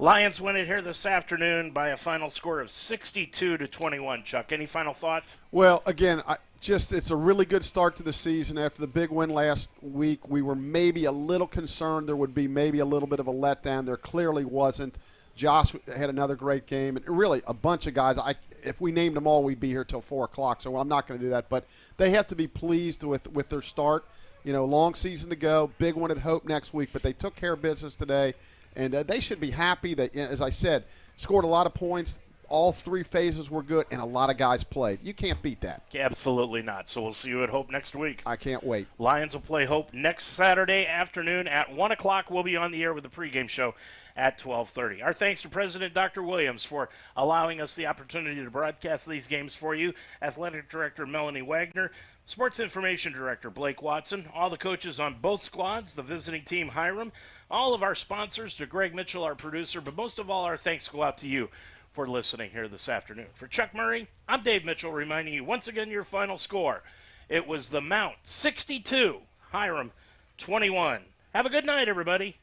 Lions win it here this afternoon by a final score of 62-21. Chuck, any final thoughts? Well, again, it's a really good start to the season. After the big win last week, we were maybe a little concerned there would be maybe a little bit of a letdown. There clearly wasn't. Josh had another great game, and really a bunch of guys. If we named them all, we'd be here till 4 o'clock, so I'm not going to do that. But they have to be pleased with their start. You know, long season to go, big one at Hope next week, but they took care of business today. And they should be happy that, as I said, scored a lot of points. All 3 phases were good, and a lot of guys played. You can't beat that. Absolutely not. So we'll see you at Hope next week. I can't wait. Lions will play Hope next Saturday afternoon at 1 o'clock. We'll be on the air with the pregame show at 12:30. Our thanks to President Dr. Williams for allowing us the opportunity to broadcast these games for you. Athletic Director Melanie Wagner. Sports Information Director Blake Watson. All the coaches on both squads. The visiting team Hiram. All of our sponsors, to Greg Mitchell, our producer, but most of all, our thanks go out to you for listening here this afternoon. For Chuck Murray, I'm Dave Mitchell, reminding you once again your final score. It was the Mount 62, Hiram 21. Have a good night, everybody.